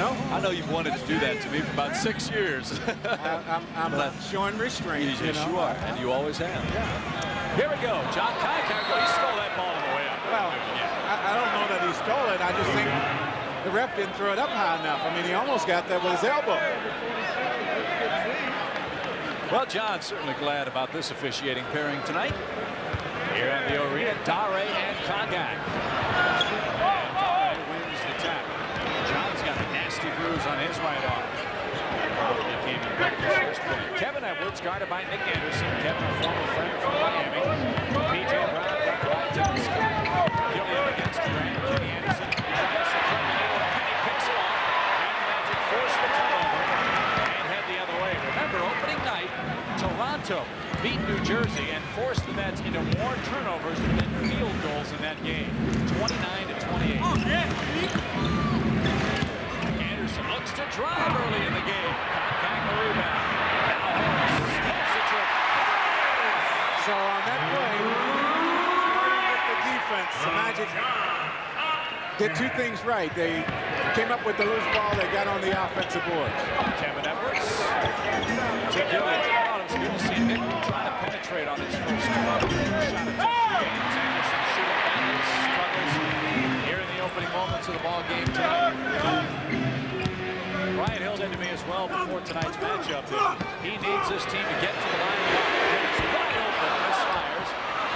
know? I know you've wanted to do that to me for about 6 years. I'm showing restraint. Yes, you are, and you always have. Yeah. Here we go. John Kuykenberg, he stole that ball on the way up. Well, I don't know that he stole it. I just think the ref didn't throw it up high enough. I mean, he almost got that with his elbow. Well, John's certainly glad about this officiating pairing tonight. Here at the arena, Dare and Kagak. Dare wins the tap. John's got a nasty bruise on his right arm. Probably came in breakfast first play. Kevin Edwards guarded by Nick Anderson. Kevin, a former friend from Miami. P.J. Brown guarded by Tim Scott. Gilliam against Durant. Kenny Anderson tries to thread the needle. Kenny picks it off. And Magic forced the turnover and head the other way. Remember, opening night, Toronto beat New Jersey and forced the Nets into more turnovers than field goals in that game. 29-28. Oh, yeah. Anderson looks to drive early in the game. Back the rebound. Now Harris stops the trip. So on that play, starting with the defense, the Magic did two things right. They came up with the loose ball. They got on the offensive board. Kevin Edwards to Gilliam. Oh, it was good to see Nick trying to penetrate on his first shot of 2 games. Anderson shooting back, struggles here in the opening moments of the ball game tonight. Brian Hill said to me as well before tonight's matchup that he needs this team to get to the line. It's wide open, misfires,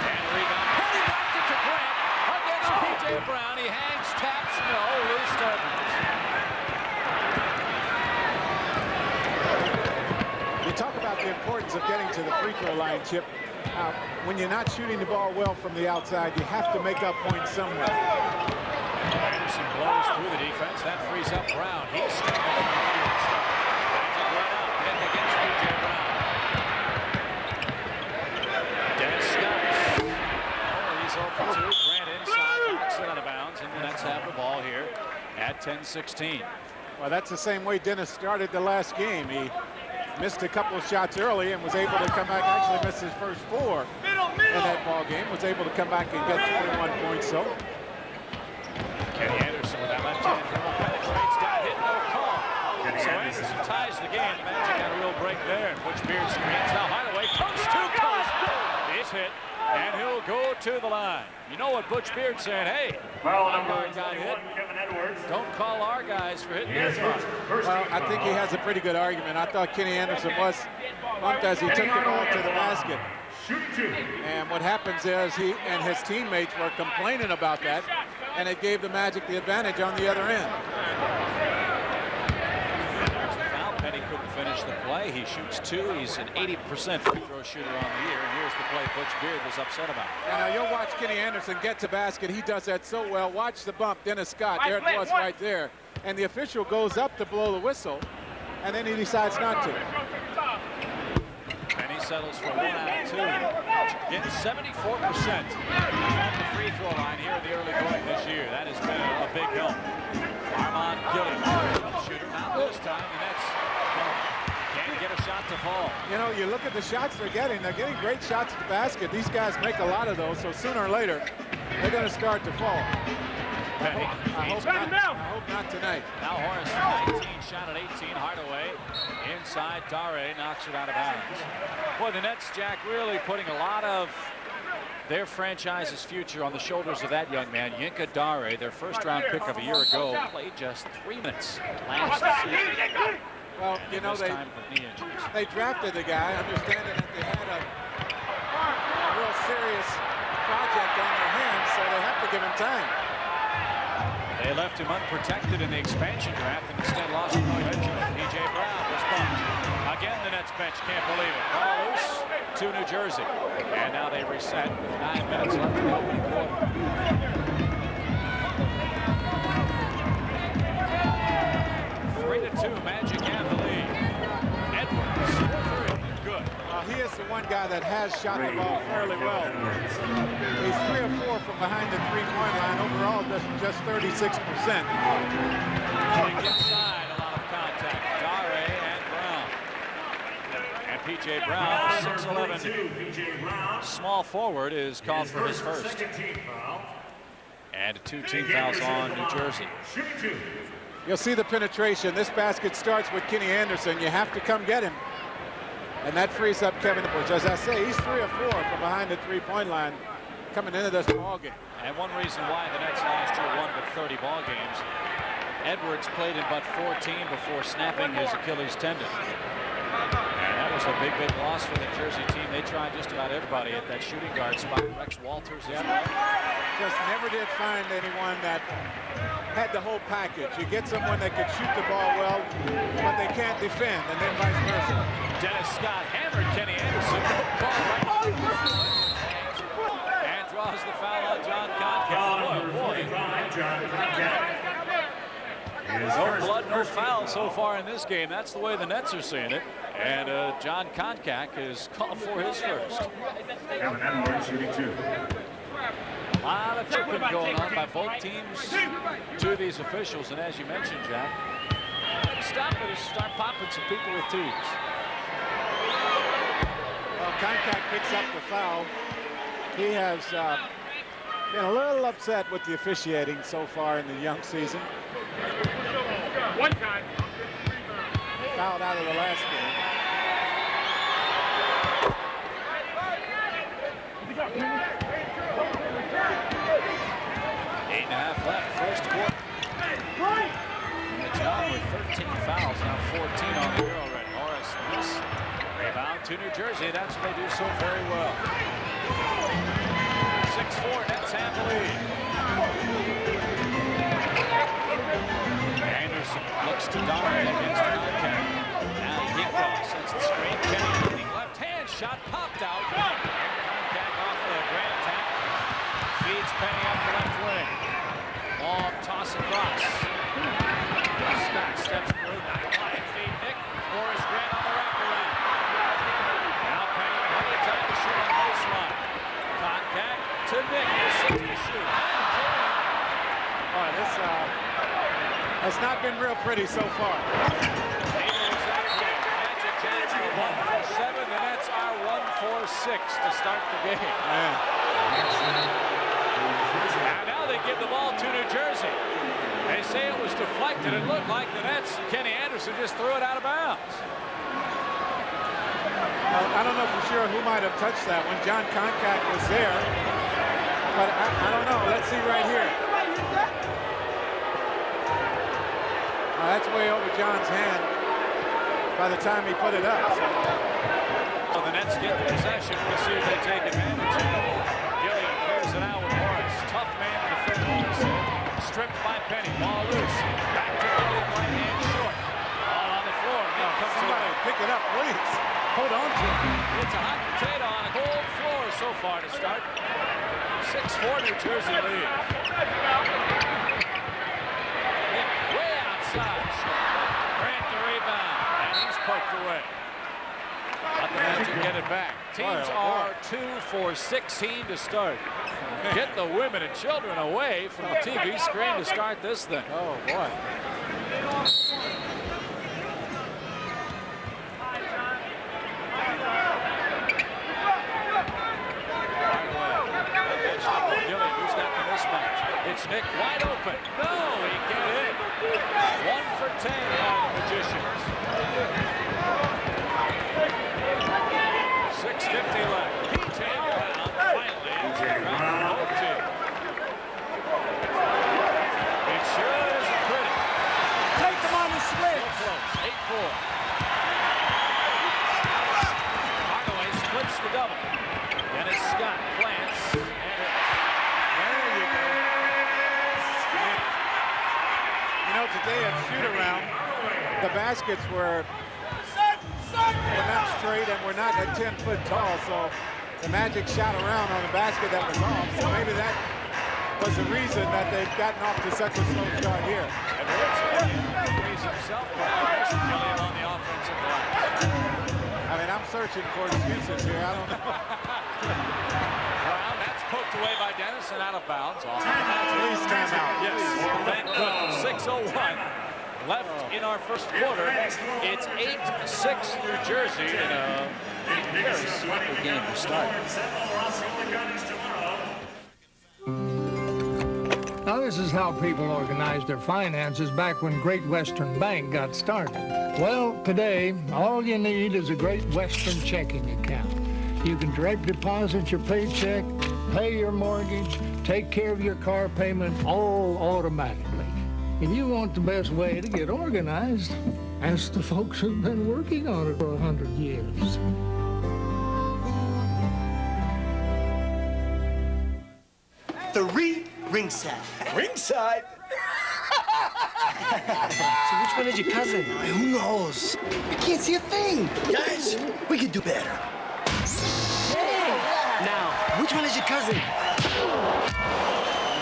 and rebound. Penny back to Grant against P.J. Brown. He hangs, taps, no, loose to Edwards. You talk about the importance of getting to the free throw line, Chip. When you're not shooting the ball well from the outside, you have to make up points somewhere. Anderson blows through the defense. That frees up Brown. He's stuck on the field start. Magic run out. Nick against P.J. Brown. Dennis Scott. Oh, he's 0 for 2. Grant inside. Knocks it out of bounds. And the Nets have the ball here at 10-16. Well, that's the same way Dennis started the last game. He missed a couple of shots early and was able to come back. Actually missed his first 4 in that ball game. Was able to come back and get 21 points. So Kenny Anderson with that left hand dribble penetrates, got hit, no call. So Anderson ties the game. The Magic got a real break there. Butch Beard screens. Now Hardaway coast to coast. He's hit, and he'll go to the line. You know what Butch Beard's saying? Hey, our guard got hit. Don't call our guys for hitting their spot. Well, I think he has a pretty good argument. I thought Kenny Anderson was bumped as he took the ball to the basket. And what happens is he and his teammates were complaining about that, and it gave the Magic the advantage on the other end. There's the foul. Penny couldn't finish the play. He shoots 2. He's an 80% free throw shooter on the year. And here's the play Butch Beard was upset about. And now you'll watch Kenny Anderson get to basket. He does that so well. Watch the bump. Dennis Scott. There it was right there. And the official goes up to blow the whistle, and then he decides not to. And he settles for 1 out of 2. Again, 74% from the free throw line here in the early going this year. That has been a big help. Armand Gilliam, shooter not this time. The Nets can't get a shot to fall. You know, you look at the shots they're getting great shots at the basket. These guys make a lot of those, so sooner or later, they're going to start to fall. Penny. I hope not tonight. Now Horace, 19 shot at 18. Hardaway inside. Dare knocks it out of bounds. Boy, the Nets, Jack, really putting a lot of their franchise's future on the shoulders of that young man, Yinka Dare, their first-round pick of a year ago, played just 3 minutes last season. Well, you know, they drafted the guy, understanding that they had a real serious project on their hands, so they have to give him time. They left him unprotected in the expansion draft and instead lost him on P.J. Brown was bumped. Again, the Nets bench can't believe it. Ball loose to New Jersey. And now they reset with 9 minutes left in the opening quarter. 3-2, Magic have the lead. Edwards, 4-3, good. He is the one guy that has shot the ball fairly well. He's 3 of 4 from behind the three-point line. Overall, just 36%. Getting inside, a lot of contact. Dare and Brown. And P.J. Brown, 6'11", small forward, is called for his first. And 2 team fouls on New Jersey. You'll see the penetration. This basket starts with Kenny Anderson. You have to come get him. And that frees up Kevin Bush. As I say, he's 3 of 4 from behind the three-point line coming into this ball game. And one reason why the Nets last year won but 30 ball games, Edwards played in but 14 before snapping his Achilles tendon. And that was a big, big loss for the Jersey team. They tried just about everybody at that shooting guard spot. Rex Walters as well. Just never did find anyone that had the whole package. You get someone that could shoot the ball well, but they can't defend, and then vice versa. Dennis Scott hammered Kenny Anderson. And draws the foul on John Concat. No blood, no foul so far in this game. That's the way the Nets are seeing it. And John Concat is called for his first. Kevin Edwards shooting 2. A lot of chipping going on by both teams to these officials. And as you mentioned, Jack, stop it is start popping some people with twos. Well, Concat picks up the foul. He has been a little upset with the officiating so far in the young season. One time. Fouled out of the last game. Eight and a half left, first quarter. John with 13 fouls, now 14 on the year already. Morris, this rebound to New Jersey. That's what they do so very well. 6-4, Nets have the lead. Anderson looks to dominate against Concat. Now he cross, sends the screen. Kenny leading left hand shot, popped out. Concat off the grand tap. Feeds Penny up the left wing. Long toss across. Scott steps through. Line feed Nick. Morris Grant on the wraparound. Now Penny, plenty of time to shoot on the baseline. Concat to Nick. He's 6 to shoot. All right, this has not been real pretty so far. Magic Johnson 1 for 7. The Nets are 1 for 6 to start the game. Man. And now they give the ball to New Jersey. They say it was deflected. It looked like the Nets. Kenny Anderson just threw it out of bounds. I don't know for sure who might have touched that when John Concat was there, but I don't know. Let's see right here. That's way over John's hand by the time he put it up. So the Nets get the possession. We'll see if they take advantage. Gilliam clears it out with Morris. Tough man to defend Morris. Stripped by Penny. Ball loose. Back to Gilliam, right hand short. Ball on the floor. Nick comes Somebody over. pick it up, please. Hold on to it. It's a hot potato on a cold floor so far to start. 6-4 New Jersey lead. Way outside. Grant the rebound. And he's poked away. But the Magic get it back. Teams are 2 for 16 to start. Get the women and children away from the TV screen to start this thing. Oh, boy. Gilliam, who's got the mismatch? It's Nick wide open. No, he can't hit. 1 for 10 on the Magicians. 6:50 left. PJ Brown finally ends the round for both teams. It sure isn't pretty. Take them on the switch. So close. 8-4. Hardaway splits the double. Dennis Scott plants. And There you go. You know, today at shoot-around, the baskets were not straight and were not at 10 foot tall, so the Magic shot around on a basket that was off. So maybe that was the reason that they've gotten off to such a slow start here. And Woods frees himself by Gilliam on the offensive line. I mean, I'm searching for excuses here. I don't know. Brown, that's poked away by Dennis and out of bounds. Please time out. Yes, thank goodness. 6:01 left in our first quarter. It's 8-6 New Jersey in a very sloppy game to start. I this is how people organized their finances back when Great Western Bank got started. Well, today, all you need is a Great Western checking account. You can direct deposit your paycheck, pay your mortgage, take care of your car payment, all automatically. If you want the best way to get organized, ask the folks who've been working on it for 100 years. Ringside. Ringside? So which one is your cousin? Who knows? I can't see a thing. Guys, we could do better. Hey! Now, which one is your cousin?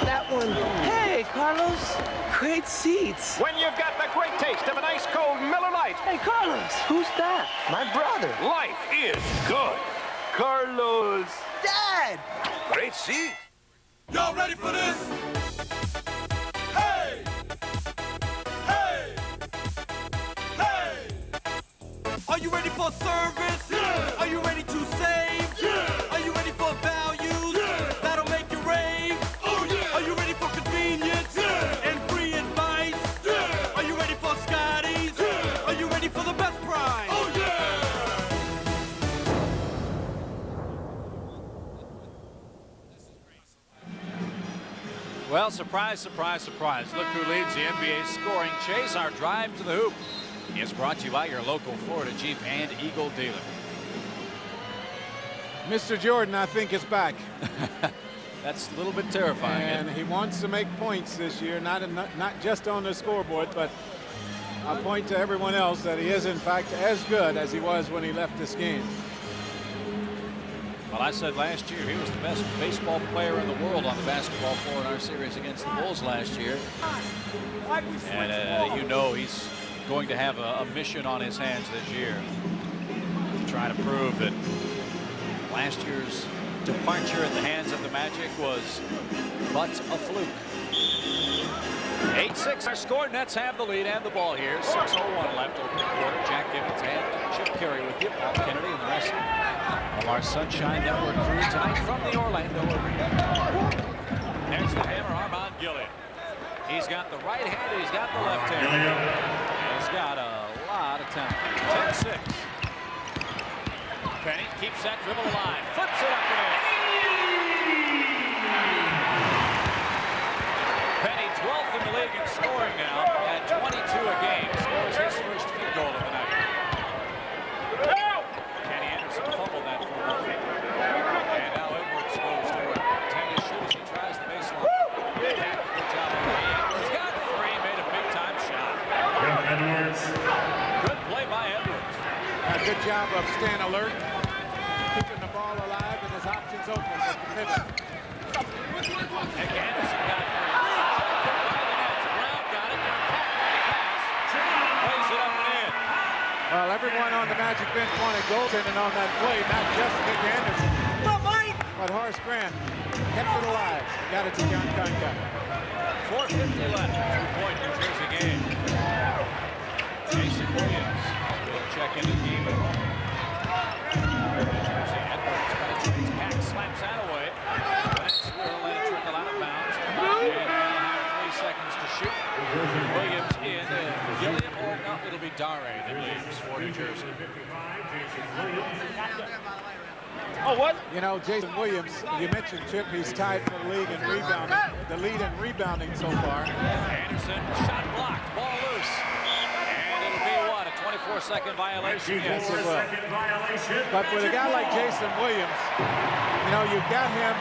That one. Hey, Carlos. Great seats. When you've got the great taste of an ice cold Miller Lite. Hey, Carlos. Who's that? My brother. Life is good. Carlos. Dad! Great seats. Y'all ready for this? Hey! Hey! Hey! Are you ready for service? Yeah! Are you ready to save? Yeah! Are you ready for values? Yeah! That'll make you rave? Oh yeah! Are you ready for convenience? Yeah! And free advice? Yeah! Are you ready for Scotties? Yeah! Are you ready for the best prize? Oh yeah! Well, surprise, surprise, surprise. Look who leads the NBA scoring chase. Our drive to the hoop is brought to you by your local Florida Jeep and Eagle dealer. Mr. Jordan, I think, is back. That's a little bit terrifying. And he wants to make points this year, not just on the scoreboard, but I'll point to everyone else that he is, in fact, as good as he was when he left this game. Well, I said last year he was the best baseball player in the world on the basketball floor in our series against the Bulls last year. And you know he's going to have a mission on his hands this year to try to prove that last year's departure at the hands of the Magic was but a fluke. 8-6 our score. Nets have the lead and the ball here. 6:01 left over the quarter. Jack Gibbons and Chip Carey with you. Paul Kennedy and the rest of our Sunshine Network crew tonight from the Orlando Arena. There's the hammer, Armand Gilliam. He's got the right hand, he's got the left hand. He's got a lot of talent. 10-6. Penny keeps that dribble alive. Flips it up and in. Penny 12th in the league in scoring now at 22 a game. Scores his first field goal of the night. Kenny Anderson fumbled that for a moment. And now Edwards goes to work. 10 to shoot as he tries the baseline. Good job on the Edwards. Got three, made a big time shot. Edwards. Good play by Edwards. A good job of staying alert, keeping the ball alive, and his options open with the pivot. Nick Anderson got three. Brown got it. Plays it up and in. Well, everyone on the Magic bench wanted goaltending on that play, not just Nick Anderson. But Horace Grant kept it alive. Got it to John Conca. 4:50 left. 2-point New Jersey game. Jason Williams will check into the game. New Jersey. Edwards penetrates back, slaps that away. That's will let it trickle out of bounds. And now 3 seconds to shoot. Williams in. Gilliam or no, it'll be Dare that leaves for New Jersey. Oh, what? You know, Jason Williams, you mentioned Chip, he's tied for the league in rebounding, the lead in rebounding so far. Anderson, shot blocked, ball loose. And it'll be what, a 24-second violation? Yes, it will. But with a guy like Jason Williams, you know, you've got him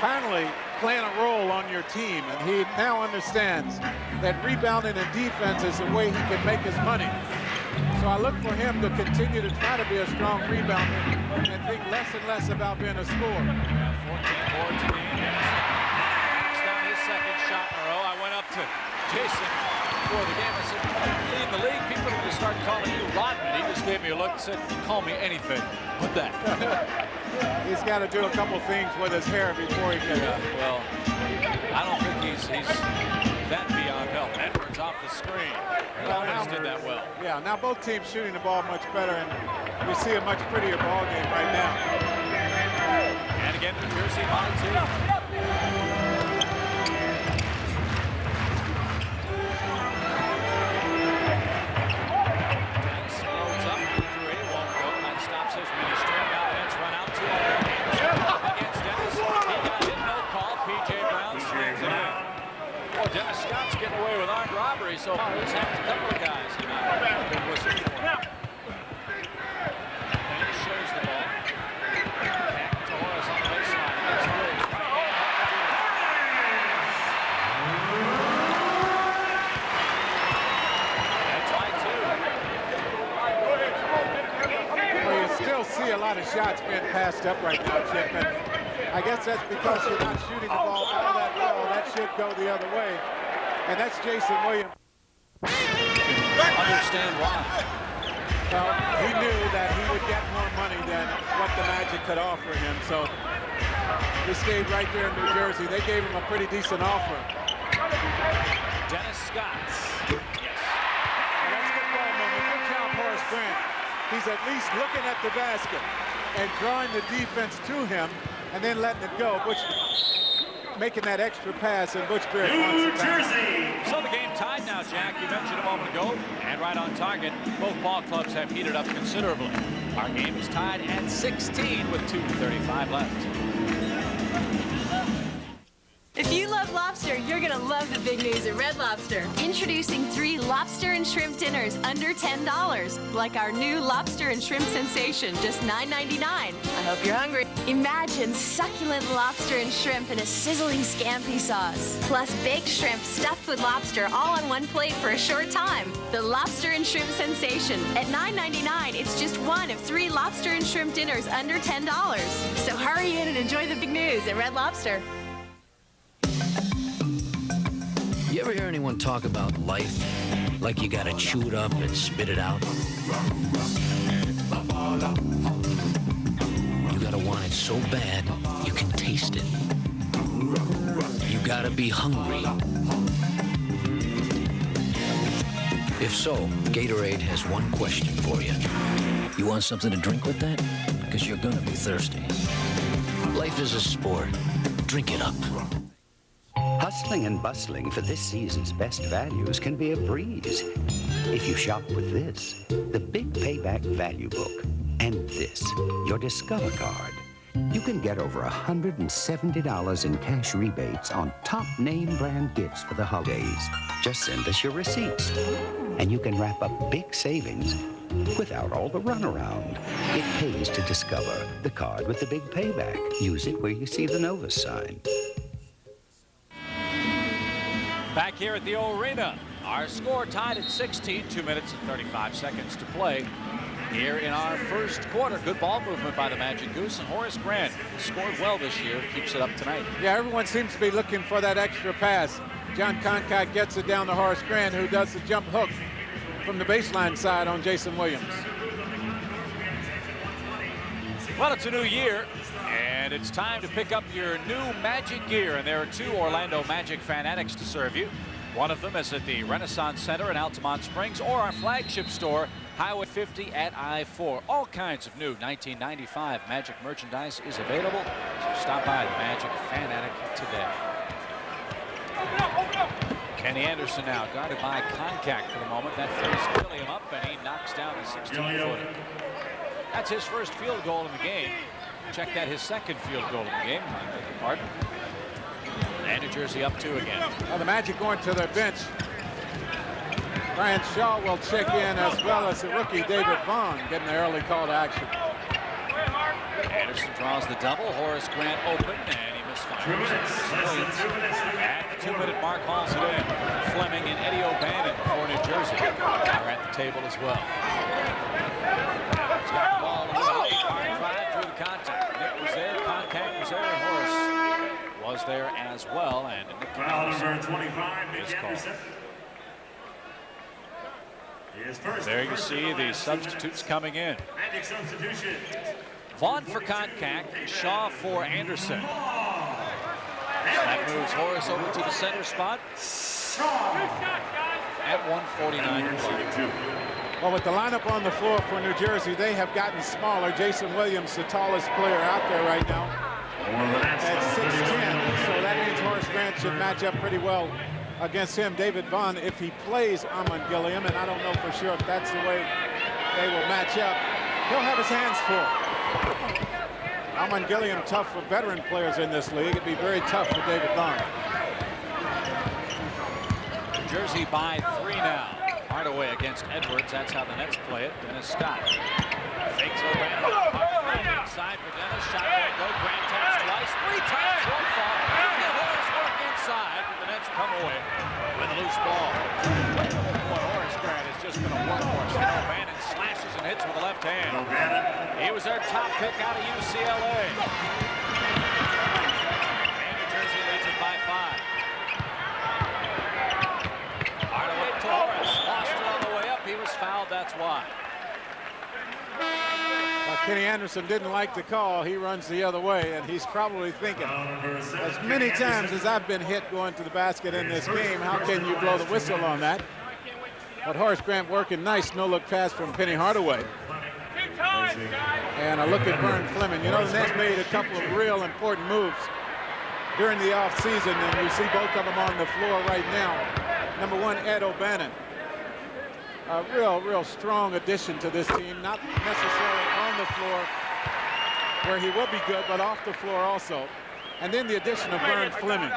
finally playing a role on your team, and he now understands that rebounding and defense is the way he can make his money. So I look for him to continue to try to be a strong rebounder and think less and less about being a scorer. 14 boards in the game. Knocks down his second shot in a row. I went up to Jason before the game. I said, in the league, people are going to start calling you Rodman. He just gave me a look and said, call me anything but that. He's got to do a couple things with his hair before he can. Well, I don't think he's that beyond help. Edwards off the screen. He always did that well. Yeah, now both teams shooting the ball much better, and we see a much prettier ball game right now. And again, New Jersey by 2. so far. He's had a couple of guys who have been whistled for him. And he shows the ball. Back to Horace on the baseline. That's good. That's right, too. Well, you still see a lot of shots being passed up right now, Chip. And I guess that's because you're not shooting the ball all that well. That should go the other way. And that's Jason Williams. Understand why. Well, he knew that he would get more money than what the Magic could offer him. So he stayed right there in New Jersey. They gave him a pretty decent offer. Dennis Scott. Yes. Well, that's good ball movement. Good job, Horace Grant. He's at least looking at the basket and drawing the defense to him and then letting it go. Butch making that extra pass, and Butch Beard wants it back. So the game tied now, Jack. You mentioned a moment ago, and right on target. Both ball clubs have heated up considerably. Our game is tied at 16 with 2:35 left. If you love lobster, you're gonna love the big news at Red Lobster. Introducing 3 lobster and shrimp dinners under $10. Like our new lobster and shrimp sensation, just $9.99. I hope you're hungry. Imagine succulent lobster and shrimp in a sizzling scampi sauce. Plus baked shrimp stuffed with lobster all on one plate for a short time. The lobster and shrimp sensation. At $9.99, it's just one of 3 lobster and shrimp dinners under $10. So hurry in and enjoy the big news at Red Lobster. You ever hear anyone talk about life like you gotta chew it up and spit it out? You gotta want it so bad you can taste it. You gotta be hungry. If so, Gatorade has one question for you. You want something to drink with that? Because you're gonna be thirsty. Life is a sport. Drink it up. Hustling and bustling for this season's best values can be a breeze if you shop with this, the Big Payback Value Book, and this, your Discover Card. You can get over $170 in cash rebates on top name brand gifts for the holidays. Just send us your receipts, and you can wrap up big savings without all the runaround. It pays to discover the card with the big payback. Use it where you see the Novus sign. Back here at the Arena, our score tied at 16, 2 minutes and 35 seconds to play. Here in our first quarter, good ball movement by the Magic Goose, and Horace Grant scored well this year, keeps it up tonight. Yeah, everyone seems to be looking for that extra pass. John Concack gets it down to Horace Grant, who does the jump hook from the baseline side on Jason Williams. Well, it's a new year, and it's time to pick up your new Magic gear, and there are 2 Orlando Magic fanatics to serve you. One of them is at the Renaissance Center in Altamont Springs, or our flagship store, Highway 50 at I-4. All kinds of new 1995 Magic merchandise is available, so stop by the Magic Fanatic today. Kenny Anderson now guarded by Concack for the moment. That fills William up, and he knocks down the 16-footer. That's his first field goal in the game. Check that, his second field goal in the game. I beg your pardon. And New Jersey up 2 again. Well, the Magic going to their bench. Brian Shaw will check in, as well as the rookie David Vaughn getting the early call to action. Anderson draws the double. Horace Grant open, and he misfires. At the 2-minute mark, Hall's it in. Fleming and Eddie O'Bannon for New Jersey are at the table as well. He's got the ball a little late. Hard drive through the contact. Nick was there, Concack was there, and Horace was there as well. And Nick Foul number 25, Nick Anderson. There you see the substitutes coming in. Magic substitution. Vaughn for Concack, Shaw for Anderson. That moves Horace over to the center spot at 1:49. Well, with the lineup on the floor for New Jersey, they have gotten smaller. Jason Williams, the tallest player out there right now, at 6'10", so that means Horace Grant should match up pretty well against him. David Vaughn, if he plays Amon Gilliam, and I don't know for sure if that's the way they will match up, he'll have his hands full. Amon Gilliam, tough for veteran players in this league. It'd be very tough for David Vaughn. New Jersey by 3 now. Hardaway against Edwards. That's how the Nets play it. Dennis Scott fakes O'Bannon. Inside for Dennis. Shot won't go. Grant taps twice. 3 times. Won't fall. The Horace work inside. But the Nets come away with a loose ball. Boy, Horace Grant is just going to work for us. O'Bannon slashes and hits with the left hand. He was their top pick out of UCLA. And New Jersey leads it by 5. Hardaway to Horace. Lost it on the way up. He was fouled. That's why. Kenny Anderson didn't like the call. He runs the other way, and he's probably thinking, as many times as I've been hit going to the basket in this game, how can you blow the whistle on that? But Horace Grant working nice no-look pass from Penny Hardaway. And a look at Vern Fleming. You know, the Nets made a couple of real important moves during the offseason, and you see both of them on the floor right now. Number 1, Ed O'Bannon. A real strong addition to this team, not necessarily on the floor where he will be good, but off the floor also. And then the addition of Vern Fleming.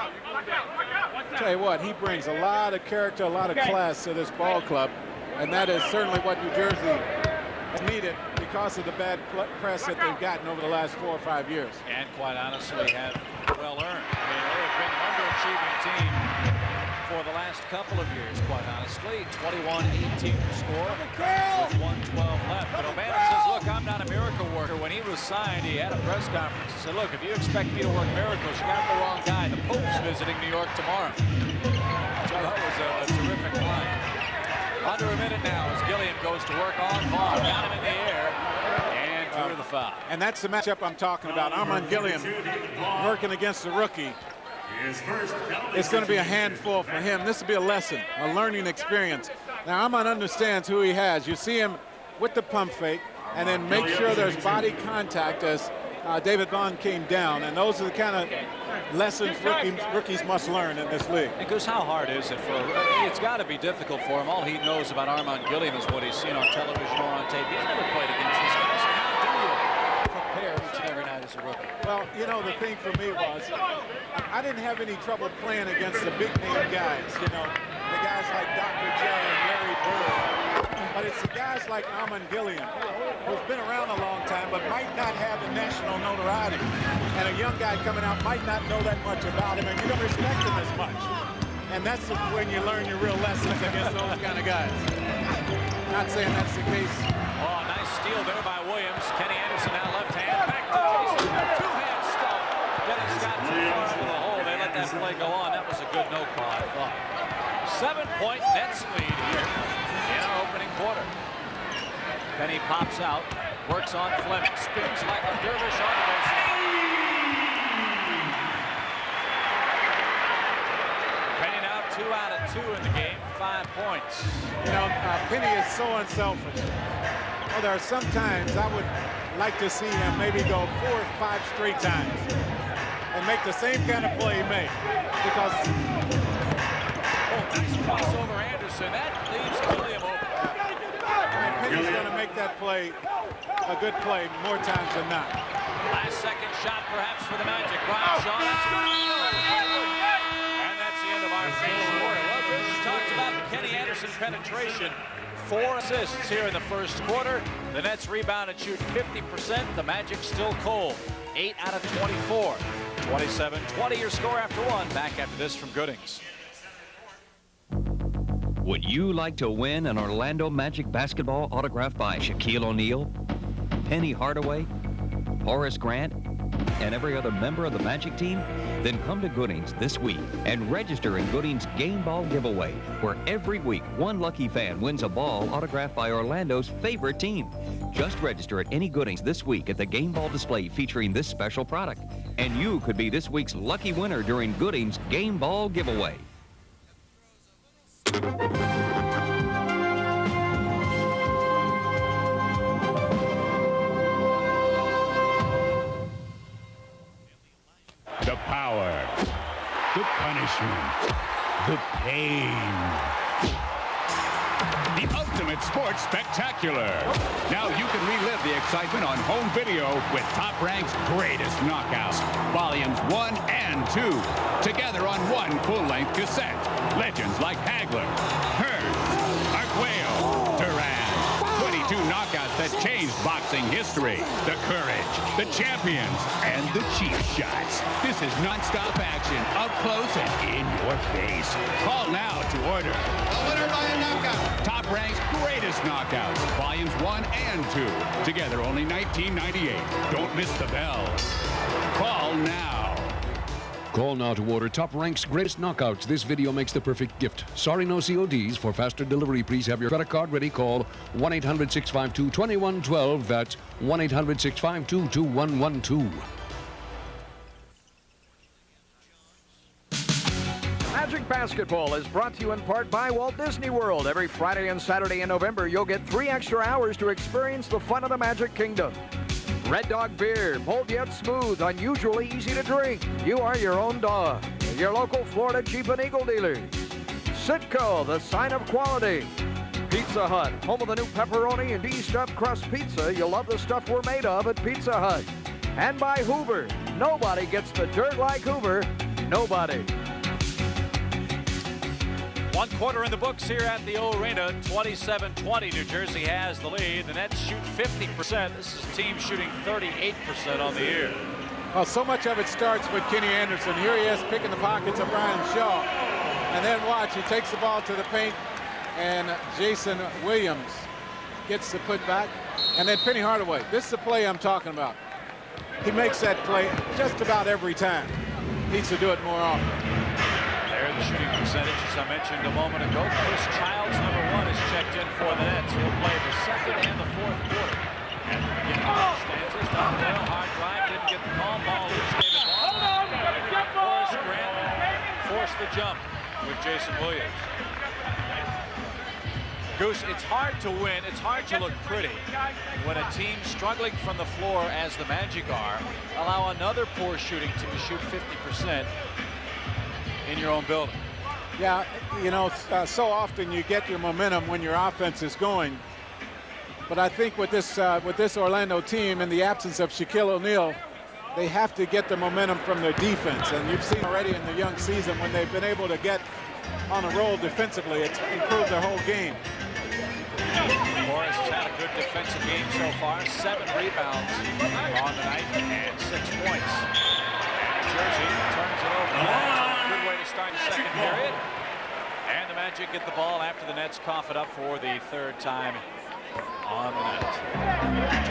Tell you what, he brings a lot of character, a lot of class to this ball club, and that is certainly what New Jersey has needed because of the bad press that they've gotten over the last 4 or 5 years. And quite honestly, have well earned. I mean, they have been an underachieving team for the last couple of years, quite honestly. 21-18 score with 1:12 left. But O'Bannon says, look, I'm not a miracle worker. When he was signed, he had a press conference. He said, look, if you expect me to work miracles, you got the wrong guy. The Pope's visiting New York tomorrow. So that was a terrific line. Under a minute now as Gilliam goes to work on Vaughn. Got him in the air and drew the foul. And that's the matchup I'm talking about. Armand Gilliam working against the rookie. It's going to be a handful for him. This will be a lesson, a learning experience. Now, Armand understands who he has. You see him with the pump fake, and then make sure there's body contact as David Bond came down. And those are the kind of lessons rookies must learn in this league. Because how hard is it for it's got to be difficult for him. All he knows about Armand Gilliam is what he's seen on television or on tape. He's never played against this guy. So how do you prepare each and every night as a rookie? Well, you know, the thing for me was I didn't have any trouble playing against the big name guys, you know, the guys like Dr. J and Larry Bird. But it's the guys like Armand Gilliam, who's been around a long time, but might not have the national notoriety. And a young guy coming out might not know that much about him, and you don't respect him as much. And that's when you learn your real lessons against those kind of guys. Not saying that's the case. Oh, nice steal there by Williams. Kenny Anderson now left hand. Back to Jason. Two-hand stuff. Dennis Scott too far into the hole. They let that play go on. That was a good no call, I thought. 7-point Nets lead here in our opening quarter. Penny pops out, works on Fleming, spins like a dervish on the Penny now 2 out of 2 in the game, 5 points. You know, Penny is so unselfish. Well, there are some times I would like to see him maybe go 4 or 5 straight times and make the same kind of play he made. Because nice crossover Anderson. That leaves Gilliam open. And Penny's going to make that play a good play more times than not. Last second shot perhaps for the Magic. Brian Shaw, that's good. And that's the end of our first quarter. Well, Bruce talked about the Kenny Anderson penetration. 4 assists here in the first quarter. The Nets rebound and shoot 50%. The Magic still cold. 8 out of 24. 27-20 your score after 1. Back after this from Goodings. Would you like to win an Orlando Magic basketball autographed by Shaquille O'Neal, Penny Hardaway, Horace Grant, and every other member of the Magic team? Then come to Goodings this week and register in Goodings Game Ball Giveaway, where every week one lucky fan wins a ball autographed by Orlando's favorite team. Just register at any Goodings this week at the Game Ball display featuring this special product, and you could be this week's lucky winner during Goodings Game Ball Giveaway. The power, the punishment, the pain. The ultimate sports spectacular. Now you can relive the excitement on home video with Top Rank's greatest knockouts. Volumes 1 and 2. Together on one full-length cassette. Legends like Hagler, Hearns, has changed boxing history. The courage, the champions, and the cheap shots. This is non-stop action, up close and in your face. Call now to order. A winner by a knockout. Top Rank's greatest knockouts, volumes 1 and 2. Together only $19.98. Don't miss the bell. Call now. Call now to order Top Rank's greatest knockouts. This video makes the perfect gift. Sorry, no CODs. For faster delivery, please have your credit card ready. Call 1-800-652-2112. That's 1-800-652-2112. Magic Basketball is brought to you in part by Walt Disney World. Every Friday and Saturday in November, you'll get 3 extra hours to experience the fun of the Magic Kingdom. Red Dog Beer, bold yet smooth, unusually easy to drink. You are your own dog. Your local Florida Jeep and Eagle dealers. Sitco, the sign of quality. Pizza Hut, home of the new pepperoni and D-stuffed crust pizza. You'll love the stuff we're made of at Pizza Hut. And by Hoover. Nobody gets the dirt like Hoover. Nobody. 1 quarter in the books here at the Arena. 27-20. New Jersey has the lead. The Nets shoot 50%. This is a team shooting 38% on the year. Well, so much of it starts with Kenny Anderson. Here he is picking the pockets of Brian Shaw. And then watch, he takes the ball to the paint, and Jason Williams gets the putback. And then Penny Hardaway. This is the play I'm talking about. He makes that play just about every time. Needs to do it more often. There, the shooting percentage, as I mentioned a moment ago. Chris Childs, number 1, is checked in for the Nets. He'll play the second and the fourth quarter. At the beginning of the stanzas, Donaldale, hard drive, didn't get the call. Ball loose, gave it long. Horace Grant forced the jump with Jason Williams. Goose, it's hard to win. It's hard to look pretty when a team struggling from the floor, as the Magic are, allow another poor shooting team to shoot 50% in your own building. Yeah, you know, so often you get your momentum when your offense is going. But I think with this Orlando team, in the absence of Shaquille O'Neal, they have to get the momentum from their defense. And you've seen already in the young season when they've been able to get on a roll defensively, it's improved their whole game. Morris has had a good defensive game so far. 7 rebounds on the night and 6 points. And Jersey turns it over. Good way to start the second period. And the Magic get the ball after the Nets cough it up for the 3rd time on the night.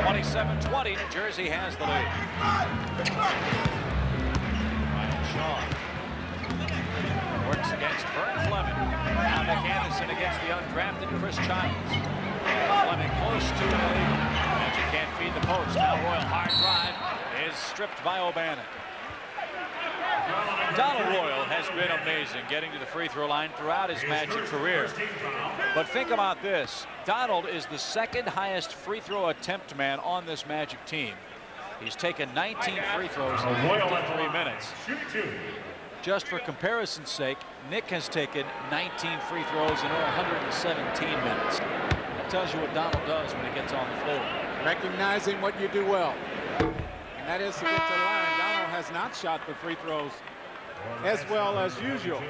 27-20, New Jersey has the lead. Ryan Shaw works against Vern Fleming. Now Nick Anderson against the undrafted Chris Childs. Fleming close to the lead. Magic can't feed the post. Now Royal, hard drive, is stripped by O'Bannon. Donald Royal has been amazing getting to the free throw line throughout his Magic career. But think about this. Donald is the 2nd highest free throw attempt man on this Magic team. He's taken 19 free throws in 53 minutes. Just for comparison's sake, Nick has taken 19 free throws in 117 minutes. That tells you what Donald does when he gets on the floor. Recognizing what you do well. And that is to get to the line. Donald has not shot the free throws as well as usual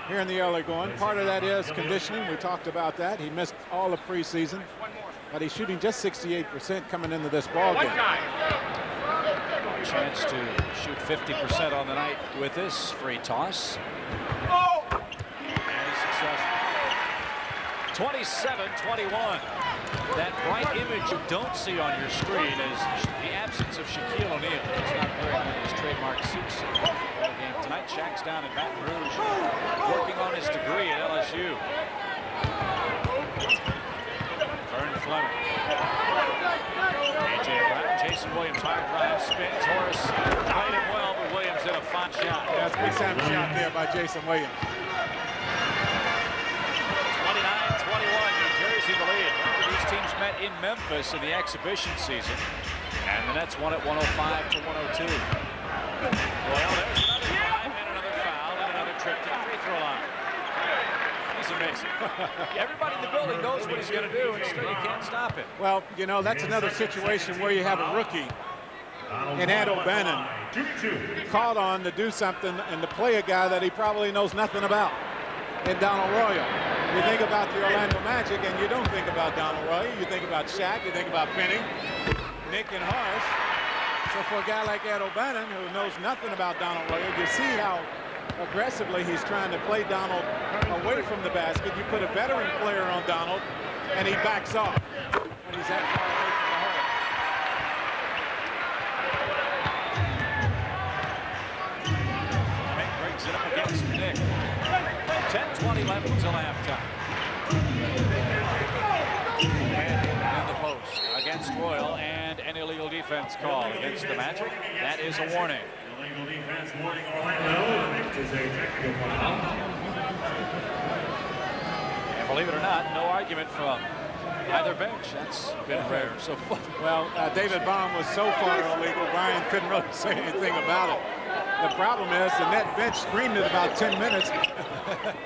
here in the early going. Part of that is conditioning. We talked about that. He missed all of preseason, but he's shooting just 68% coming into this ball game. Chance to shoot 50% on the night with this free toss. And he's successful. 27-21. That bright image you don't see on your screen is the absence of Shaquille O'Neal. He's not wearing his trademark suits in the game tonight. Shaq's down in Baton Rouge working on his degree at LSU. Vern Fleming. A.J. Brown, Jason Williams, hard drive, spins. Horace played it well, but Williams hit a fine shot. That's a big time shot there by Jason Williams. 29-21, New Jersey the lead. Remember, these teams met in Memphis in the exhibition season, and the Nets won it 105-102. Well, there's another drive and another foul and another trip to the free throw line. He's amazing. Everybody in the building knows what he's going to do, and still you can't stop it. Well, you know, that's another situation where you have a rookie in Ed O'Bannon called on to do something and to play a guy that he probably knows nothing about in Donald Royal. You think about the Orlando Magic, and you don't think about Donald Roy. You think about Shaq. You think about Penny, Nick, and Horace. So for a guy like Ed O'Bannon, who knows nothing about Donald Roy, you see how aggressively he's trying to play Donald away from the basket. You put a veteran player on Donald, and he backs off when he's that far away from the hole. Brings it up against Nick. 10-20 left until halftime. And in the post against Royal, and an illegal defense call against the Magic. That is a warning. Illegal defense warning Orlando. Next is a technical foul. And believe it or not, no argument from either bench. That's been rare so far. Well, David Baum was so far illegal, Brian couldn't really say anything about it. The problem is the net bench screamed it about 10 minutes,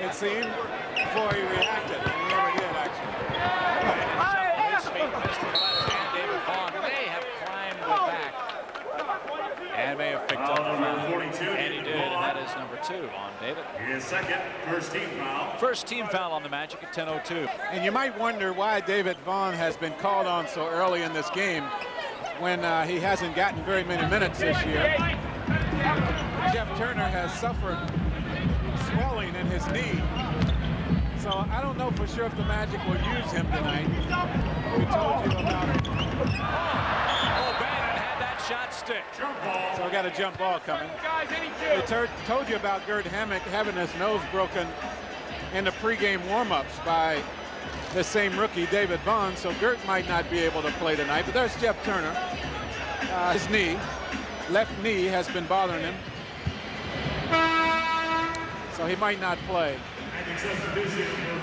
it seemed, before he reacted. He never did, actually. David Vaughn may have climbed back and may have picked up the foul. And he did, and that is number 2 on David. His second first team foul. First team foul on the Magic at 10:02. And you might wonder why David Vaughn has been called on so early in this game when he hasn't gotten very many minutes this year. Jeff Turner has suffered swelling in his knee. So I don't know for sure if the Magic will use him tonight. We told you about it. O'Bannon had that shot stick. So we got a jump ball coming. We told you about Gert Hammock having his nose broken in the pregame warm-ups by the same rookie, David Vaughn. So Gert might not be able to play tonight. But there's Jeff Turner. His knee, left knee, has been bothering him. So he might not play.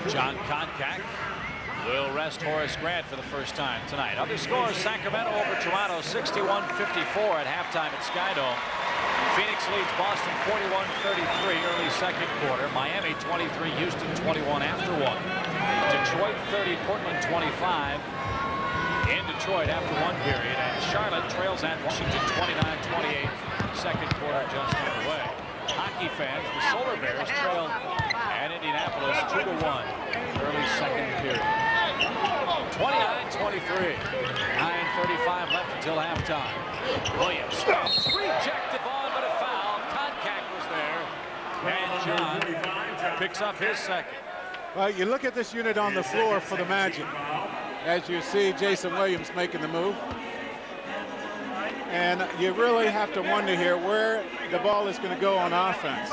John Koncak will rest Horace Grant for the first time tonight. Other scores: Sacramento over Toronto 61-54 at halftime at Skydome. Phoenix leads Boston 41-33 early second quarter. Miami 23, Houston 21 after 1. Detroit 30, Portland 25 in Detroit after 1 period. And Charlotte trails at Washington 29-28. Second quarter just underway. Hockey fans, the Solar Bears trailed at Indianapolis 2-1 early second period. 29-23. 9:35 left until halftime. Williams spins, rejected on, but a foul. Koncak was there, and John picks up his second. Well, you look at this unit on the floor for the Magic. As you see Jason Williams making the move. And you really have to wonder here where the ball is going to go on offense.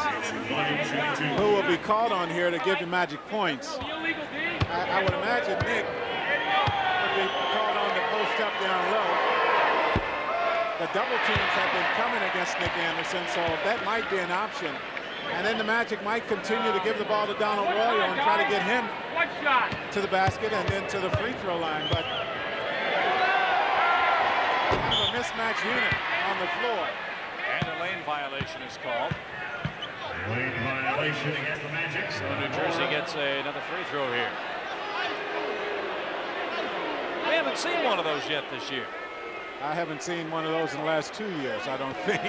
Who will be called on here to give the Magic points? I would imagine Nick would be called on to post up down low. The double teams have been coming against Nick Anderson, so that might be an option. And then the Magic might continue to give the ball to Donald Roy and try to get him to the basket and then to the free throw line. But kind of a mismatch unit on the floor. And a lane violation is called. Lane violation against the Magic. So New Jersey gets another free throw here. We haven't seen one of those yet this year. I haven't seen one of those in the last 2 years, I don't think. I'm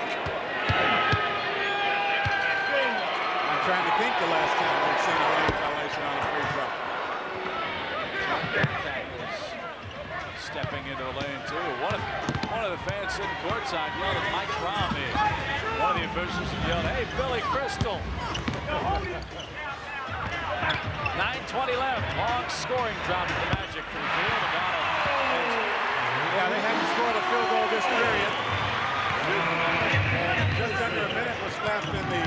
trying to think the last time we've seen a lane violation on a free throw. Stepping into the lane too. One of the fans sitting courtside yelled at Mike Brown. One of the officials yelled, "Hey, Billy Crystal!" 9:20 left. Long scoring drop to the Magic from the field. Yeah, they hadn't scored a field goal this period. And just under a minute was left in the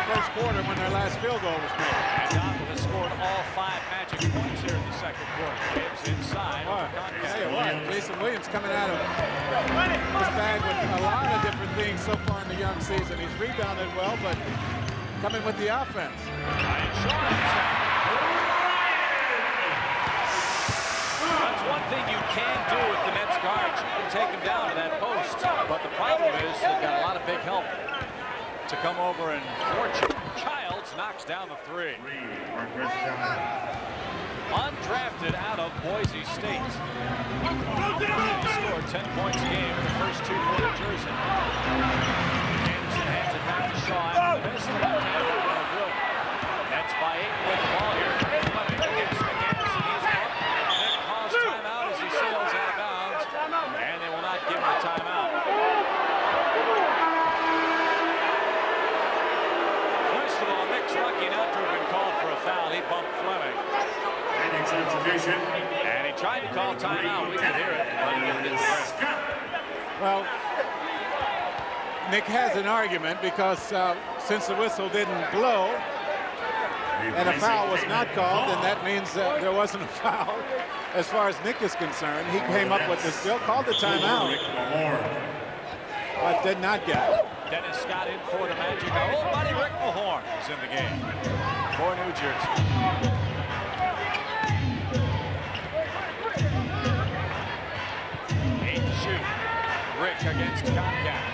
first quarter when their last field goal was made. And Donald has scored all 5 Magic points here in the second quarter. Gibbs inside. I'll tell you what, Jason Williams coming out of this bag with a lot of different things so far in the young season. He's rebounded well, but coming with the offense. That's one thing you can do with the Nets guards. You can take them down to that post. But the problem is they've got a lot of big help to come over and fortune. Childs knocks down the 3. Undrafted out of Boise State. He scored 10 points a game in the first 2 for New Jersey. Anderson hands it back to Shaw. Miss the left hand. Good. Nets by 8 with the ball here. substitution. And he tried to call timeout. We could hear it, but it didn't work. Well, Nick has an argument because since the whistle didn't blow and a foul was not called, then that means there wasn't a foul. As far as Nick is concerned, he came up with the still called the timeout, but did not get it. Dennis Scott in for the Magic. Our old buddy Rick Mahorn is in the game for New Jersey. 8 to shoot. Rick against Comcast.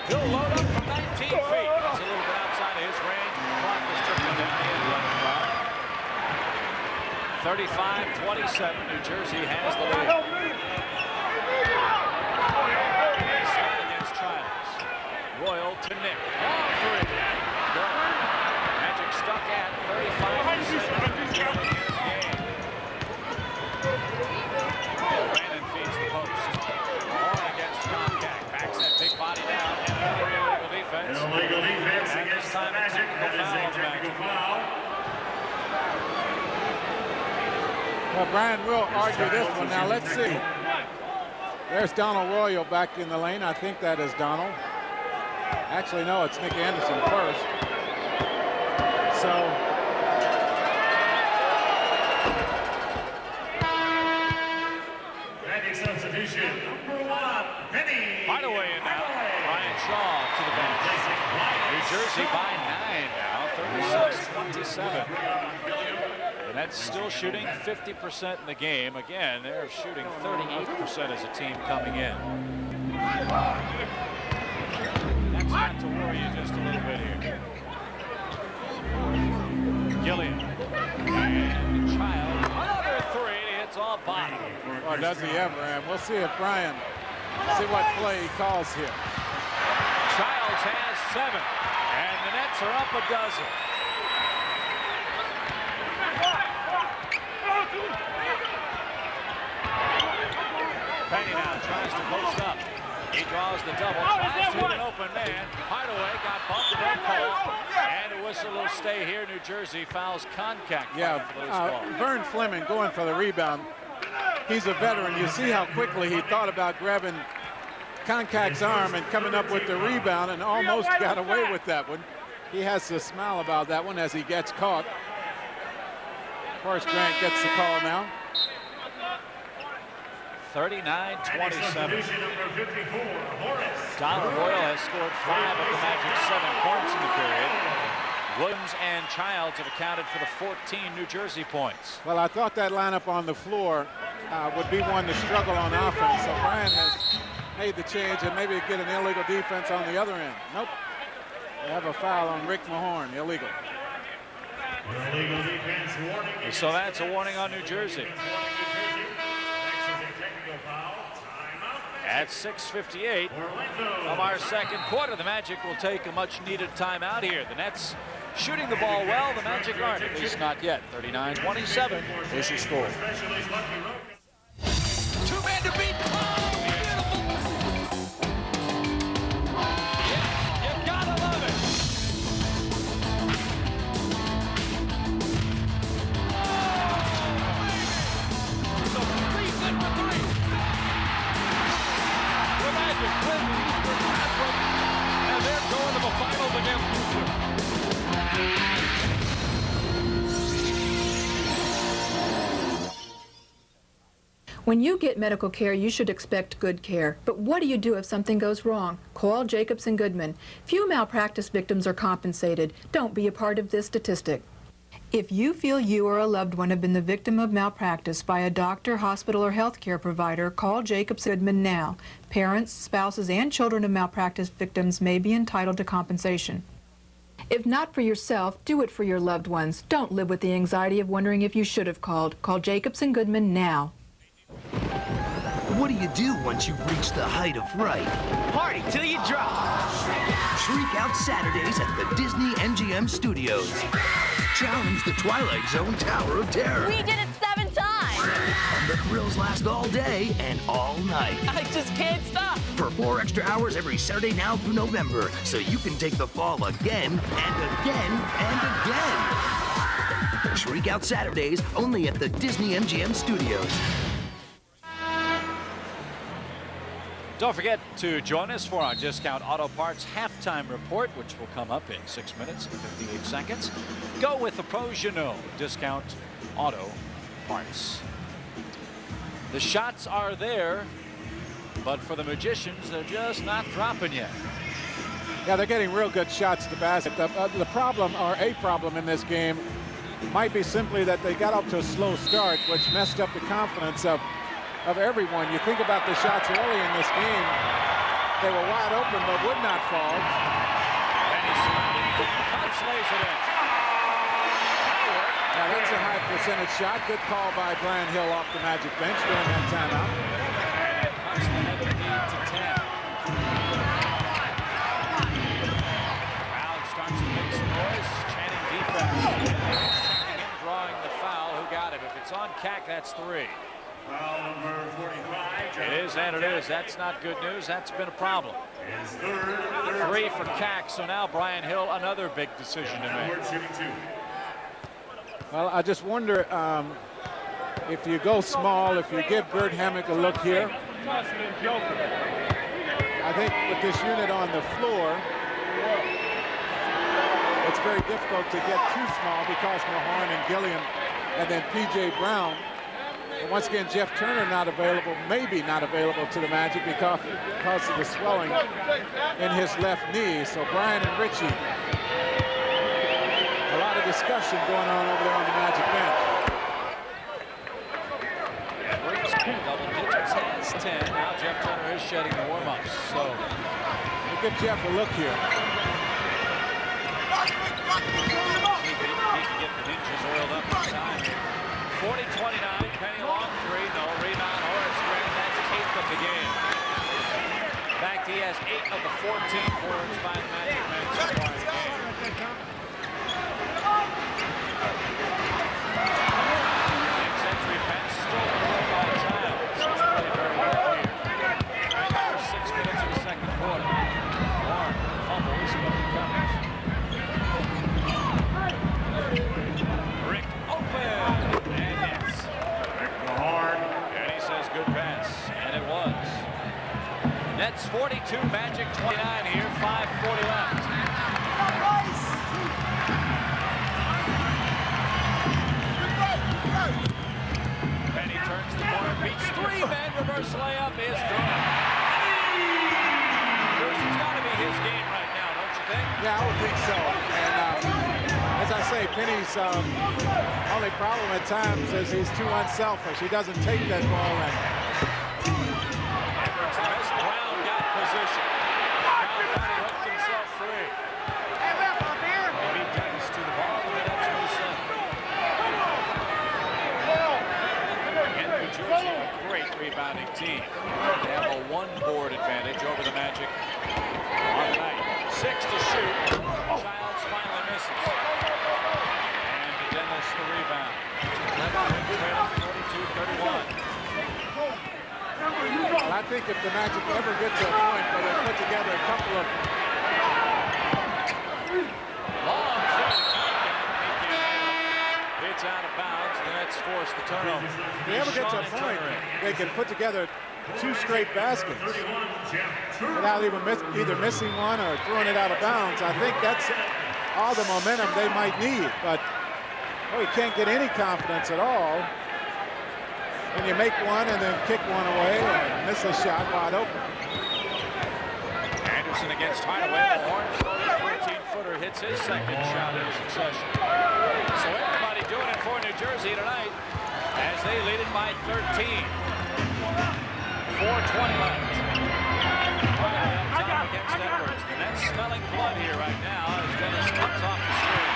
He'll load up from 19 feet. It's a little bit outside of his range. The clock is trickling down the end. 35-27. New Jersey has the lead. Scott against Childs. Royal to Nick. Long three. Good. Magic stuck at 35%. Brandon feeds the post. Horn against Comcast. Backs that big body down. And another illegal defense. Illegal defense against the Magic. That is a technical foul. Well, Brian will argue this one. Now, let's see. There's Donald Royal back in the lane. I think that is Donald. Actually, no, it's Nick Anderson first. So, Magic substitution, number 1, Penny. Hardaway in now. Ryan Shaw to the bench. New Jersey by 9 now, 36-27. And that's still shooting 50% in the game. Again, they're shooting 38% as a team coming in. That's not to worry you just a little bit here. Gilliam and Child. Another three. It's all bottom. or does he ever? And we'll see if Brian, see what play he calls here. Childs has 7, and the Nets are up a dozen. Penny now tries to post up. He draws the double, tries to an open man. Hardaway got bumped, no call, and a whistle will stay here. New Jersey fouls Concac. Yeah, Vern Fleming going for the rebound. He's a veteran. You see how quickly he thought about grabbing Concac's arm and coming up with the rebound, and almost got away with that one. He has to smile about that one as he gets caught. Horace Grant gets the call now. 39-27. Donald Royal has scored 5 of the Magic 7 points in the period. Williams and Childs have accounted for the 14 New Jersey points. Well, I thought that lineup on the floor would be one to struggle on offense. So Brian has made the change and maybe get an illegal defense on the other end. Nope. They have a foul on Rick Mahorn, illegal. Illegal defense warning. So that's a warning on New Jersey. At 6:58 of our second quarter, the Magic will take a much-needed timeout here. The Nets shooting the ball well. The Magic aren't, at least not yet. 39-27 is your score. 2 men to beat. Oh, beautiful. Yeah, you gotta love it. Oh, baby. So 3 set for 3. The Magic win the Eastern Conference, and they're going to the finals against Houston. When you get medical care, you should expect good care. But what do you do if something goes wrong? Call Jacobs & Goodman. Few malpractice victims are compensated. Don't be a part of this statistic. If you feel you or a loved one have been the victim of malpractice by a doctor, hospital, or healthcare provider, call Jacobs & Goodman now. Parents, spouses, and children of malpractice victims may be entitled to compensation. If not for yourself, do it for your loved ones. Don't live with the anxiety of wondering if you should have called. Call Jacobs & Goodman now. What do you do once you've reached the height of fright? Party till you drop. Shriek out Saturdays at the Disney MGM Studios. Challenge the Twilight Zone Tower of Terror. We did it 7 times. And the thrills last all day and all night. I just can't stop. For 4 extra hours every Saturday now through November, so you can take the fall again and again and again. Shriek Out Saturdays only at the Disney MGM Studios. Don't forget to join us for our Discount Auto Parts halftime report, which will come up in 6 minutes and 58 seconds. Go with the pros you know. Discount Auto Parts. The shots are there, but for the Magicians, they're just not dropping yet. Yeah, they're getting real good shots to basket. The problem, or a problem in this game, might be simply that they got off to a slow start, which messed up the confidence of everyone. You think about the shots early in this game, they were wide open but would not fall. And he's surrounded. Comes, lays it in. Now that's a high percentage shot. Good call by Brian Hill off the Magic bench during that timeout. And it cuts the head of the lead to 10. Crowd starts to make some noise, chanting defense. Checking in, drawing the foul. Who got him? If it's on Cack, that's 3. Foul number 45. It is, and it is. That's not good news. That's been a problem. 3 for Cack, so now Brian Hill, another big decision to make. Well, I just wonder if you go small, if you give Bert Hammock a look here. I think with this unit on the floor, it's very difficult to get too small because Mahorn and Gilliam and then P.J. Brown. And once again, Jeff Turner not available, maybe not available to the Magic because of the swelling in his left knee. So Brian and Richie, a lot of discussion going on over there on the Magic bench. Double digits has 10. Now Jeff Turner is shedding the warm-ups. So we'll give Jeff a look here. He can get the ninjas oiled up in time. 40-29, Penny long 3, no rebound. Horace Grant, that's his 8th of the game. In fact, he has 8 of the 14 boards by the Magic men so far in the game. Mid-century pass stolen away by Giles. He's played very well here. Right now, 6 minutes of the second quarter. Warren fumbles, but recovers. Rick open. And he says good pass, and it was. Nets 42, Magic 29 here, 5:40 left. Penny turns the corner, beats 3 men, reverse layup is good. This has got to be his game right now, don't you think? Yeah, I would think so. And as I say, Penny's only problem at times is he's too unselfish. He doesn't take that ball in. Edwards, the best. Brown got position. Brown thought he hooked himself free. Maybe Dennis to the ball, and that's what he said. And New Jersey, a great rebounding team. They have a 1-board advantage over the Magic on the night. 6 to shoot. Childs finally misses. And Dennis the rebound. 42-31. Well, I think if the Magic ever get to a point where they put together a couple of long it's out of bounds, and that's forced the turnover. If they ever get to a point they can put together 2 straight baskets without even either missing one or throwing it out of bounds, I think that's all the momentum they might need. But you can't get any confidence at all when you make one and then kick one away or miss a shot wide open. Anderson against Hardaway. The Horn 14-footer hits his second shot in succession. So everybody doing it for New Jersey tonight as they lead it by 13. 4:20 left. Up top against Edwards. The Nets smelling blood here right now as Dennis comes off the screen.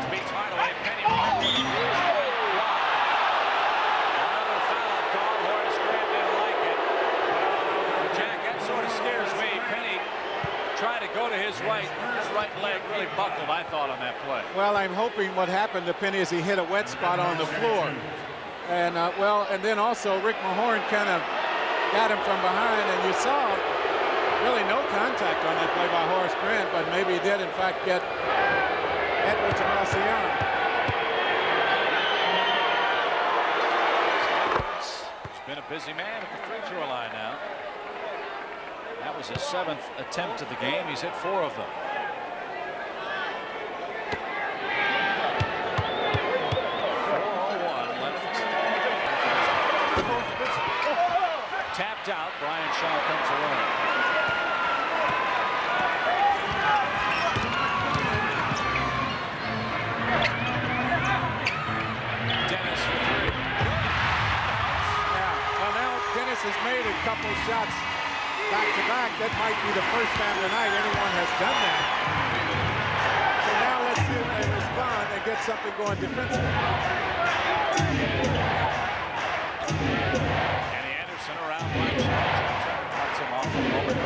Beats Hardaway. Penny Another foul call. Horace Grant didn't like it. Jack, that sort of scares me. Penny trying to go to his right. His right leg really buckled, I thought, on that play. Well, I'm hoping what happened to Penny is he hit a wet spot on the floor. And, well, and then also Rick Mahorn kind of got him from behind, and you saw really no contact on that play by Horace Grant, but maybe he did, in fact, get Edwards across the arm. He's been a busy man at the free throw line now. That was his 7th attempt of the game. He's hit 4 of them. Tapped out. Brian Shaw comes away. Dennis for 3. Yeah. Well, now Dennis has made a couple shots back-to-back. That might be the first time tonight anyone has done that. So now let's see if they respond and get something going defensively. Around Brian Shaw. Cuts him off for a moment.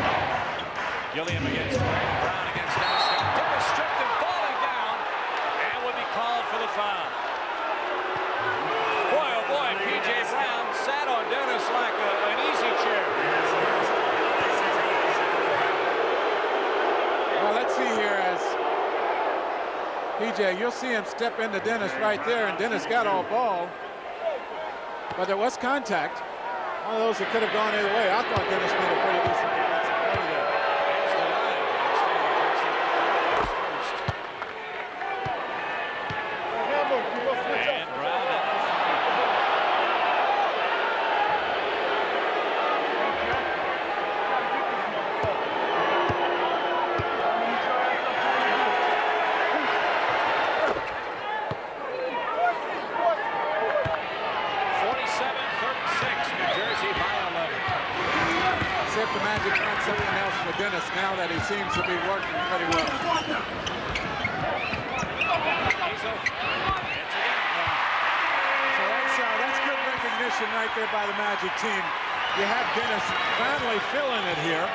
Gilliam against Brown against Dennis. Dennis stripped and falling down and would be called for the foul. Boy, oh boy, P.J. Brown sat on Dennis like an easy chair. Well, let's see here as P.J., you'll see him step into Dennis right there, and Dennis got all ball. But there was contact. One of those that could have gone either way. I thought Dennis made a pretty decent defensive play there. And Brown at the See if the Magic find something else for Dennis now that he seems to be working pretty well. So that's good recognition right there by the Magic team. You have Dennis finally filling it here.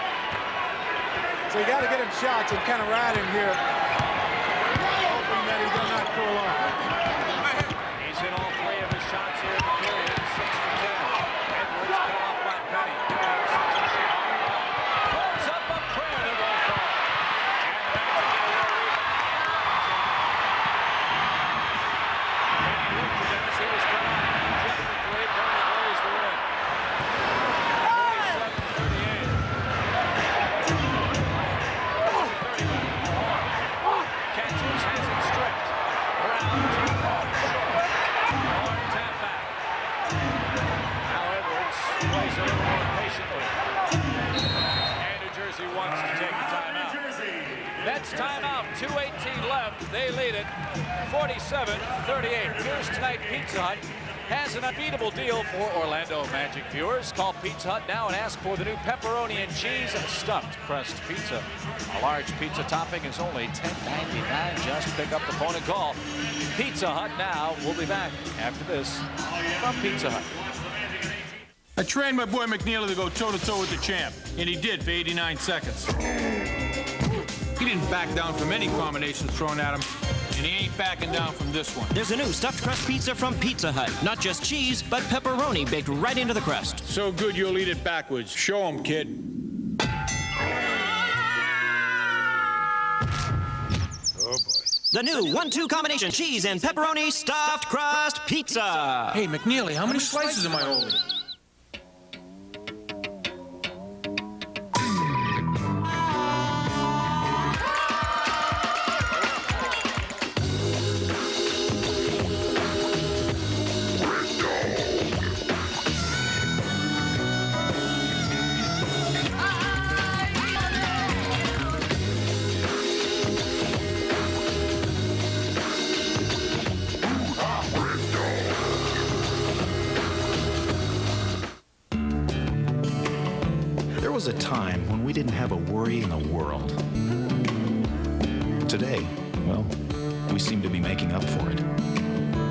So you got to get him shots and kind of ride him here, hoping that he does not cool off. He's hit all 3 of his shots here in the period. 6 for 10. Edwards cut off by Penny. Nets timeout, 2:18 left. They lead it 47-38. Here's tonight. Pizza Hut has an unbeatable deal for Orlando Magic viewers. Call Pizza Hut now and ask for the new pepperoni and cheese and stuffed crust pizza. A large pizza topping is only $10.99. Just pick up the phone and call. Pizza Hut now. We'll be back after this from Pizza Hut. I trained my boy McNeely to go toe-to-toe with the champ, and he did for 89 seconds. He didn't back down from any combinations thrown at him, and he ain't backing down from this one. There's a new stuffed crust pizza from Pizza Hut. Not just cheese, but pepperoni baked right into the crust. So good you'll eat it backwards. Show him, kid. Oh, boy. The new 1-2 combination cheese and pepperoni stuffed crust pizza. Hey, McNeely, how many slices am I holding? There was a time when we didn't have a worry in the world. Today, well, we seem to be making up for it.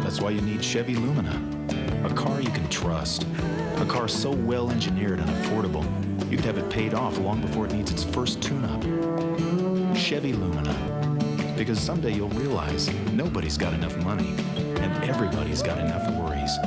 That's why you need Chevy Lumina, a car you can trust. A car so well engineered and affordable, you could have it paid off long before it needs its first tune-up. Chevy Lumina. Because someday you'll realize nobody's got enough money, and everybody's got enough worries.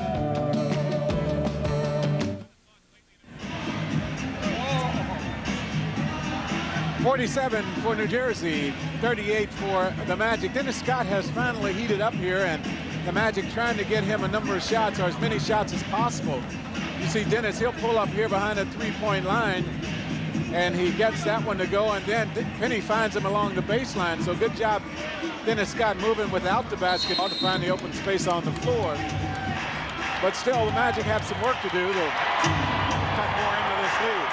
47 for New Jersey, 38 for the Magic. Dennis Scott has finally heated up here, and the Magic trying to get him a number of shots, or as many shots as possible. You see Dennis, he'll pull up here behind the three-point line, and he gets that one to go, and then Penny finds him along the baseline. So good job, Dennis Scott, moving without the basketball to find the open space on the floor. But still, the Magic have some work to do to tuck more into this lead.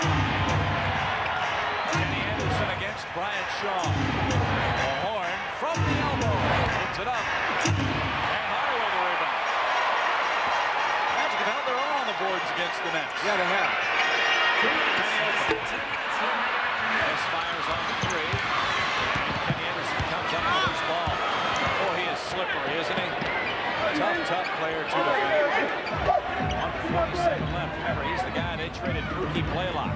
Kenny Anderson against Brian Shaw. A horn from the elbow. Puts it up. And Hardaway the rebound. Magic have held their own on the boards against the Nets. Yeah, they have. This fires on the three. Kenny Anderson comes up with his ball. Boy, he is slippery, isn't he? Tough player to defend. 1:47 left. Remember, he's the guy they traded Mookie Blaylock.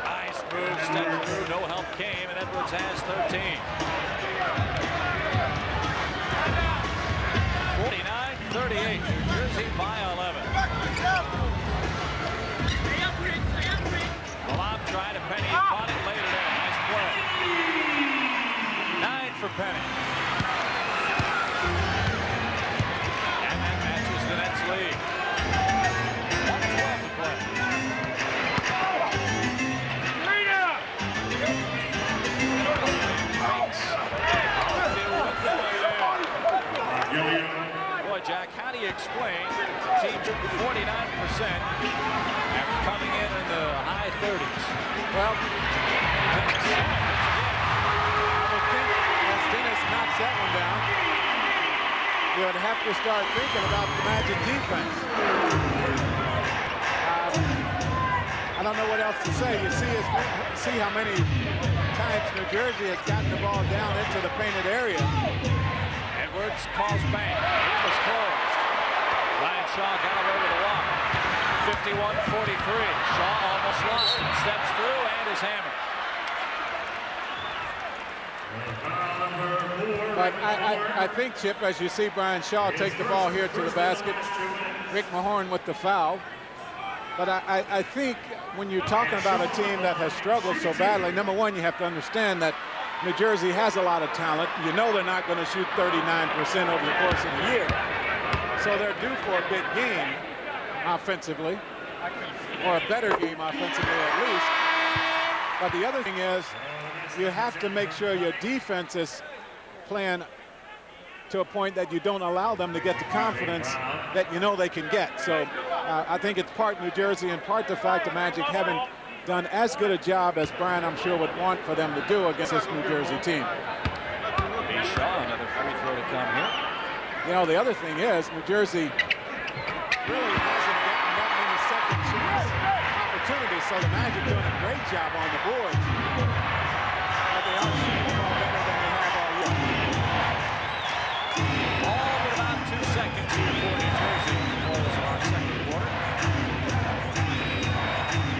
Nice move, stepped through, no help came, and Edwards has 13. 49-38, New Jersey by 11. The lob try to Penny, caught it, laid it in. Nice play. 9 for Penny. And that matches the Nets lead. 1:12 to play. Boy, Jack, how do you explain team shooting 49% after coming in the high 30s? Well, I would think as Dennis knocks that one down, you would have to start thinking about the Magic defense. I don't know what else to say. You see how many times New Jersey has gotten the ball down into the painted area. Edwards calls bank. It was closed. Ryan Shaw got away with a walk. 51-43. Shaw almost lost it. Steps through and is hammered. But I think, Chip, as you see Brian Shaw take the ball here to the basket, Rick Mahorn with the foul. But I think when you're talking about a team that has struggled so badly, number one, you have to understand that New Jersey has a lot of talent. You know they're not going to shoot 39% over the course of the year. So they're due for a big game offensively, or a better game offensively at least. But the other thing is you have to make sure your defense is playing to a point that you don't allow them to get the confidence that you know they can get. So I think it's part New Jersey and part the fact the Magic haven't done as good a job as Brian, I'm sure, would want for them to do against this New Jersey team. Shaw, another free throw to come here. You know, the other thing is New Jersey really hasn't gotten that many second chance opportunities, so the Magic doing a great job on the boards. But they are shooting the ball better than they have all year. All but about 2 seconds here for New Jersey. Close of our second quarter.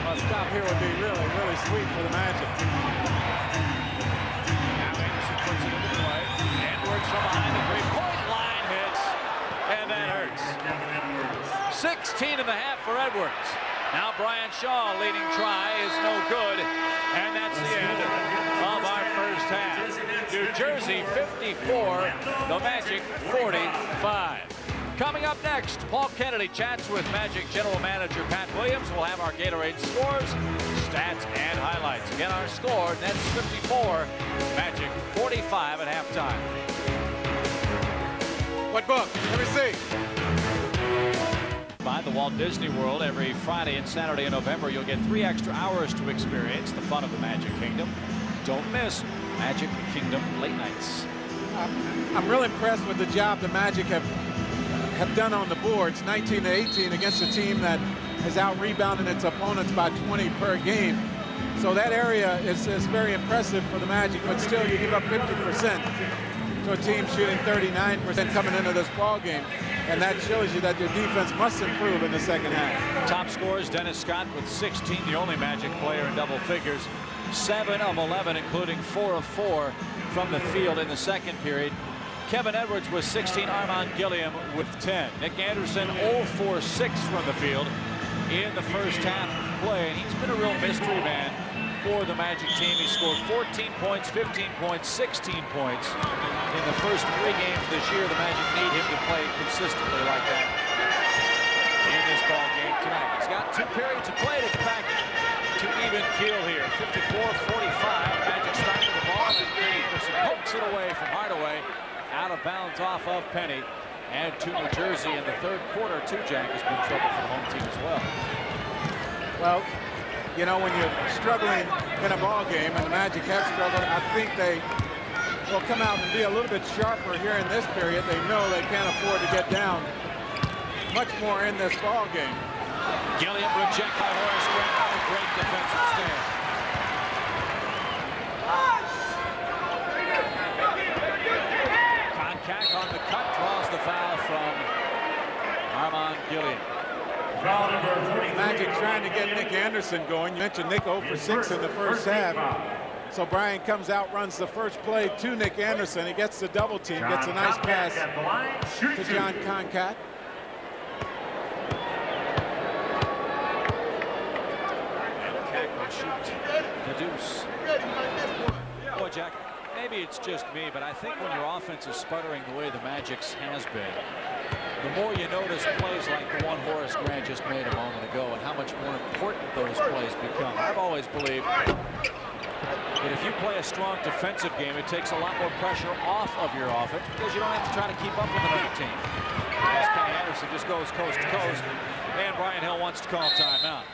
A stop here would be really, really sweet for the Magic. Now Anderson puts it into play. Edwards from behind the three-point line hits, and that hurts. 16 and a half for Edwards. Now Brian Shaw leading try is no good, and that's the end of our first half. New Jersey 54, the Magic 45. Coming up next, Paul Kennedy chats with Magic General Manager Pat Williams. We'll have our Gatorade scores, stats, and highlights. Again, our score, Nets 54, Magic 45 at halftime. What book? Let me see. By the Walt Disney World every Friday and Saturday in November, you'll get 3 extra hours to experience the fun of the Magic Kingdom. Don't miss Magic Kingdom late nights. I'm really impressed with the job the Magic have done on the boards, 19-18 against a team that has out-rebounded its opponents by 20 per game. So that area is very impressive for the Magic, but still you give up 50% to a team shooting 39% coming into this ball game. And that shows you that your defense must improve in the second half. Top scorers, Dennis Scott with 16, the only Magic player in double figures. 7 of 11, including 4 of 4 from the field in the second period. Kevin Edwards was 16, Armand Gilliam with 10. Nick Anderson 0 for 6 from the field. in the first half of play, and he's been a real mystery man for the Magic team. He scored 14 points, 15 points, 16 points in the first 3 games this year. The Magic need him to play consistently like that in this ball game tonight. He's got 2 periods of play to get back to even keel here. 54-45. Magic starting the ball, and Anderson pokes it away from Hardaway. Out of bounds off of Penny. And to New Jersey in the third quarter, too, Jack, has been trouble for the home team as well. Well, you know, when you're struggling in a ball game, and the Magic have struggled, I think they will come out and be a little bit sharper here in this period. They know they can't afford to get down much more in this ball game. Gilliam rejected by Horace Grant. A great defensive stand. Concac on the cut draws the foul from Armand Gilliam. Magic trying to get Nick Anderson going. You mentioned Nick 0 for 6 in the first half. So Brian comes out, runs the first play to Nick Anderson. He gets the double team, gets a nice pass to John Concac. The deuce. Boy, Jack, maybe it's just me, but I think when your offense is sputtering the way the Magic's has been, the more you notice plays like the one Horace Grant just made a moment ago and how much more important those plays become. I've always believed that if you play a strong defensive game, it takes a lot more pressure off of your offense because you don't have to try to keep up with another team. As Kenny Anderson just goes coast to coast, and Brian Hill wants to call timeout.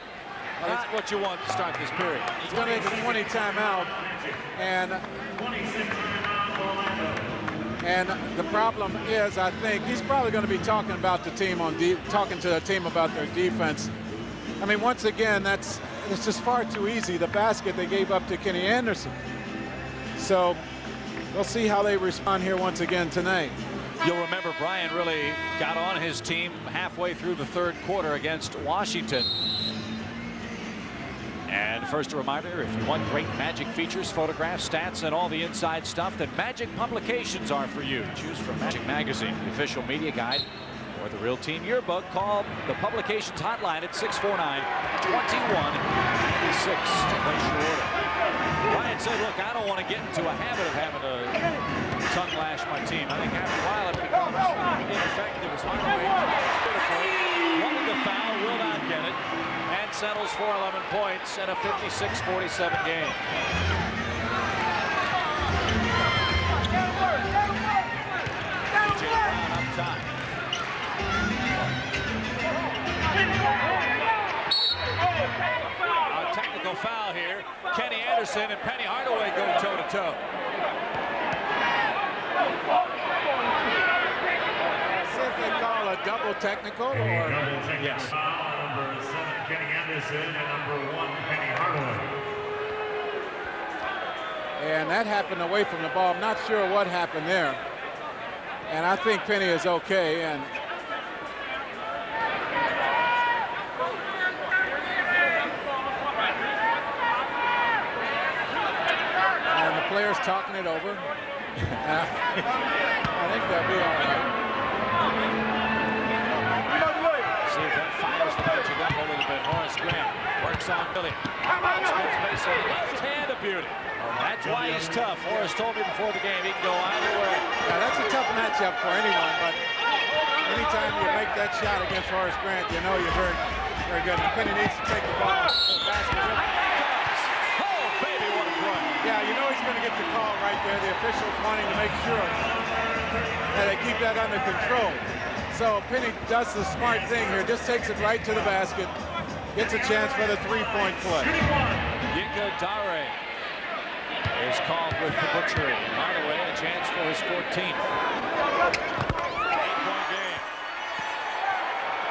Well, that's what you want to start this period. He's going to make a 20 timeout, and the problem is, I think he's probably going to be talking about the team talking to the team about their defense. I mean, once again, it's just far too easy. The basket they gave up to Kenny Anderson. So we'll see how they respond here once again tonight. You'll remember Brian really got on his team halfway through the third quarter against Washington. And first, a reminder, if you want great Magic features, photographs, stats, and all the inside stuff, then Magic Publications are for you. Choose from Magic Magazine, the official media guide, or the Real Team Yearbook. Call the Publications hotline at 649-2196 to place your order. Brian said, look, I don't want to get into a habit of having to tongue lash my team. I think after a while it becomes ineffective. It's Hardaway wanted the foul, will not get it, and settles for 11 points in a 56-47 game. A.J. Brown up top. A technical foul here. Kenny Anderson and Penny Hardaway go toe-to-toe. See if they call a double technical or double technical yes. Foul, number 7, Kenny Anderson, and number 1, Penny Hardaway. And that happened away from the ball. I'm not sure what happened there. And I think Penny is okay. And the players talking it over. I think they'll be all right. See if that fires the Magic up a little bit. Horace Grant works on Billy. Spins base on the left hand, a beauty. That's why he's tough. Horace told me before the game he can go either way. Yeah, that's a tough matchup for anyone, but anytime you make that shot against Horace Grant, you know you're very good. And Penny needs to take the ball to the basket. Oh, baby, what a play. Yeah, you know he's going to get the call right there. The officials wanting to make sure that they keep that under control. So Penny does the smart thing here, just takes it right to the basket, gets a chance for the three-point play. Yinka Dare is called with the butchery. Hardaway a chance for his 14th. 8-point game.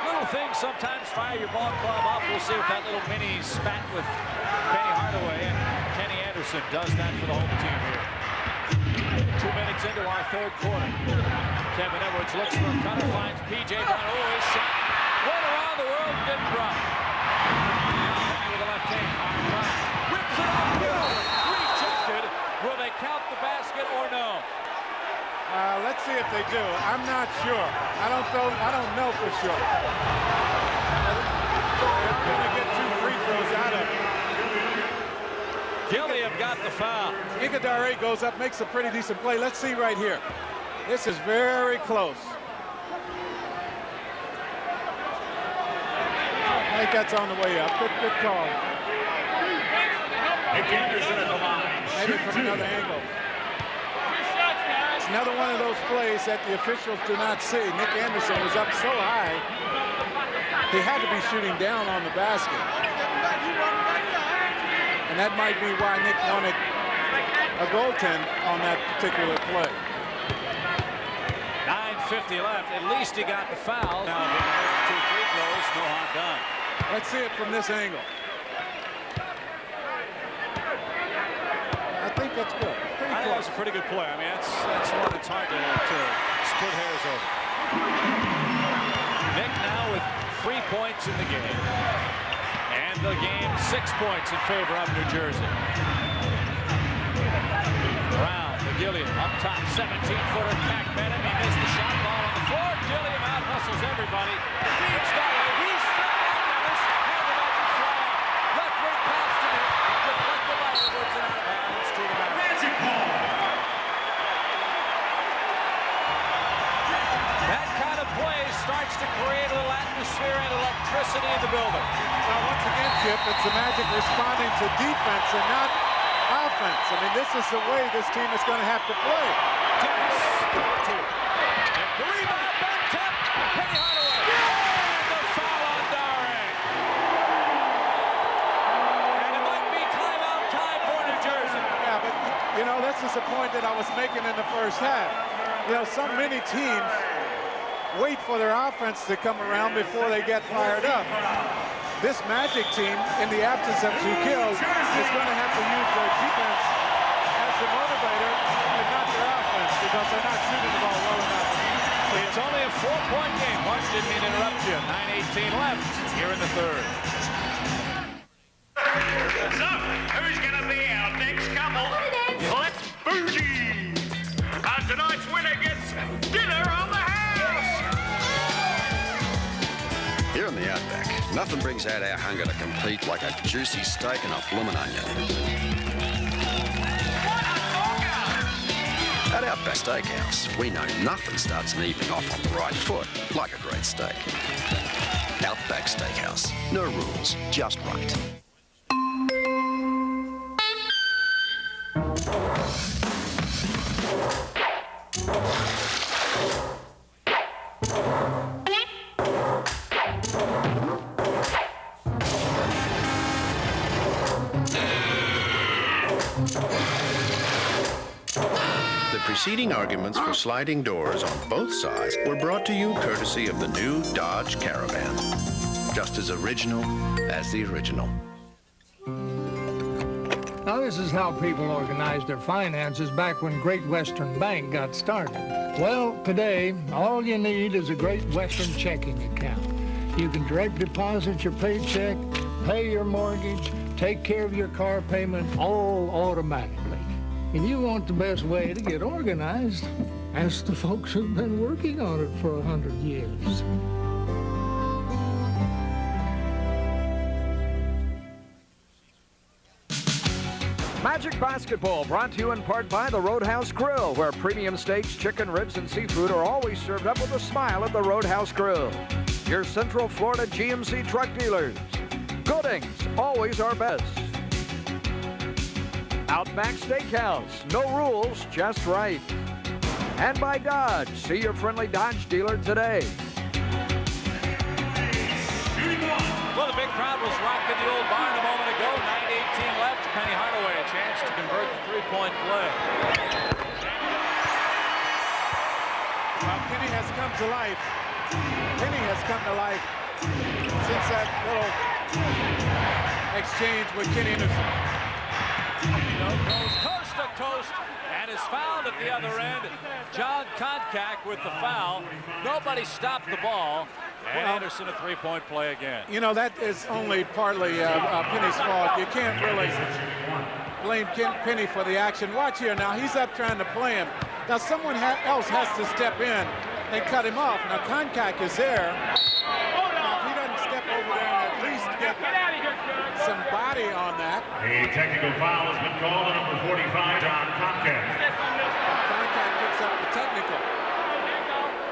Little things sometimes fire your ball club up. We'll see if that little mini spat with Penny Hardaway and Kenny Anderson does that for the home team here. 2 minutes into our third quarter. Kevin Edwards looks for a cutter, finds P.J. Brown. Oh, his shot went around the world, didn't drop. Penny with the left hand. Brown whips it up. Rejected. Will they count the basket or no? Let's see if they do. I'm not sure. I don't know for sure. foul. Iguodare goes up, makes a pretty decent play. Let's see right here. This is very close. I think that's on the way up. Good call. Maybe from another angle. It's another one of those plays that the officials do not see. Nick Anderson was up so high, he had to be shooting down on the basket. And that might be why Nick wanted a goaltend on that particular play. 9:50 left. At least he got the foul. Now, 2 free throws, no harm done. Let's see it from this angle. I think that's good. Pretty I think close. that's a pretty good play. I mean, that's one that's hard to split hairs over. Nick now with 3 points in the game. And the game 6 points in favor of New Jersey. Brown, McGilliam up top, 17-footer, back Bennett. He missed the shot, ball on the floor. Gilliam out hustles everybody. Feeds Dollar. He's Dennis handed off the flag. Left wing pass to Nick. Deflected by Edwards and out of bounds to the Magic ball. That kind of play starts to create a little atmosphere and electricity in the building. Now, once again, Chip, it's the Magic responding to defense and not offense. I mean, this is the way this team is going to have to play. Dennis, 2. And the rebound, back tip, Penny Hardaway. And the foul on Dare. And it might be timeout time for New Jersey. Yeah, but, you know, this is the point that I was making in the first half. You know, so many teams wait for their offense to come around before they get fired up. This Magic team, in the absence of Shaquille, is going to have to use their defense as the motivator and not their offense because they're not shooting the ball well enough. It's only a 4-point game. Mark didn't mean to interrupt you. 9:18 left here in the third. So, who's going to be our next couple? Let's bougie! And tonight's winner gets dinner on the house! Here in the Outback, nothing brings out our hunger to compete like a juicy steak and a bloomin' onion. At Outback Steakhouse, we know nothing starts an evening off on the right foot like a great steak. Outback Steakhouse. No rules, just right. The preceding arguments for sliding doors on both sides were brought to you courtesy of the new Dodge Caravan. Just as original as the original. Now, this is how people organized their finances back when Great Western Bank got started. Well, today, all you need is a Great Western checking account. You can direct deposit your paycheck, pay your mortgage, take care of your car payment, all automatically. If you want the best way to get organized, ask the folks who've been working on it for 100 years. Magic Basketball brought to you in part by the Roadhouse Grill, where premium steaks, chicken, ribs, and seafood are always served up with a smile at the Roadhouse Grill. Your Central Florida GMC truck dealers. Goodings, always our best. Outback Steakhouse, no rules, just right. And by Dodge, see your friendly Dodge dealer today. Well, the big crowd was rocking the old barn a moment ago. 9:18 left. Penny Hardaway a chance to convert the three-point play. Well, Penny has come to life. Penny has come to life since that little exchange with Kenny Anderson. Goes coast to coast and is fouled at the other end. John Koncak with the foul. Nobody stopped the ball. And Anderson a three-point play again. You know, that is only partly Penny's fault. You can't really blame Penny for the action. Watch here now. He's up trying to play him. Now someone else has to step in and cut him off. Now Koncak is there. Now if he doesn't step over there and at least get some body on on that. A technical foul has been called on number 45, John Concat. Concat picks up the technical.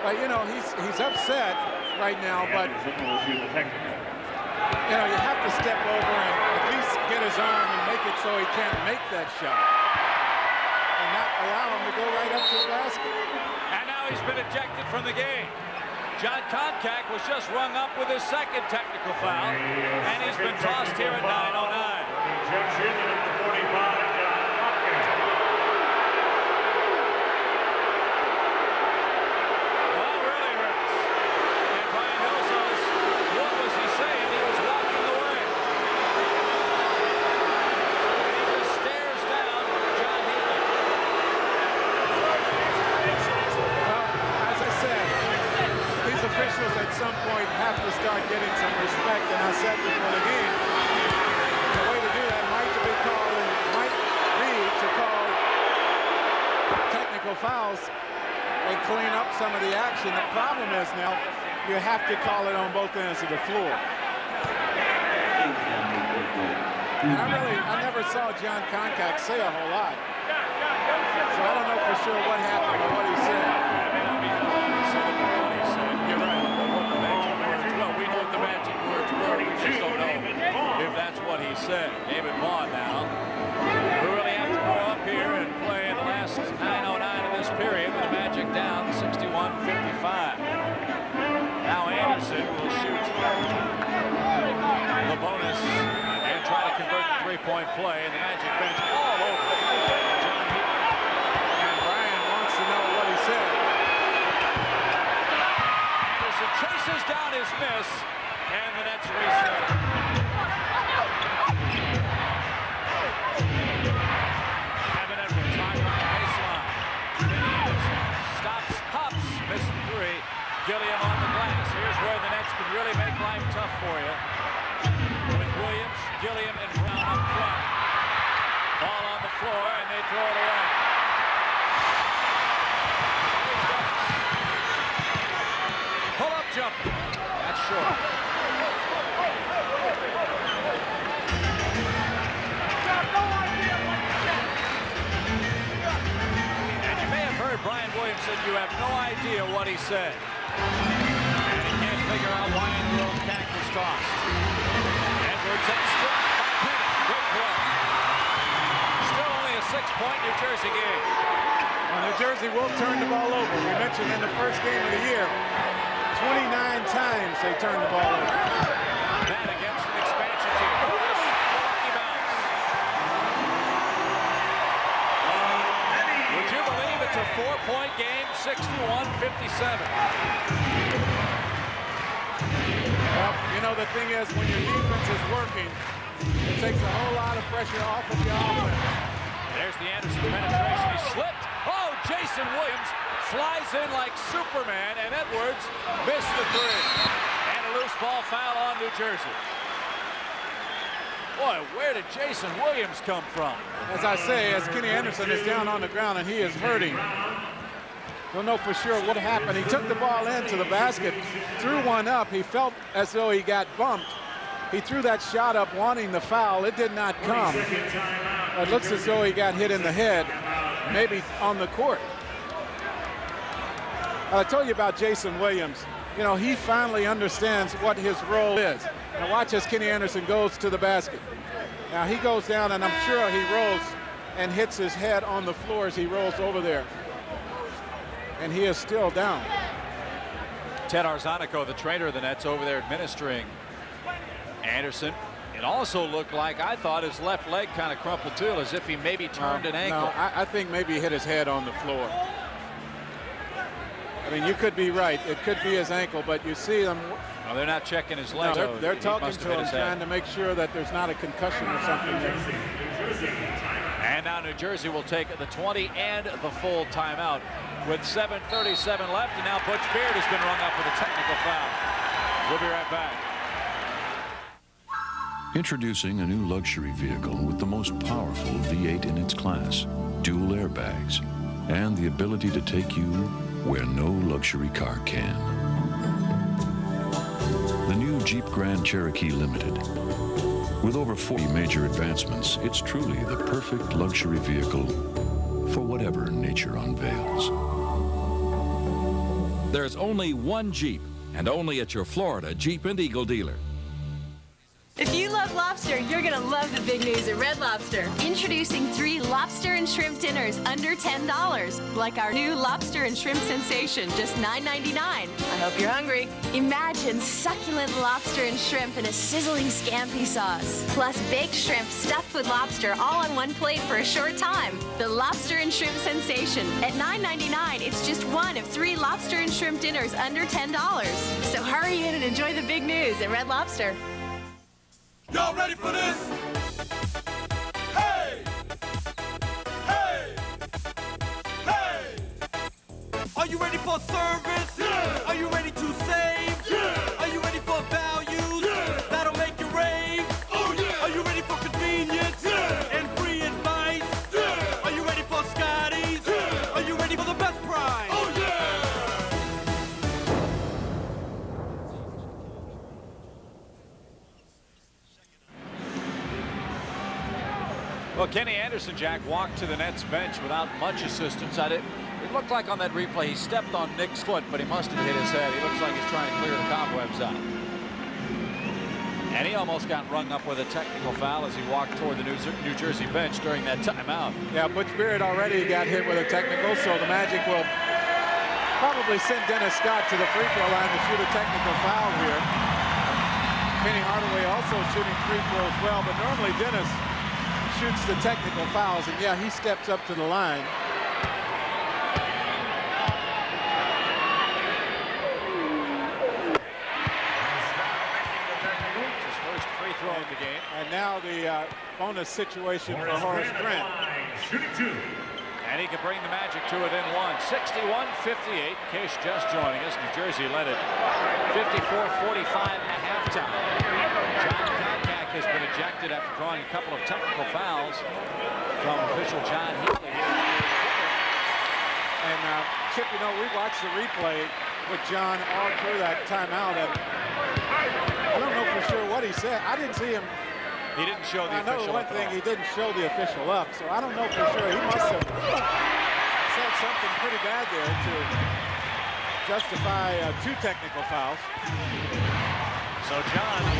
But, you know, he's upset right now, but, you know, you have to step over and at least get his arm and make it so he can't make that shot. And not allow him to go right up to the basket. And now he's been ejected from the game. John Concat was just rung up with his second technical foul, and he's been tossed here at 9:09. Ejection to number 45, John Concat. Well, really hurts. And Brian Hill says, what was he saying? He was walking away. He just stares down John Healy. Well, as I said, these officials at some point have to start getting some respect, and I said before the game, the way to do that might be to call technical fouls and clean up some of the action. The problem is now you have to call it on both ends of the floor. And I never saw John Concat say a whole lot, so I don't know for sure what happened or what he said. You're right. What the magic words? Well, we know what the magic words were. We just don't know if that's what he said. David Vaughn now. We really have to go up here and play in the last 9:09 of this period with the Magic down 61-55. Now Anderson will shoot the bonus and try to convert the three-point play, and the Magic bench all over John Healy. And Brian wants to know what he said. Anderson chases down his miss, and the Nets reset. Evan Edwards, high on the baseline. Anderson stops, pops, missing three. Gilliam on the glass. Here's where the Nets can really make life tough for you. With Williams, Gilliam, and Brown up front. Ball on the floor, and they throw it away. Pull-up jumper. That's short. And you may have heard Brian Williams said you have no idea what he said. And he can't figure out why in the world Cat was tossed. Edwards and struck by Penny. Great play. Still only a 6-point New Jersey game. Well, New Jersey will turn the ball over. We mentioned in the first game of the year, 29 times they turned the ball over. That against an expansion team. Lewis, lucky bounce. Would you believe it's a 4-point game, 61-57? Well, you know, the thing is, when your defense is working, it takes a whole lot of pressure off of your offense. There's the Anderson penetration. He slipped. Oh, Jason Williams flies in like Superman, and Edwards missed the three. And a loose ball foul on New Jersey. Boy, where did Jason Williams come from? As I say, as Kenny Anderson is down on the ground and he is hurting. Don't know for sure what happened. He took the ball into the basket, threw one up. He felt as though he got bumped. He threw that shot up wanting the foul. It did not come. It looks as though he got hit in the head, maybe on the court. I told you about Jason Williams. You know, he finally understands what his role is. Now watch as Kenny Anderson goes to the basket. Now he goes down, and I'm sure he rolls and hits his head on the floor as he rolls over there. And he is still down. Ted Arzonico, the trainer of the Nets, over there administering Anderson. It also looked like, I thought, his left leg kind of crumpled too, as if he maybe turned an ankle. No, I think maybe he hit his head on the floor. I mean, you could be right. It could be his ankle, but you see them. No, they're not checking his leg. No, they're talking to him, trying to make sure that there's not a concussion or something there. And now New Jersey will take the 20 and the full timeout with 7:37 left. And now Butch Beard has been rung up with a technical foul. We'll be right back. Introducing a new luxury vehicle with the most powerful V8 in its class, dual airbags, and the ability to take you where no luxury car can. The new Jeep Grand Cherokee Limited. With over 40 major advancements, it's truly the perfect luxury vehicle for whatever nature unveils. There's only one Jeep, and only at your Florida Jeep and Eagle dealer. If you love lobster, you're gonna love the big news at Red Lobster. Introducing 3 lobster and shrimp dinners under $10, like our new lobster and shrimp sensation, just $9.99. I hope you're hungry. Imagine succulent lobster and shrimp in a sizzling scampi sauce, plus baked shrimp stuffed with lobster all on one plate for a short time. The lobster and shrimp sensation. At $9.99, it's just one of 3 lobster and shrimp dinners under $10. So hurry in and enjoy the big news at Red Lobster. Y'all ready for this? Hey! Hey! Hey! Are you ready for service? Yeah! Are you ready to save? Yeah! Are you ready for values? Yeah! That'll make you rave? Oh yeah! Are you ready for convenience? Yeah! And free advice? Yeah! Are you ready for Scotties? Yeah! Are you ready for the best price? Oh yeah! Well, Kenny Anderson, Jack, walked to the Nets bench without much assistance. It looked like on that replay he stepped on Nick's foot, but he must have hit his head. He looks like he's trying to clear the cobwebs out. And he almost got rung up with a technical foul as he walked toward the New Jersey bench during that timeout. Yeah, Butch Beard already got hit with a technical, so the Magic will probably send Dennis Scott to the free throw line to shoot a technical foul here. Penny Hardaway also shooting free throws well, but normally Dennis shoots the technical fouls, and yeah, he steps up to the line. His first free throw of the game. And now the bonus situation for Horace Grant. And he can bring the Magic to within 1. 61-58. In case just joining us, New Jersey led it 54-45 at halftime. John Concack has been ejected after drawing a couple of technical fouls from official John Heatley. And Chip, you know, we watched the replay with John all through that timeout, and I don't know for sure what he said. I didn't see him. He didn't show the official. I know one thing, he didn't show the official up, so I don't know for sure. He must have said something pretty bad there to justify 2 technical fouls. So John, I'm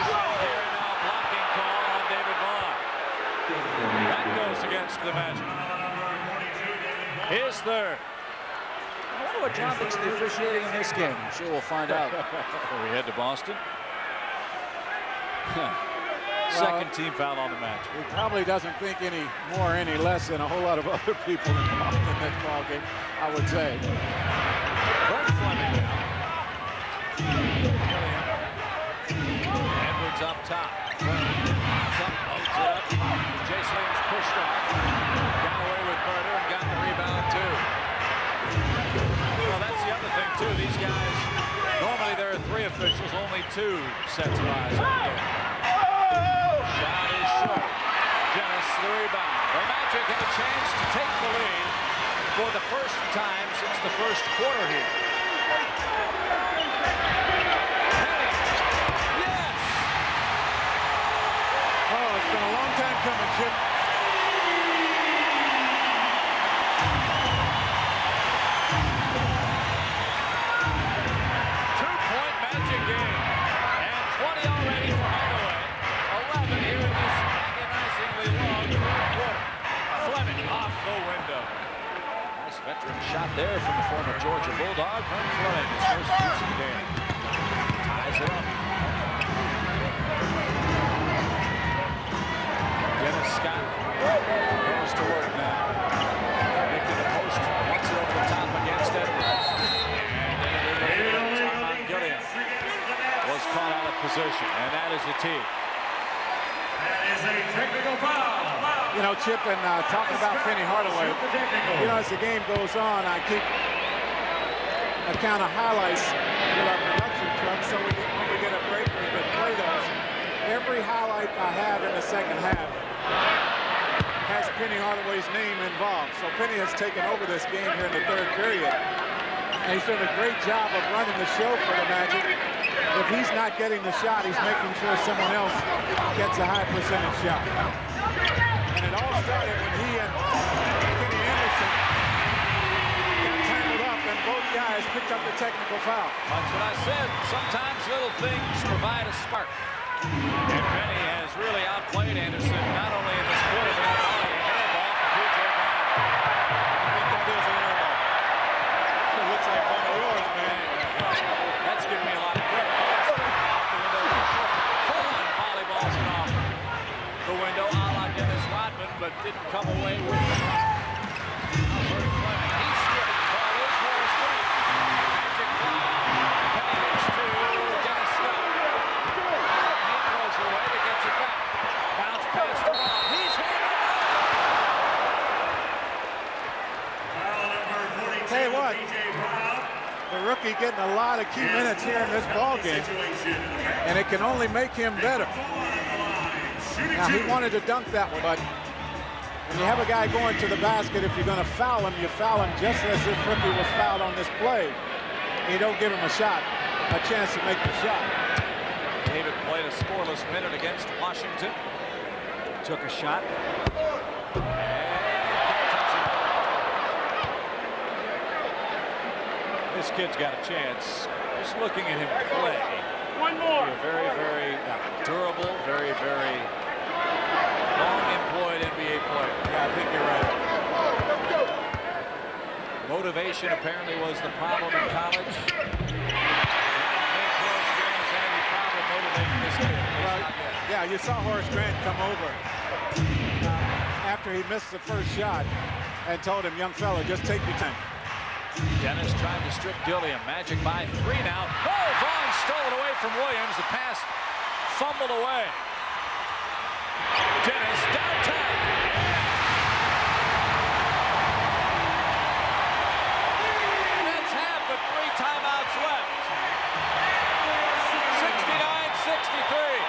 sure here now, blocking call on David Vaughn. That goes against the Magic. His third. I wonder what John thinks of the officiating in this game. I'm sure we'll find out before we head to Boston. Second team foul on the Magic. He probably doesn't think any more, any less than a whole lot of other people involved in this ball game, I would say. Vern Fleming now. Edwards up top. Opens it up. Jay Slayton's pushed off. Got away with Burner and got the rebound too. Well, that's the other thing too. These guys, normally there are 3 officials, only 2 sets of eyes on the game. Shot is short. Dennis the rebound. The Magic have a chance to take the lead for the first time since the first quarter here. Yes! Oh, it's been a long time coming, Chip. Two-point Magic game. And 20 already for Hardaway. 11 here in this agonizingly long third quarter. Fleming off the window. Nice veteran shot there from the former Georgia Bulldog. Vern Fleming, his first piece of the game. Ties it up. Dennis Scott goes to work now. Nick to the post. Wants it over the top against Edwards. And Gilliam was caught out of position. And that is the tee. That is a technical foul. You know, Chip, and talking about Penny Hardaway, you know, as the game goes on, I keep a count of highlights with our production truck, so when we get a break, we can play those. Every highlight I have in the second half has Penny Hardaway's name involved. So Penny has taken over this game here in the third period. And he's doing a great job of running the show for the Magic. if he's not getting the shot, he's making sure someone else gets a high percentage shot. And it all started when he and Kenny Anderson got tangled up, and both guys picked up the technical foul. That's what I said. Sometimes little things provide a spark. And Penny has really outplayed Anderson, not only in this quarter, but also an air ball for P.J. Brown. I think that is an air ball. It looks like one of yours, man. That's giving me a lot of credit. Full-on volleyballs and off the window, a la Dennis Rodman, but didn't come away with the rock. He's stripping. Ball is Horace Grant. Magic fly. Penny looks to Dennis Scott. He throws it away, but gets it back. Bounce pass to Ball. He's hit. Tell you what, the rookie getting a lot of key minutes here in this ball game, and it can only make him better. Now, he wanted to dunk that one, but when you have a guy going to the basket, if you're going to foul him, you foul him just as this rookie was fouled on this play. You don't give him a shot, a chance to make the shot. David played a scoreless minute against Washington. Took a shot. This kid's got a chance. Just looking at him play. One more. A very, very durable, very, very long-employed NBA player. Yeah, I think you're right. Motivation apparently was the problem in college. I think Horace Grant has had any problem motivating this kid. Well, yeah, you saw Horace Grant come over after he missed the first shot and told him, young fella, just take your time. Dennis trying to strip Gilliam. Magic by 3 now. Oh, Vaughn stole it away from Williams. The pass fumbled away. Dennis downtown. That's half, but 3 timeouts left. 69-63.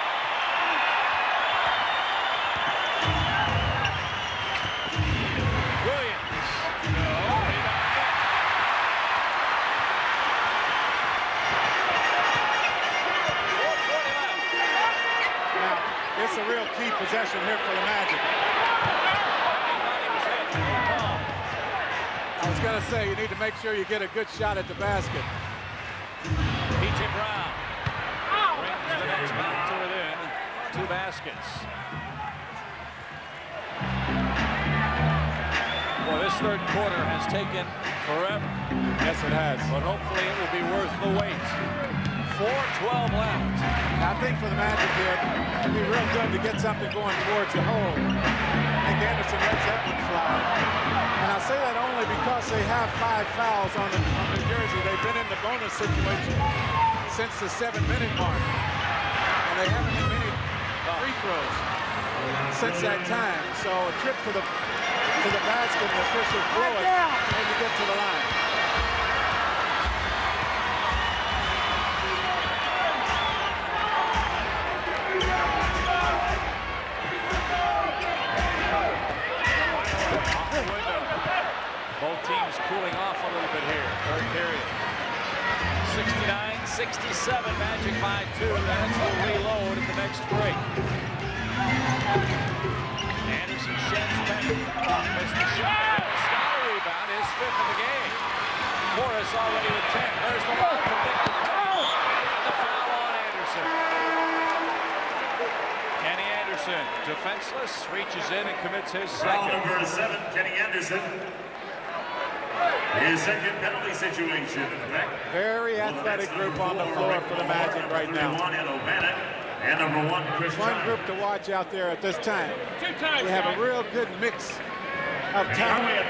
It's a real key possession here for the Magic. I was going to say, you need to make sure you get a good shot at the basket. P.J. Brown brings the Nets back to within 2 baskets. Well, this third quarter has taken forever. Yes, it has. But hopefully it will be worth the wait. 4:12 left. I think for the Magic here, it'd be real good to get something going towards the hole. I think Anderson lets that one fly. And I say that only because they have 5 fouls on New Jersey. They've been in the bonus situation since the 7-minute mark. And they haven't had many free throws since that time. So a trip to the basket, the officials blow it, and you get to the line. Both teams cooling off a little bit here. Third period. 69-67. Magic by 2. Nets will reload at the next break. Anderson sheds Penny. Missed the shot. Scott rebound. His 5th of the game. Morris already with 10. There's the ball from Victor Penny. And the foul on Anderson. Kenny Anderson, defenseless, reaches in and commits his Foul second. number 7, Kenny Anderson. His second penalty situation. Very athletic group on the floor for the Magic right now. And number 1, Chris One group to watch out there at this time. We have a real good mix of talent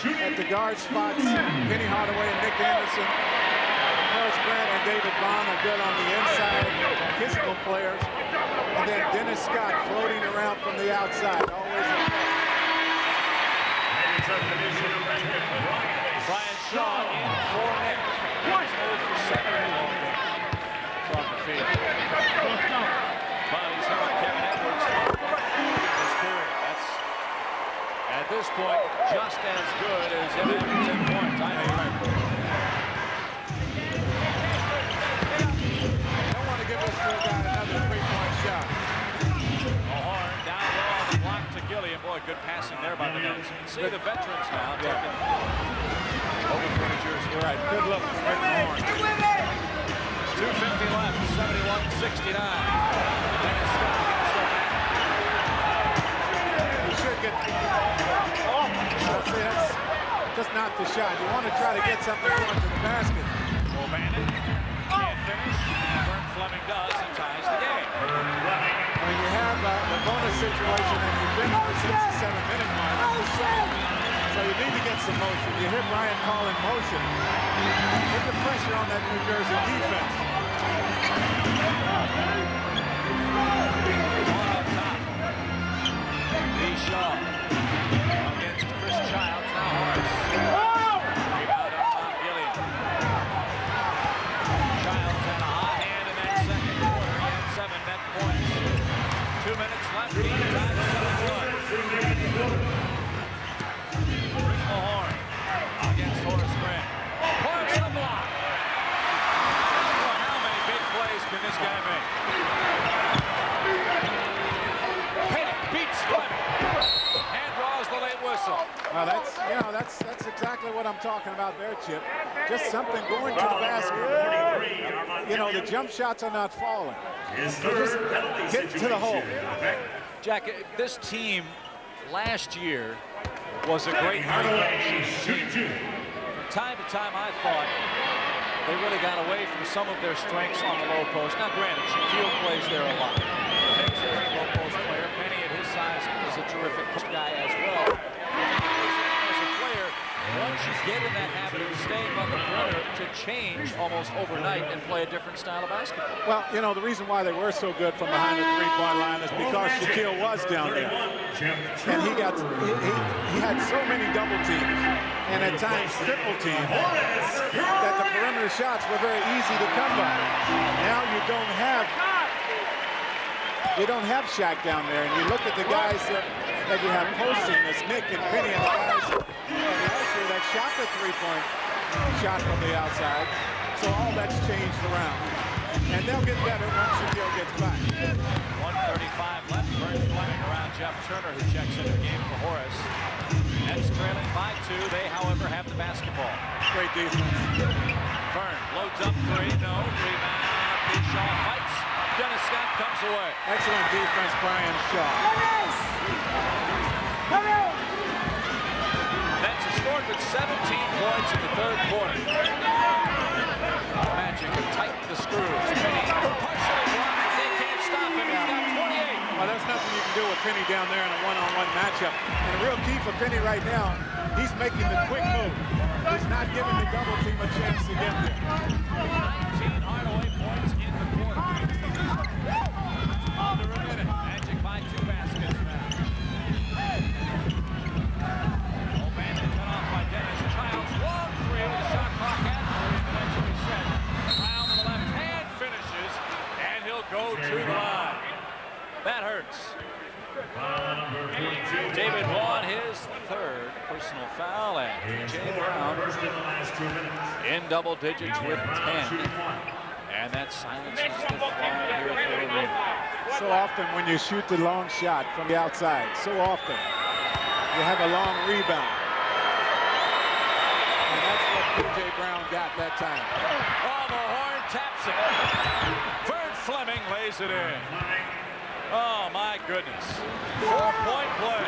at the guard spots. Penny Hardaway and Nick Anderson. Horace Grant and David Vaughn are good on the inside, physical players. And then Dennis Scott floating around from the outside. Always Brian Shaw in for Nick. 0 for 7 from the field. But he's held Kevin Edwards this period. That's, at this point, just as good as him having 10 points. I know you're right. and boy, good passing there by the Nets. See the veterans now taking over for New Jersey. You're right. Good look from Rick Mahorn. 2:50 left, 71-69. Dennis Scott against O'Bannon. You should get. Oh, see, that's just not the shot. You want to try to get something going to the basket. O'Bannon can't finish. Vern Fleming does and ties the game. When you have the bonus situation and you've been here since the 7-minute mark. So you need to get some motion. You hear Brian calling motion. Put the pressure on that New Jersey defense. On top. Lee Shaw against Chris Childs. Now Horace. Rebound on Gilliam. Childs had a hot hand in that second quarter. He had 7 net points. 2 minutes left. Team tied 7-1. Rick Mahorn against Horace Grant. Horace the block. Well, how many big plays can this guy make? Penny beats Fleming and draws the late whistle. Well, that's exactly what I'm talking about there, Chip. Just something going to the basket. You know, the jump shots are not falling. Just hit to the hole. Jack, this team last year was a great team. From time to time, I thought they really got away from some of their strengths on the low post. Now, granted, Shaquille plays there a lot. Makes a great low post player. Penny, at his size, is a terrific guy as well. As a player, once you get in that habit of staying on the perimeter, to change almost overnight and play a different style of basketball. Well, you know, the reason why they were so good from behind the three-point line is because Shaquille was down there. And he had so many double teams and at times triple teams that the perimeter shots were very easy to come by. Now you don't have Shaq down there, and you look at the guys that you have posting, this Nick and Penny and the guys that shot the three-point shot from the outside. So all that's changed around. And they'll get better once Shaquille gets back. 1:35 left. Vern Fleming around Jeff Turner, who checks into the game for Horace. Nets trailing by 2. They, however, have the basketball. Great defense. Vern loads up 3. No. Rebound. Big Shaw fights. Dennis Scott comes away. Excellent defense, Brian Shaw. Nets have scored with 17 points in the third quarter. Magic have tightened the screws. Penny partially blocked. They can't stop him. He's got 28. Well, there's nothing you can do with Penny down there in a one-on-one matchup. And the real key for Penny right now, he's making the quick move. He's not giving the double team a chance to get there. 19 Hardaway points in the quarter. Under a minute. Magic by 2 baskets now. O'Bannon cut off by Dennis. Childs, long 3 with a shot clock at 3 minutes to be set. Brown with the left hand finishes, and he'll go to the line. That hurts. David Vaughn, his 3rd personal foul, and Jay Brown in double digits with 10. And that silences the fly here at the arena. So often when you shoot the long shot from the outside, so often you have a long rebound. And that's what P.J. Brown got that time. Oh, Mahorn taps it. Vern Fleming lays it in. Oh, my goodness. 4-point play.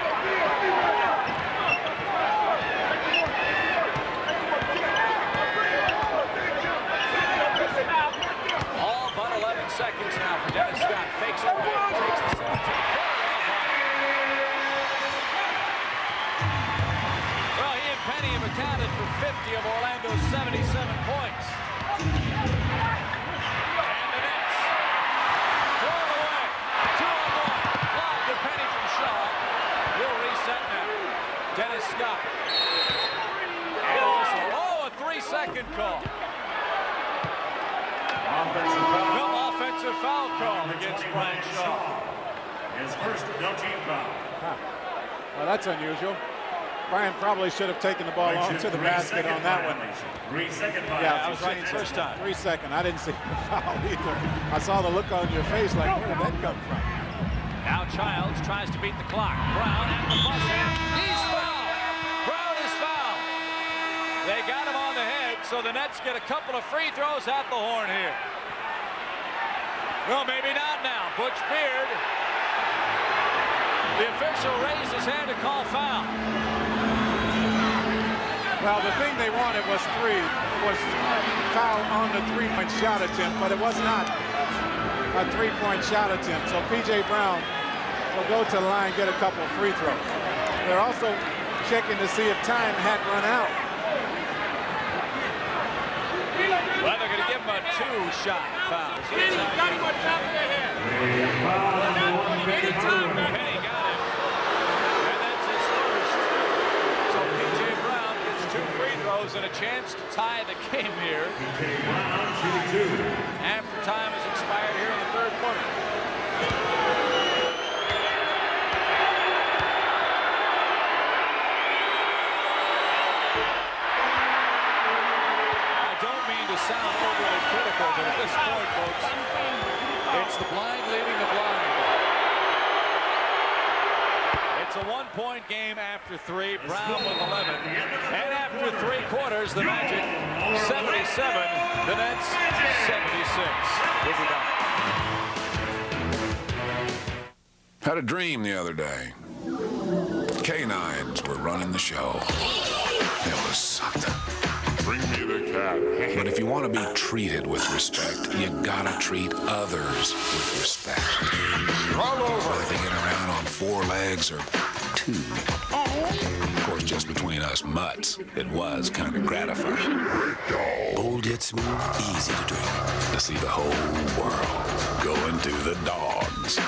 All but 11 seconds now for Dennis Scott. Fakes it back, takes the 17. Well, he and Penny have accounted for 50 of Orlando's 77 points. And the Nets throw it away. 2-on-1. Lob to Penny from Shaw. We'll reset now. Dennis Scott. And a whistle. Oh, a 3-second call. No offensive foul call against Brian Shaw. His first no-team foul. Well, that's unusual. Brian probably should have taken the ball off to the basket on that one. 3-second foul. Yeah, that was right the first time. 3 second. I didn't see the foul either. I saw the look on your face like, where did that come from? Now Childs tries to beat the clock. Brown at the buzzer. He's fouled. Brown is fouled. They got him on the head, so the Nets get a couple of free throws at the horn here. Well, maybe not now. Butch Beard. The official raised his hand to call foul. Well, the thing they wanted was foul on the three-point shot attempt, but it was not a three-point shot attempt. So P.J. Brown will go to the line, get a couple of free throws. They're also checking to see if time had run out. Well, they're going to give him a two-shot foul. Penny got it. And that's his first. So P.J. Brown gets two free throws and a chance to tie the game here. After time has expired here in the third quarter. To sound overly critical, but at this point, folks, it's the blind leading the blind. It's a one-point game after three. Brown with 11. And after three quarters, the Magic 77, the Nets 76. We'll be back. Had a dream the other day. Canines were running the show. It was something. Bring me the cat. But if you want to be treated with respect, you gotta treat others with respect. Whether they get around on 4 legs or 2. Of course, just between us mutts, it was kind of gratifying. Bold yet smooth, easy to drink. To see the whole world go into the dogs.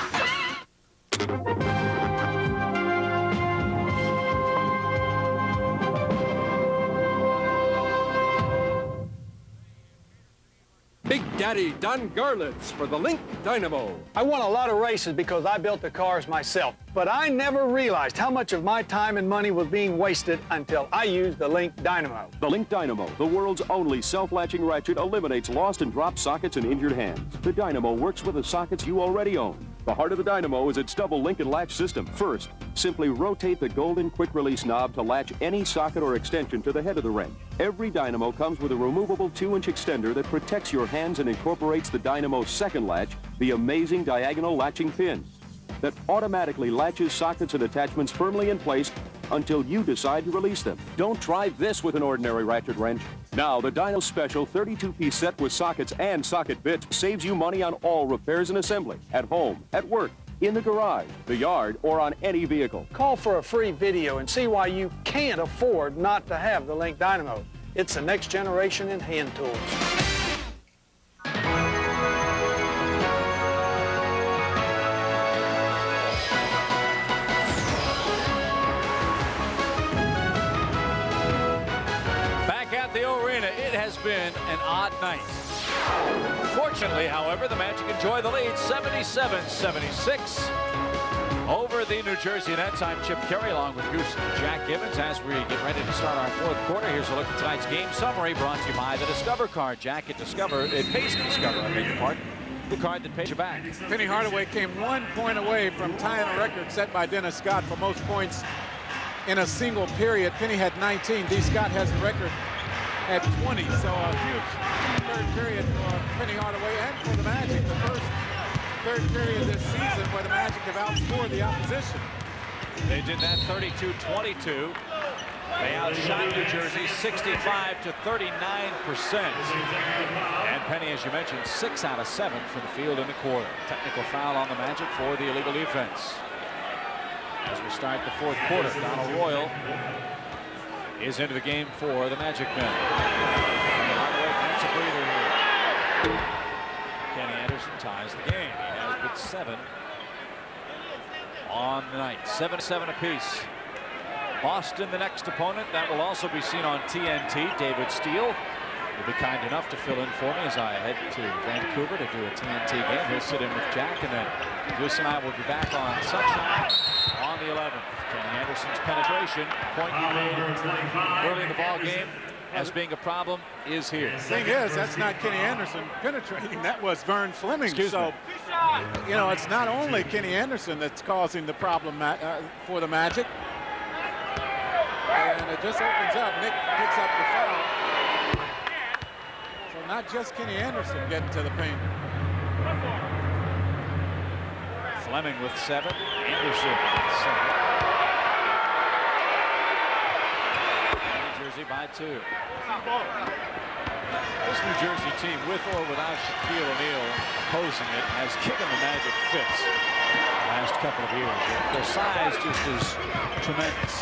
Big Daddy Don Garlitz for the Link Dynamo. I won a lot of races because I built the cars myself, but I never realized how much of my time and money was being wasted until I used the Link Dynamo. The Link Dynamo, the world's only self-latching ratchet, eliminates lost and dropped sockets and injured hands. The Dynamo works with the sockets you already own. The heart of the Dynamo is its double link and latch system. First, simply rotate the golden quick-release knob to latch any socket or extension to the head of the wrench. Every Dynamo comes with a removable 2-inch extender that protects your hands and incorporates the Dynamo's second latch, the amazing diagonal latching pin, that automatically latches sockets and attachments firmly in place until you decide to release them. Don't try this with an ordinary ratchet wrench. Now, the Dyno Special 32-piece set with sockets and socket bits saves you money on all repairs and assembly, at home, at work, in the garage, the yard, or on any vehicle. Call for a free video and see why you can't afford not to have the Link Dynamo. It's the next generation in hand tools. It has been an odd night. Fortunately, however, the Magic enjoy the lead 77-76 over the New Jersey Nets. I'm Chip Carey along with Goose and Jack Gibbons as we get ready to start our fourth quarter. Here's a look at tonight's game summary brought to you by the Discover card. Jack, it pays to Discover, I beg your pardon. The card that pays you back. Penny Hardaway came 1 point away from tying a record set by Dennis Scott for most points in a single period. Penny had 19. D. Scott has the record at 20, so a huge third period for Penny Hardaway and for the Magic. The first third period this season where the Magic have outscored the opposition. They did that 32-22. They outshot New Jersey 65 to 39%. And Penny, as you mentioned, 6 out of 7 from the field in the quarter. Technical foul on the Magic for the illegal defense. As we start the fourth quarter, Donald Royal is into the game for the Magic men. Hardaway gets a breather here. Kenny Anderson ties the game. He has been 7 on the night. 7-7 apiece. Boston, the next opponent. That will also be seen on TNT. David Steele will be kind enough to fill in for me as I head to Vancouver to do a TNT game. He'll sit in with Jack, and then Goose and I will be back on Sunshine on the 11th. Kenny Anderson's penetration, point he made early in the ball game, as being a problem is here. The thing is, that's not Kenny Anderson penetrating. That was Vern Fleming. Excuse me. You know, it's not only Kenny Anderson that's causing the problem for the Magic. And it just opens up. Nick picks up the foul. So not just Kenny Anderson getting to the paint. Fleming with 7. Anderson with 7. New Jersey by 2. This New Jersey team, with or without Shaquille O'Neal opposing it, has given the Magic fits the last couple of years. Their size just is tremendous.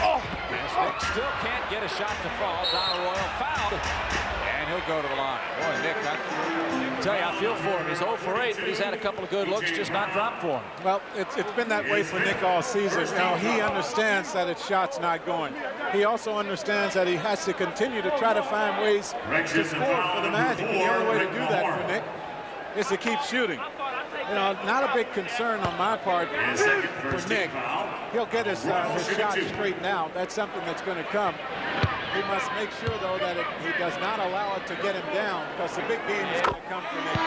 Oh! Nick still can't get a shot to fall. Don Arroyo fouled. And he'll go to the line. Boy, Nick, I tell you, I feel for him. He's 0 for 8, but he's had a couple of good looks, just not dropped for him. Well, it's been that way for Nick all season. Now, he understands that his shot's not going. He also understands that he has to continue to try to find ways to score for the Magic. The only way to do that for Nick is to keep shooting. You know, not a big concern on my part for Nick. He'll get his shot straightened out. That's something that's going to come. He must make sure, though, that he does not allow it to get him down, because the big game is going to come for Nick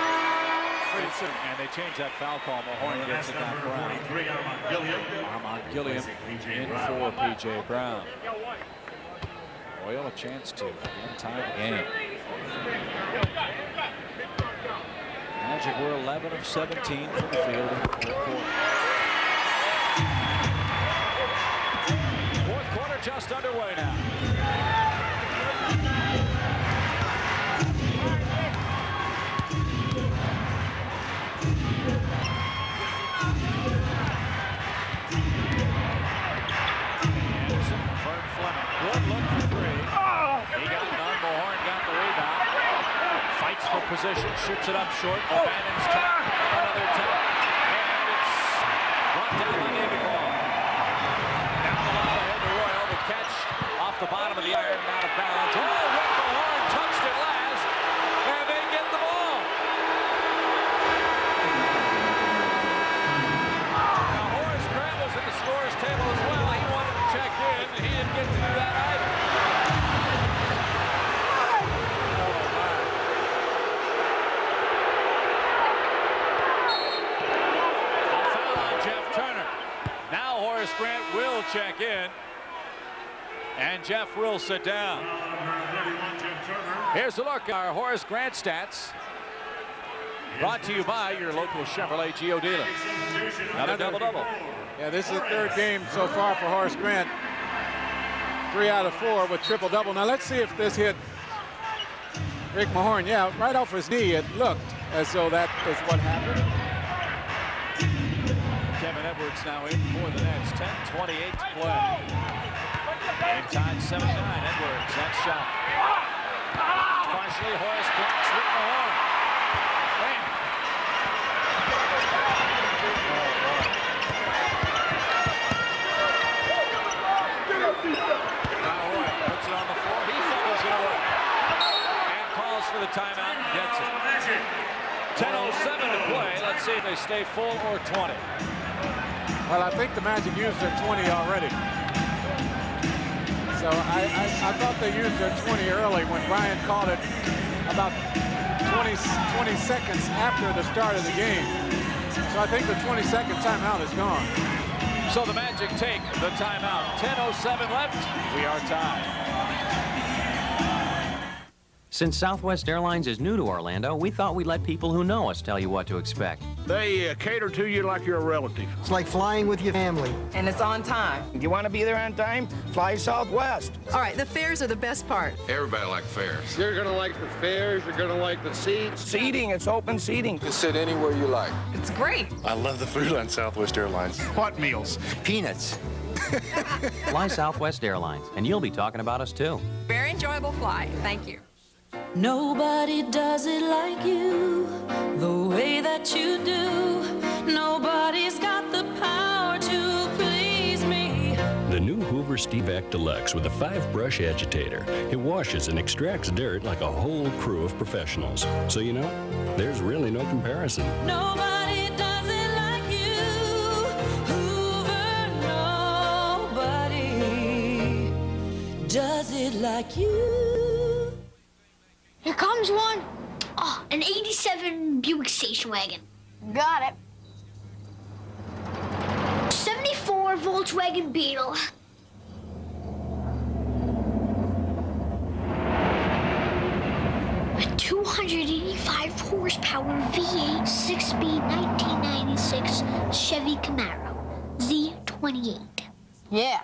pretty soon. And they change that foul call. Mahorn gets it down Brown. Armand Gilliam in for P.J. Brown. Boyle a chance to tie the game. Magic were 11 of 17 from the field in the fourth quarter. Fourth quarter just underway now. Anderson, Vern Fleming, good look for 3. He got none. Mahorn got the rebound. Fights for position, shoots it up short. O'Bannon's tap, another tap, and it's brought down by David Ball. Down the line ahead to Royal. The catch off the bottom of the iron and out of bounds. Oh, Rick Mahorn touched it last, and they get the ball. Now, Horace Grant was at the scorer's table as well. He wanted to check in, and he didn't get to do that either. Grant will check in, and Jeff will sit down. Here's a look at our Horace Grant stats, brought to you by your local Chevrolet Geo dealer. Another double-double. Yeah, this is the 3rd game so far for Horace Grant. 3 out of 4 with triple-double. Now let's see if this hit Rick Mahorn. Yeah, right off his knee, it looked as though that is what happened. Kevin Edwards now in for the Nets. 10:28 to play. Game tied 7-9. Edwards, that shot. Partially, Horace blocks Rick Mahorn. Now Roy puts it on the floor. He fumbles it away. And calls for the timeout and gets it. 10:07 to play. Let's see if they stay full or 20. Well, I think the Magic used their 20 already. So I thought they used their 20 early when Brian called it about 20 seconds after the start of the game. So I think the 20-second timeout is gone. So the Magic take the timeout. 10:07 left. We are tied. Since Southwest Airlines is new to Orlando, we thought we'd let people who know us tell you what to expect. They cater to you like you're a relative. It's like flying with your family. And it's on time. You want to be there on time? Fly Southwest. All right, the fares are the best part. Everybody likes fares. You're going to like the fares. You're going to like the seats. Seating, it's open seating. You can sit anywhere you like. It's great. I love the food on Southwest Airlines. What meals? Peanuts. Fly Southwest Airlines, and you'll be talking about us too. Very enjoyable flight. Thank you. Nobody does it like you, the way that you do. Nobody's got the power to please me. The new Hoover Steve-Act Deluxe with a 5-brush agitator. It washes and extracts dirt like a whole crew of professionals. So you know, there's really no comparison. Nobody does it like you, Hoover. Nobody does it like you. Here comes one. Oh, an 87 Buick station wagon. Got it. 74 Volkswagen Beetle. A 285 horsepower V8 6-speed 1996 Chevy Camaro Z28. Yeah,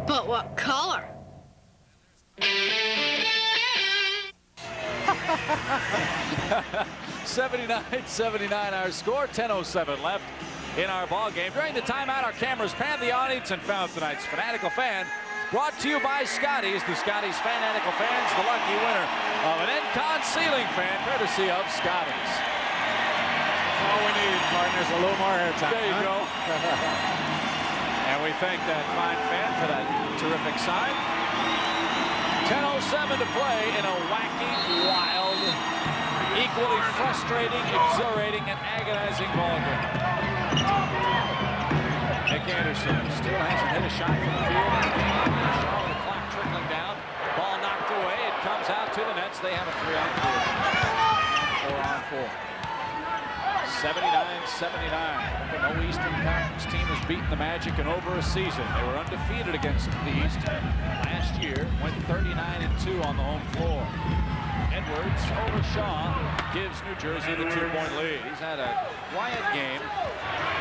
but what color? 79-79 our score, 10:07 left in our ball game. During the timeout, our cameras panned the audience and found tonight's Fanatical Fan, brought to you by Scotty's. The Scotty's Fanatical Fan's the lucky winner of an Encon ceiling fan, courtesy of Scotty's. That's all we need, partners, a little more airtime. There you go. And we thank that fine fan for that terrific sign. 10:07 to play in a wacky, wild, equally frustrating, exhilarating, and agonizing ball game. Nick Anderson still hasn't hit a shot from the field. Shaw with the clock trickling down. Ball knocked away. It comes out to the Nets. They have a 3-on-4. 4-on-4. 79-79. No Eastern Conference team has beaten the Magic in over a season. They were undefeated against the East last year. Went 39-2 on the home floor. Edwards over Shaw gives New Jersey the 2-point lead. He's had a quiet game,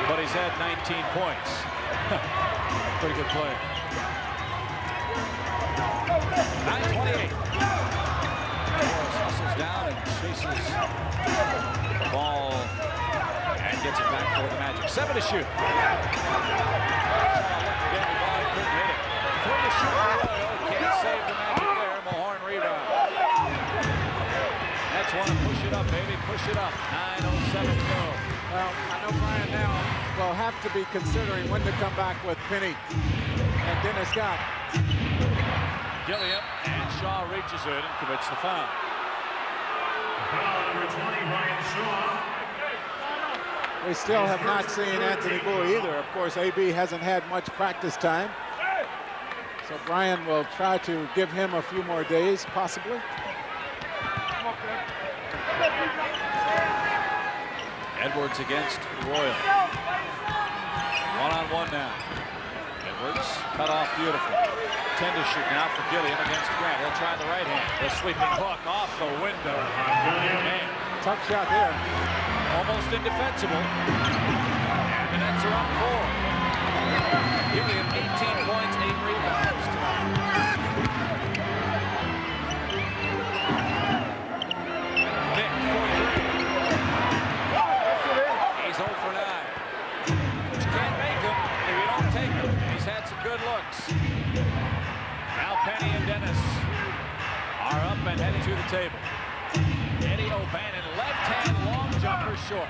but he's had 19 points. Pretty good play. 9:28. Morris hustles down and chases the ball and gets it back for the Magic. 7 to shoot. Shaw looked to get the ball, couldn't hit it. 3 to shoot for Royal. Can't save the Magic there. Mahorn rebound. That's one. Push it up, baby. Push it up. 9:07 to go. Well, I know Brian now will have to be considering when to come back with Penny and Dennis Scott. Gilliam and Shaw reaches it and commits the foul. Foul number 20, Brian Shaw. We still have not seen Anthony Bowie either. Of course, AB hasn't had much practice time. So Brian will try to give him a few more days, possibly. Edwards against Royal. One-on-one now. Edwards cut off beautifully. 10 to shoot now for Gilliam against Grant. He'll try the right hand. The sweeping hook off the window. Man, tough shot there. Almost indefensible. And the Nets are up 4. Gilliam 18 points, 8 rebounds tonight. Nick 4-3. He's 0 for 9. But you can't make him if you don't take him. He's had some good looks. Now Penny and Dennis are up and heading to the table. Eddie O'Bannon, left hand long jumper short.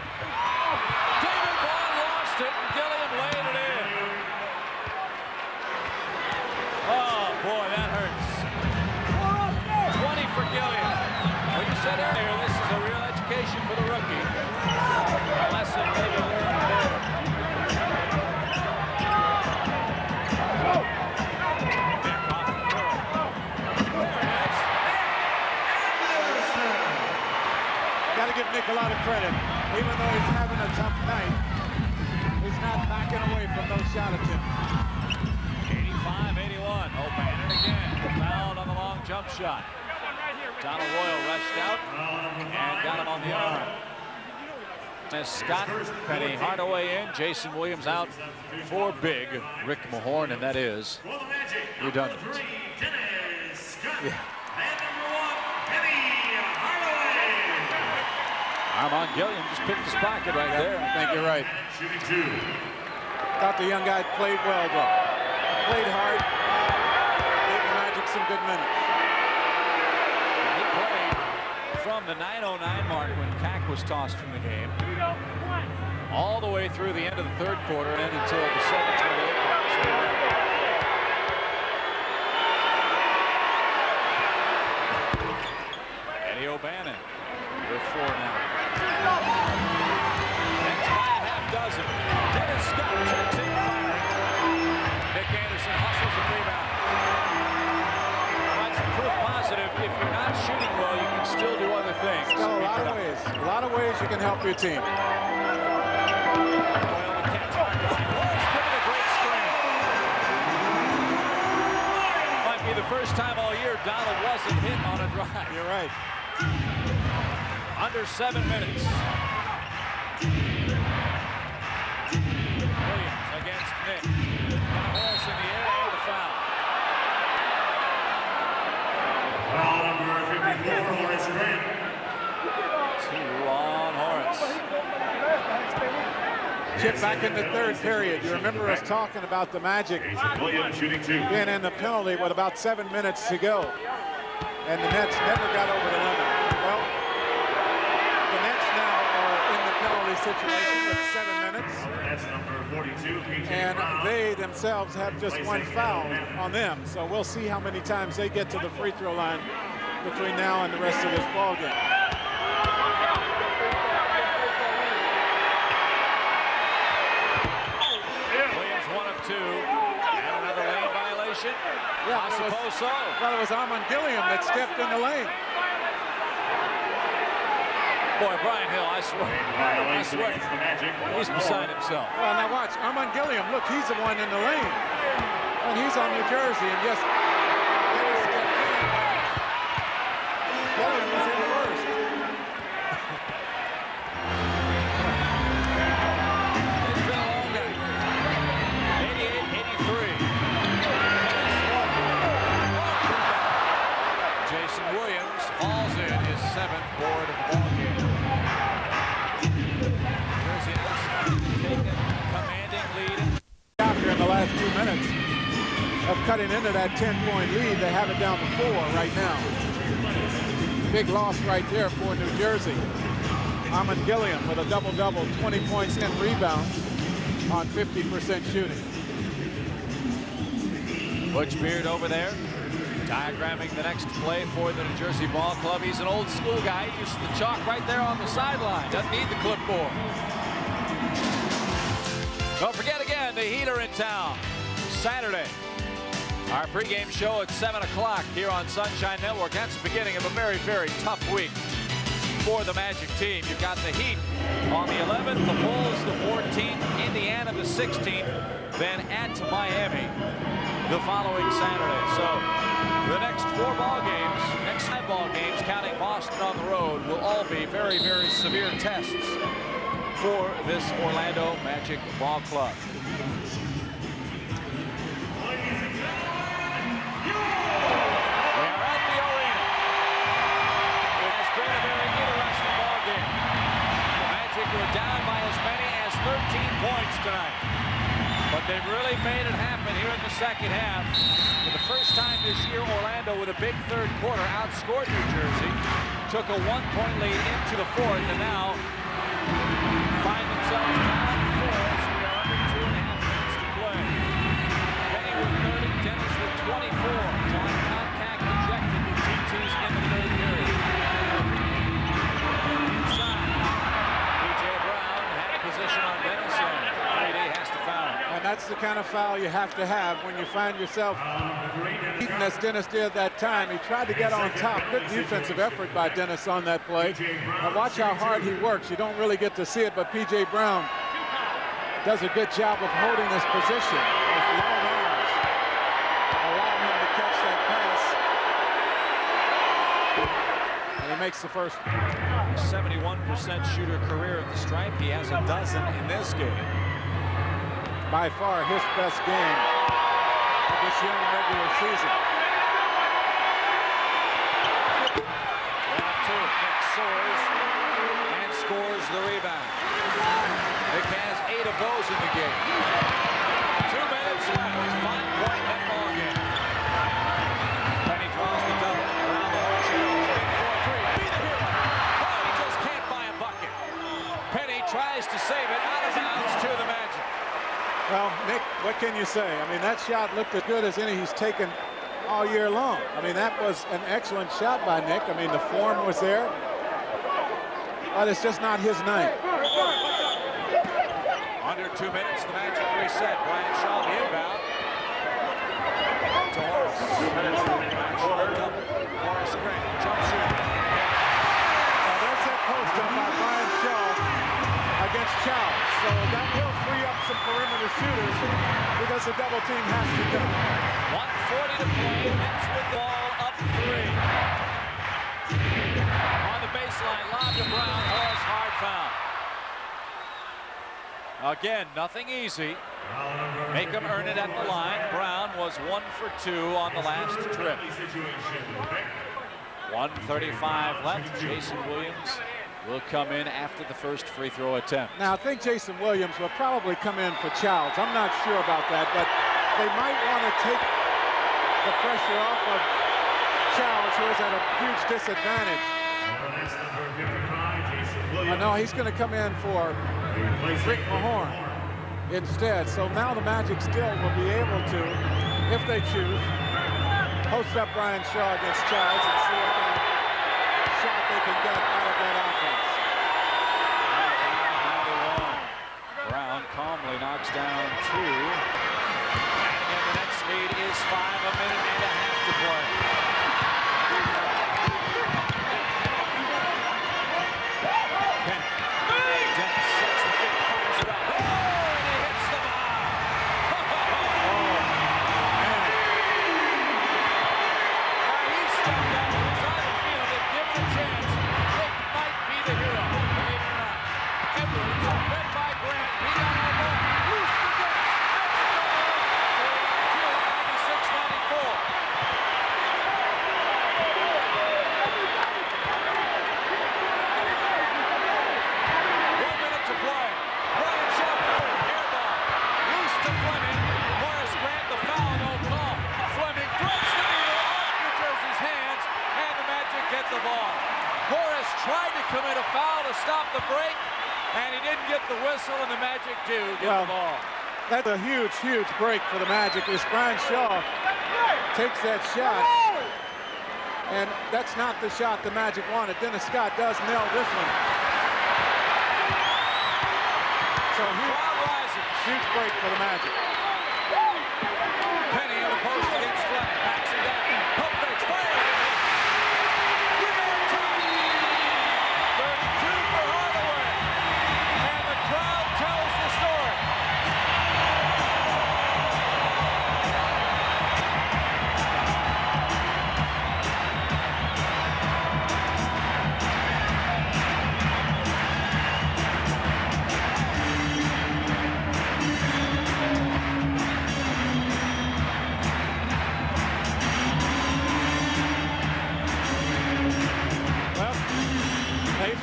David Vaughn lost it and Gilliam laid it in. Oh boy, that hurts. 20 for Gilliam. Well, you said earlier this is a real education for the rookie. A lesson maybe learned there. Got to give Nick a lot of credit. Even though he's having a tough night, he's not backing away from those shot attempts. 85-81. O'Bannon again. Fouled on the long jump shot. Donald Royal rushed out and got him on the arm. As Scott, Penny Hardaway in, Jason Williams out for big Rick Mahorn, and that is redundant. Yeah. Armand Gilliam just picked his pocket right there. I think you're right. Thought the young guy played well, though. Played hard. Gave the Magic some good minutes. He played from the 9:09 mark when Cack was tossed from the game all the way through the end of the third quarter and until the 7:28 mark. Eddie O'Bannon with 4 now. Next by a half dozen. Dennis Scott checks in firing. Nick Anderson hustles a rebound. Watch if you're not shooting well, you can still do other things. Still a lot of ways you can help your team. Might be the first time all year Donald wasn't hit on a drive. You're right. Under 7 minutes. Williams against Nick. Balls in the air and the foul. Foul number 54, Horace Grant. 2 on Horace. Chip, back in the third period, you remember us talking about the Magic Williams shooting 2. being in the penalty with about 7 minutes to go. And the Nets never got over the limit. Well, the Nets now are in the penalty situation with 7 minutes. That's number 42, PJ And Brown. they themselves have just one foul on them. So we'll see how many times they get to the free throw line between now and the rest of this ball game. Williams 1 of 2. And another lane violation. Yeah, I suppose so. Well, it was Amon Gilliam that stepped in the lane. Boy, Brian Hill, I swear. He's beside himself. Well, now watch. Amon Gilliam, look, he's the one in the lane. And he's on New Jersey, and just Dennis stepped in. Gilliam was in first. It's been a long game. 88-83. Jason Williams hauls in his 7th board of the ball game. Jersey has taken a commanding lead. After in the last 2 minutes of cutting into that 10-point lead, they have it down to 4 right now. Big loss right there for New Jersey. Amon Gilliam with a double-double, 20 points, 10 rebounds on 50% shooting. Butch Beard over there, diagramming the next play for the New Jersey Ball Club. He's an old school guy. He uses the chalk right there on the sideline. Doesn't need the clipboard. Don't forget again, the Heat are in town Saturday. Our pregame show at 7 o'clock here on Sunshine Network. That's the beginning of a very, very tough week for the Magic team. You've got the Heat on the 11th, the Bulls the 14th, Indiana the 16th, then at Miami the following Saturday. So the next 4 ball games, next 5 ball games, counting Boston on the road, will all be very, very severe tests for this Orlando Magic Ball Club. We are at the arena. It has been a very interesting ball game. The Magic were down by as many as 13 points tonight. But they've really made it happen here in the second half. For the first time this year, Orlando with a big third quarter outscored New Jersey. Took a 1-point lead into the 4th, and now find themselves down 4 as we are under 2.5 minutes to play. Penny with 30, Dennis with 24. John Concack ejected the TTs in the third period. Inside, P.J. Brown had a position on Dennis, and 3D has to foul. And that's the kind of foul you have to have when you find yourself beaten as Dennis did that time. He tried to get on top. Good defensive effort by Dennis on that play. Now watch how hard he works. You don't really get to see it, but P.J. Brown does a good job of holding this position. With long arms, allowing him to catch that pass. And he makes the first. 71% shooter career at the stripe. He has a dozen in this game. By far his best game of this young regular season. 1-2. Nick soars and scores the rebound. Nick has 8 of those in the game. 2 minutes left. 5-point net ball game. Penny draws the double around the horse. 4-3. Be the hero. Oh, he just can't buy a bucket. Penny tries to save it out of bounds to the Magic. Well, Nick, what can you say? I mean, that shot looked as good as any he's taken all year long. I mean, that was an excellent shot by Nick. I mean, the form was there, but it's just not his night. Under 2 minutes, the Magic reset. Brian Shaw, the inbound. To Horace. Double. Horace Grant, jump shot. There's that post up by Brian Shaw against Childs. So that will free up some perimeter shooters because the double team has to go. 1:40 to play. Nets with the ball up 3. On the baseline, lob to Brown. Horace hard foul. Again, nothing easy. Make him earn it at the line. Brown was 1 for 2 on the last trip. 1:35 left. Jason Williams will come in after the first free throw attempt. Now, I think Jason Williams will probably come in for Childs. I'm not sure about that, but they might want to take the pressure off of Childs, who is at a huge disadvantage. No, he's going to come in for Rick Mahorn instead. So now the Magic still will be able to, if they choose, post up Brian Shaw against Childs and see what kind of shot they can get out of that offense. 95-91. Brown calmly knocks down 2. And the next lead is 5, a minute and a half to play. The ball. Horace tried to commit a foul to stop the break, and he didn't get the whistle, and the Magic do get the ball. That's a huge, huge break for the Magic as Brian Shaw takes that shot. And that's not the shot the Magic wanted. Dennis Scott does nail this one. So huge break for the Magic. Penny in the post against Fleming. Backs him down. Pump fakes, fires. 32 for Hardaway. And the crowd tells the story.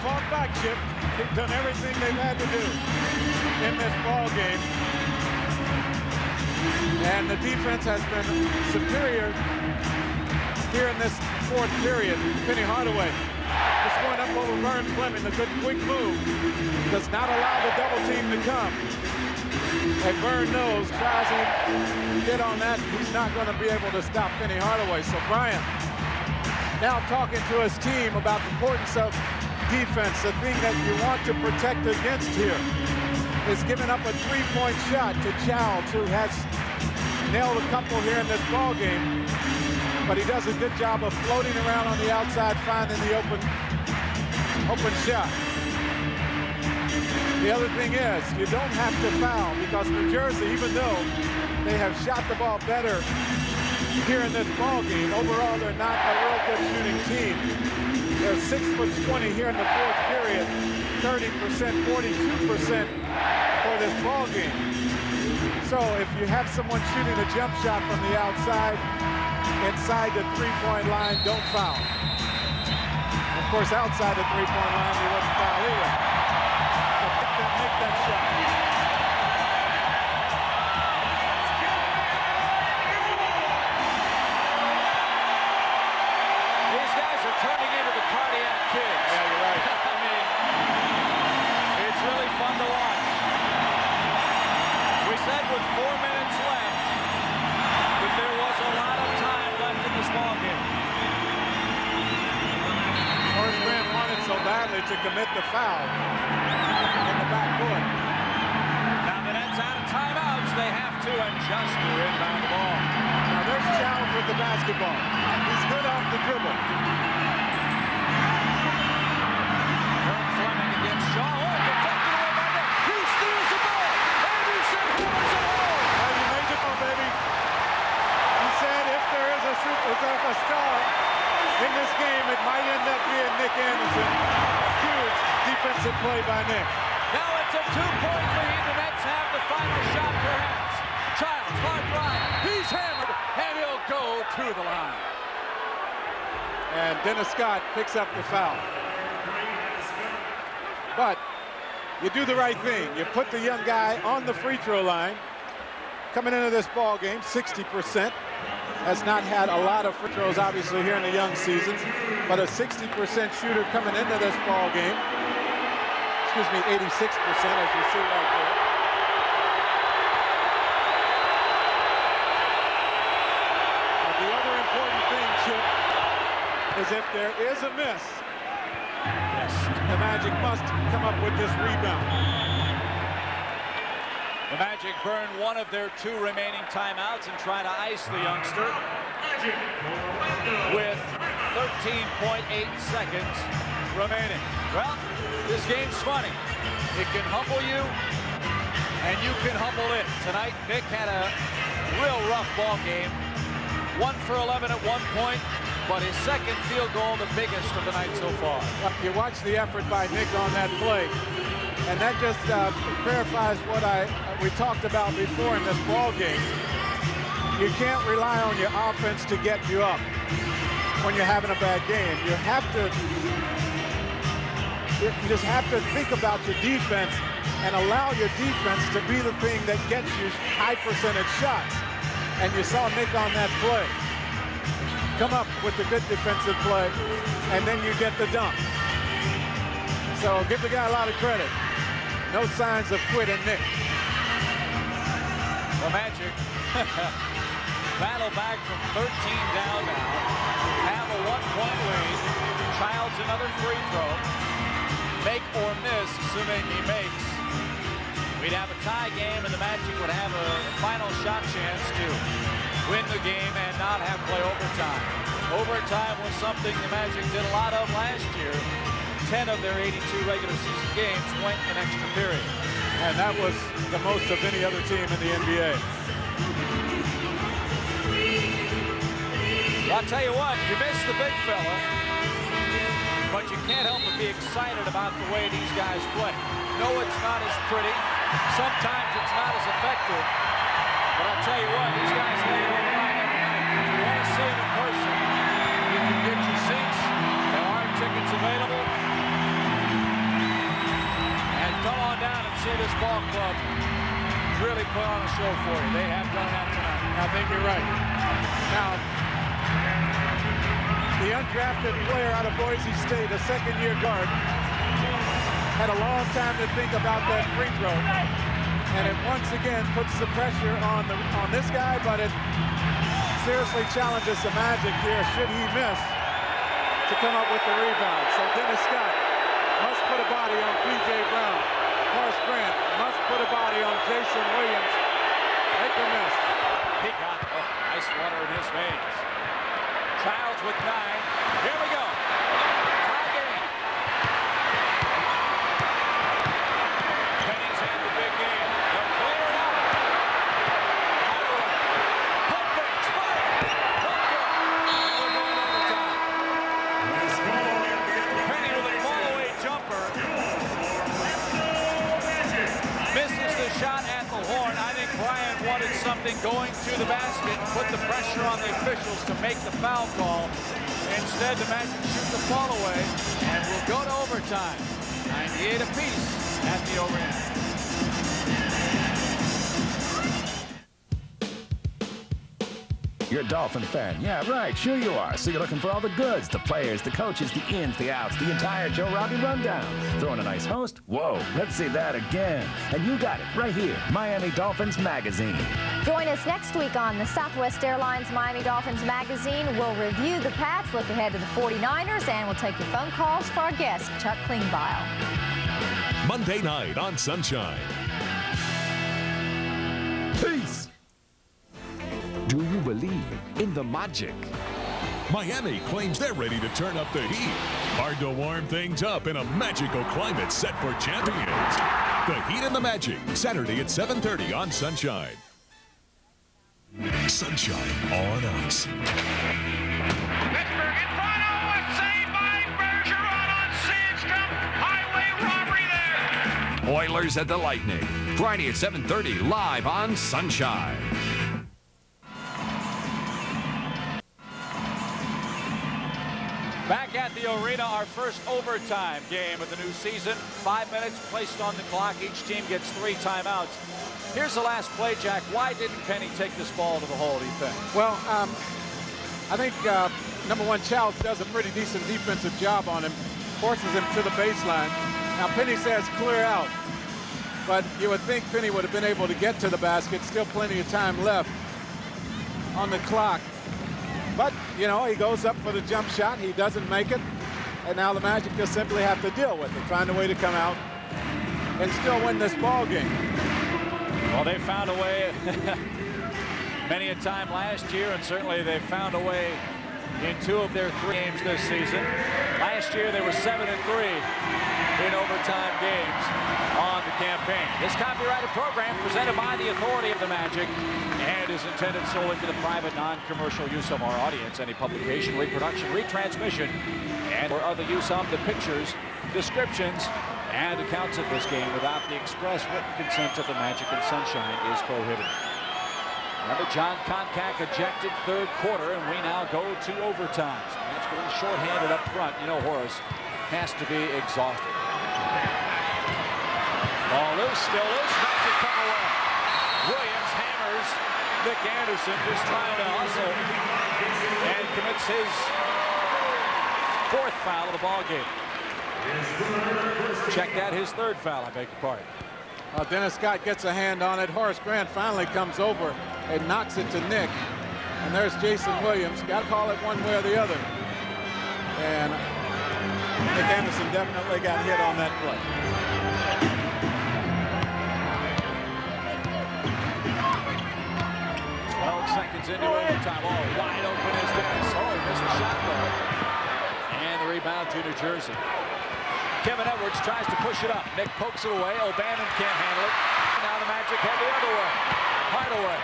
Fought back, Chip. They've done everything they've had to do in this ball game. And the defense has been superior here in this fourth period. Penny Hardaway just going up over Vern Fleming. The good quick move does not allow the double team to come. And Vern knows, tries to get on that, he's not going to be able to stop Penny Hardaway. So Bryant now talking to his team about the importance of defense. The thing that you want to protect against here is giving up a three-point shot to Childs, who has nailed a couple here in this ball game, but he does a good job of floating around on the outside, finding the open shot. The other thing is, you don't have to foul, because New Jersey, even though they have shot the ball better here in this ball game, overall they're not a real good shooting team. They're 6'20" here in the fourth period, 30%, 42% for this ball game. So if you have someone shooting a jump shot from the outside, inside the three-point line, don't foul. Of course, outside the three-point line, they wouldn't foul either. So make that shot. Turning into the cardiac kids. Yeah, you're right. I mean, it's really fun to watch. We said with 4 minutes left that there was a lot of time left in this ball game. Horace Grant wanted so badly to commit the foul in the backcourt. Now the Nets out of timeouts. They have to adjust to inbound the ball. Now there's Childs with with the basketball. He's good off the dribble. Fleming against Shaw. Oh, deflected away by Nick. He steals the ball. Anderson hammers it home. Oh, you made it, baby. He said if there is a star in this game, it might end up being Nick Anderson. Huge defensive play by Nick. Now it's a 2-point lead. The Nets have the final shot, perhaps. Childs, hard drive. He's hammered, and he'll go to the line. And Dennis Scott picks up the foul. But you do the right thing. You put the young guy on the free throw line. Coming into this ball game, 60%. Has not had a lot of free throws, obviously, here in the young season. But a 60% shooter coming into this ball game. Excuse me, 86%, as you see right there. The other important thing, Chip, is if there is a miss, the Magic must come up with this rebound. The Magic burn one of their 2 remaining timeouts and try to ice the youngster with 13.8 seconds remaining. Well, this game's funny. It can humble you, and you can humble it. Tonight, Nick had a real rough ball game. 1 for 11 at one point, but his second field goal, the biggest of the night so far. You watch the effort by Nick on that play, and that just verifies what we talked about before in this ball game. You can't rely on your offense to get you up when you're having a bad game. You just have to think about your defense and allow your defense to be the thing that gets you high percentage shots. And you saw Nick on that play come up with a good defensive play, and then you get the dunk. So give the guy a lot of credit. No signs of quitting Nick. The Magic battle back from 13 down now. Have a 1-point lead. Childs another free throw. Make or miss, assuming he makes. We'd have a tie game, and the Magic would have a final shot chance to win the game and not have play overtime. Overtime was something the Magic did a lot of last year. 10 of their 82 regular season games went in extra period. And that was the most of any other team in the NBA. I'll tell you what, you miss the big fella, but you can't help but be excited about the way these guys play. No, it's not as pretty. Sometimes it's not as effective. But I'll tell you what, these guys lay it on the line every night. If you want to see them in person, you can get your seats. There are tickets available. And come on down and see this ball club really put on a show for you. They have done that tonight. I think you're right. Now, the undrafted player out of Boise State, a second-year guard, had a long time to think about that free throw. And it once again puts the pressure on this guy, but it seriously challenges the Magic here, should he miss, to come up with the rebound. So Dennis Scott must put a body on P.J. Brown. Horace Grant must put a body on Jason Williams. Make a miss. He got ice water in his veins. Childs with 9. Here we go. Tie game. Penny's had the big game. They'll clear it out. Pump fakes. Fire. Pump good. Penny with a fall-away jumper. Misses the shot at the horn. I think Brian wanted something going to the basket, put the pressure on the officials to make the foul call. Instead, the Magic shoot the fall away, and we'll go to overtime. 98 apiece at the overend. You're a Dolphin fan. Yeah, right. Sure you are. So you're looking for all the goods, the players, the coaches, the ins, the outs, the entire Joe Robbie rundown. Throwing a nice host? Whoa, let's see that again. And you got it right here, Miami Dolphins Magazine. Join us next week on the Southwest Airlines Miami Dolphins Magazine. We'll review the Pats, look ahead to the 49ers, and we'll take your phone calls for our guest, Chuck Klingbeil. Monday night on Sunshine. Peace. Do you believe believe in the Magic. Miami claims they're ready to turn up the heat. Hard to warm things up in a magical climate set for champions. The Heat and the Magic, Saturday at 7:30 on Sunshine. Sunshine on us. Pittsburgh in front. Oh, a save by Bergeron on Sandstrom. Highway robbery there. Oilers at the Lightning, Friday at 7:30 live on Sunshine. Back at the arena, our first overtime game of the new season. 5 minutes placed on the clock. Each team gets 3 timeouts. Here's the last play, Jack. Why didn't Penny take this ball to the hole, do you think? Well, I think number one, Childs does a pretty decent defensive job on him, forces him to the baseline. Now Penny says clear out, but you would think Penny would have been able to get to the basket. Still plenty of time left on the clock. But, you know, he goes up for the jump shot. He doesn't make it. And now the Magic just simply have to deal with it, find a way to come out and still win this ball game. Well, they found a way many a time last year, and certainly they found a way in 2 of their 3 games this season. Last year, they were 7-3 in overtime games on the campaign. This copyrighted program presented by the authority of the Magic and is intended solely for the private, non-commercial use of our audience. Any publication, reproduction, retransmission, and or other use of the pictures, descriptions, and accounts of this game without the express written consent of the Magic and Sunshine is prohibited. Remember, John Koncak ejected 3rd quarter, and we now go to overtime. Magic a little shorthanded up front. You know, Horace has to be exhausted. Ball loose, still loose, Magic come away. Williams hammers Nick Anderson, just trying to hustle, and commits his 4th foul of the ball game. Check that, his 3rd foul, I beg your pardon. Dennis Scott gets a hand on it. Horace Grant finally comes over and knocks it to Nick. And there's Jason Williams. Got to call it one way or the other. And Nick Anderson definitely got hit on that play. 12 seconds into overtime. Oh, wide open is Dennis. Oh, missed the shot though. And the rebound to New Jersey. Kevin Edwards tries to push it up. Nick pokes it away. O'Bannon can't handle it. Now the Magic head the other way. Hardaway.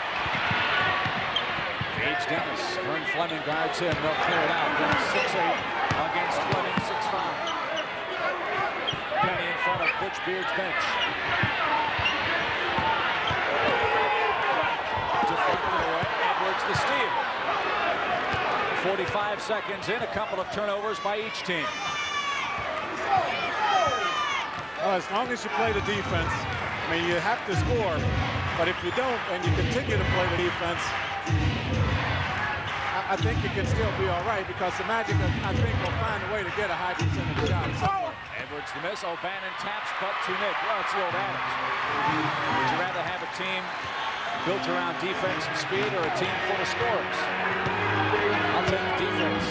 Feeds Dennis. Vern Fleming guards him. They'll clear it out. Dennis 6'8" against Fleming 6'5". Penny in front of Butch Beard's bench. Deflected away. Edwards the steal. 45 seconds in. A couple of turnovers by each team. Well, as long as you play the defense, I mean, you have to score. But if you don't and you continue to play the defense, I think you can still be all right because the Magic, I think, will find a way to get a high percentage shot somewhere. Edwards the miss. O'Bannon taps, but to Nick. Well, it's the old adage. Would you rather have a team built around defense and speed or a team full of scorers? I'll take the defense.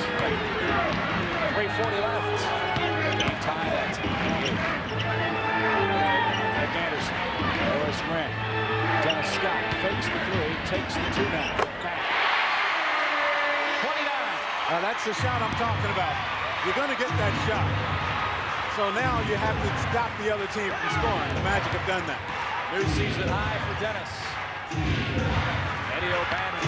3:40 left. Game tied at 8. Nick Anderson, Horace Grant, Dennis Scott fakes the 3, takes the 2 now. Back. 29. That's the shot I'm talking about. You're going to get that shot. So now you have to stop the other team from scoring. The Magic have done that. New season high for Dennis. Eddie O'Bannon.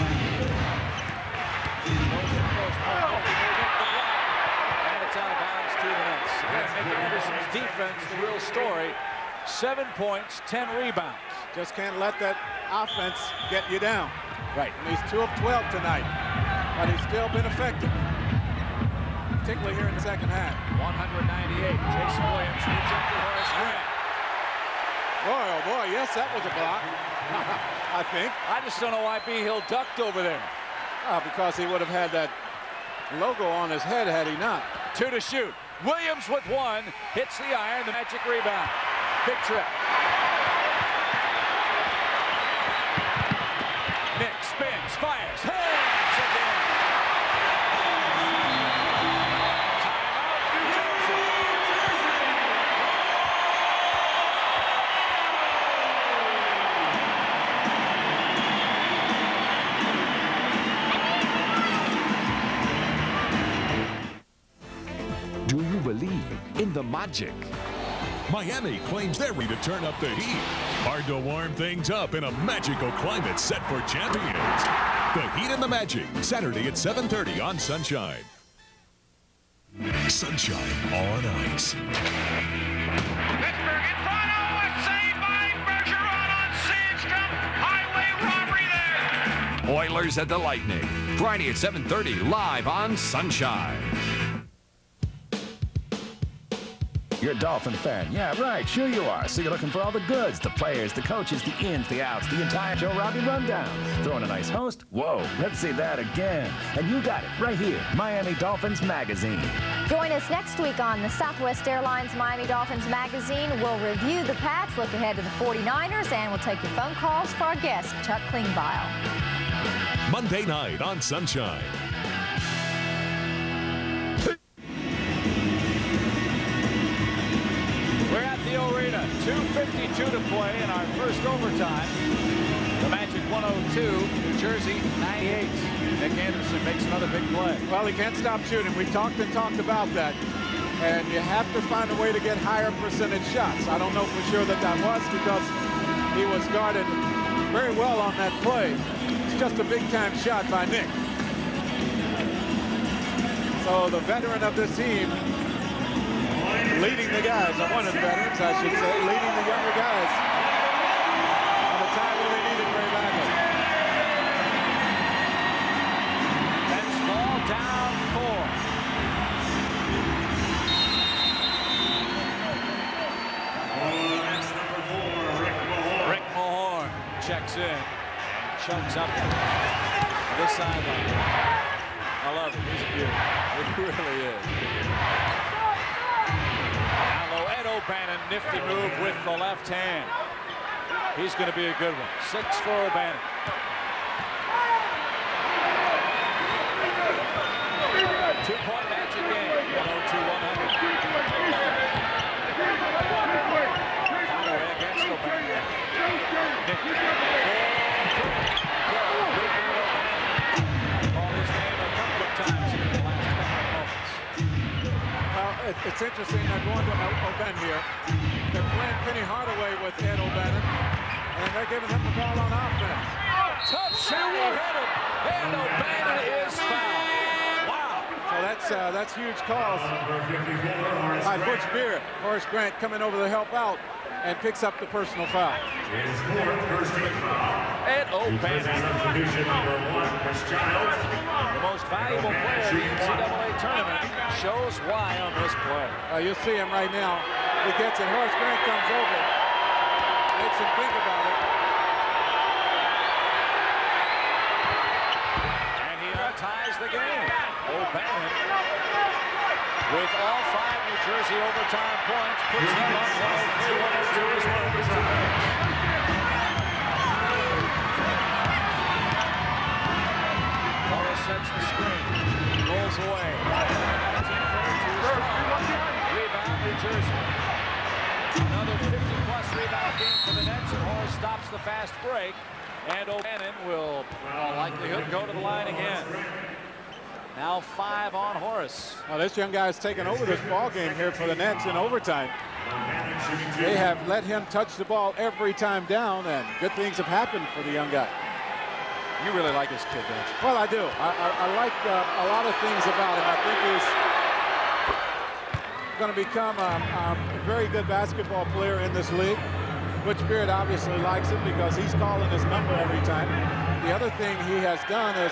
And it's out of bounds to the Nets. Nick Anderson's defense, the real story. 7 points, 10 rebounds. Just can't let that offense get you down. Right. And he's 2 of 12 tonight, but he's still been effective, particularly here in the second half. 198. Jason Williams rejected Horace Grant. Boy, oh boy, yes, that was a block. I think. I just don't know why B. Hill ducked over there. Because he would have had that logo on his head had he not. 2 to shoot. Williams with 1, hits the iron, the Magic rebound. Big trip. Nick spins, fires, hands again. Timeout, New Jersey. the magic. Miami claims they're ready to turn up the heat. Hard to warm things up in a magical climate set for champions. The Heat and the Magic, Saturday at 7:30 on Sunshine. Sunshine on ice. Pittsburgh in front. Oh, a save by Bergeron on Sandstrom. Highway robbery there. Oilers at the Lightning, Friday at 7:30 live on Sunshine. You're a Dolphin fan. Yeah, right. Sure you are. So you're looking for all the goods, the players, the coaches, the ins, the outs, the entire Joe Robbie rundown. Throwing a nice host? Whoa, let's see that again. And you got it right here, Miami Dolphins Magazine. Join us next week on the Southwest Airlines Miami Dolphins Magazine. We'll review the Pats, look ahead to the 49ers, and we'll take your phone calls for our guest, Chuck Klingbeil. Monday night on Sunshine. We're at the arena. 2:52 to play in our first overtime. The Magic 102, New Jersey 98. Nick Anderson makes another big play. Well, he can't stop shooting. We've talked about that. And you have to find a way to get higher percentage shots. I don't know for sure that was because he was guarded very well on that play. It's just a big-time shot by Nick. So the veteran of this team, leading the guys, or one of the veterans, I should say, leading the younger guys at a time when they needed very badly. That's ball down 4. That's number 4, Rick Mahorn. Rick Mahorn checks in and chugs up this sideline. I love it. He's a beauty. He really is. Now Ed O'Bannon, nifty move with the left hand. He's going to be a good one. 6 for O'Bannon. Two-point Magic game. 102-100. Holloway against O'Bannon. Nick. Called his name a couple of times here in the last couple of moments. Well, it's interesting. They're going to O'Bannon here. They're playing Penny Hardaway with Ed O'Bannon, and they're giving him the ball on offense. Tough shot, he hit it. Ed O'Bannon is fouled. Wow. So that's huge calls by Butch Beard. Horace Grant coming over to help out and picks up the personal foul. His 4th first team foul. Ed O'Bannon. Substitution number 1, Chris Childs. The most valuable player in the NCAA tournament shows why on this play. You'll see him right now. He gets it. Horace Grant comes over, makes him think about it. And he ties the game. O'Bannon, with all 5 New Jersey overtime points, puts them up 103-102 as well. Morris sets the screen, rolls away. Rebound, New Jersey. Another 50-plus rebound game for the Nets, and Horace stops the fast break. And O'Bannon will, in all likelihood, go to the line again. Now 5 on Horace. Well, this young guy's taken over this ball game here for the Nets in overtime. They have let him touch the ball every time down, and good things have happened for the young guy. You really like this kid, don't you? Well, I do. I like a lot of things about him. I think he's going to become a very good basketball player in this league. Butch Beard obviously likes him because he's calling his number every time. The other thing he has done is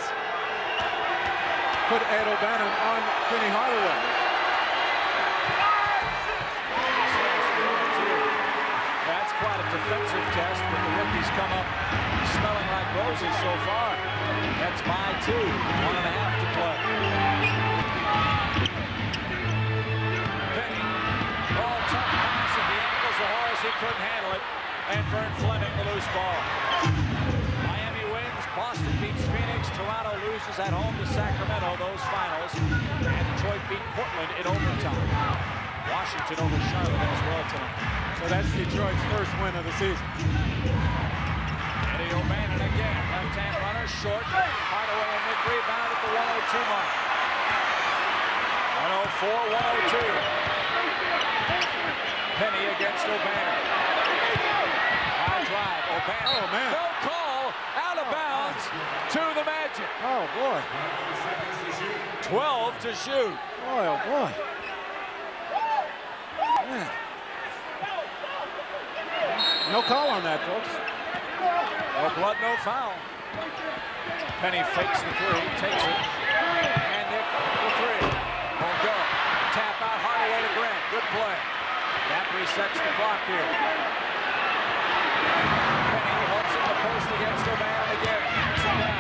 put Ed O'Bannon on Penny Hardaway. That's quite a defensive test, but the rookies come up smelling like roses so far. That's by 2, 1.5 to play. Penny, ball tough pass at the ankles of Horace. He couldn't handle it. And Vern Fleming, the loose ball. Miami wins. Boston beats Phoenix. Toronto loses at home to Sacramento, those finals. And Detroit beat Portland in overtime. Washington over Charlotte as well tonight. So that's Detroit's first win of the season. Eddie O'Bannon again. Left-hand runner, short. Hardaway and Nick rebound at the 102 mark. 104-102. Penny against O'Bannon. High drive, O'Bannon. Oh, man. No call, out of bounds to the Magic. Oh, boy. 12 to shoot. Boy, oh, boy. Man. No call on that, folks. No blood, no foul. Penny fakes the three, takes it, and Nick the three. Won't go. Tap out, Hardaway to Grant. Good play. That resets the clock here. Penny holds in the post against O'Bannon again. Knocks it down.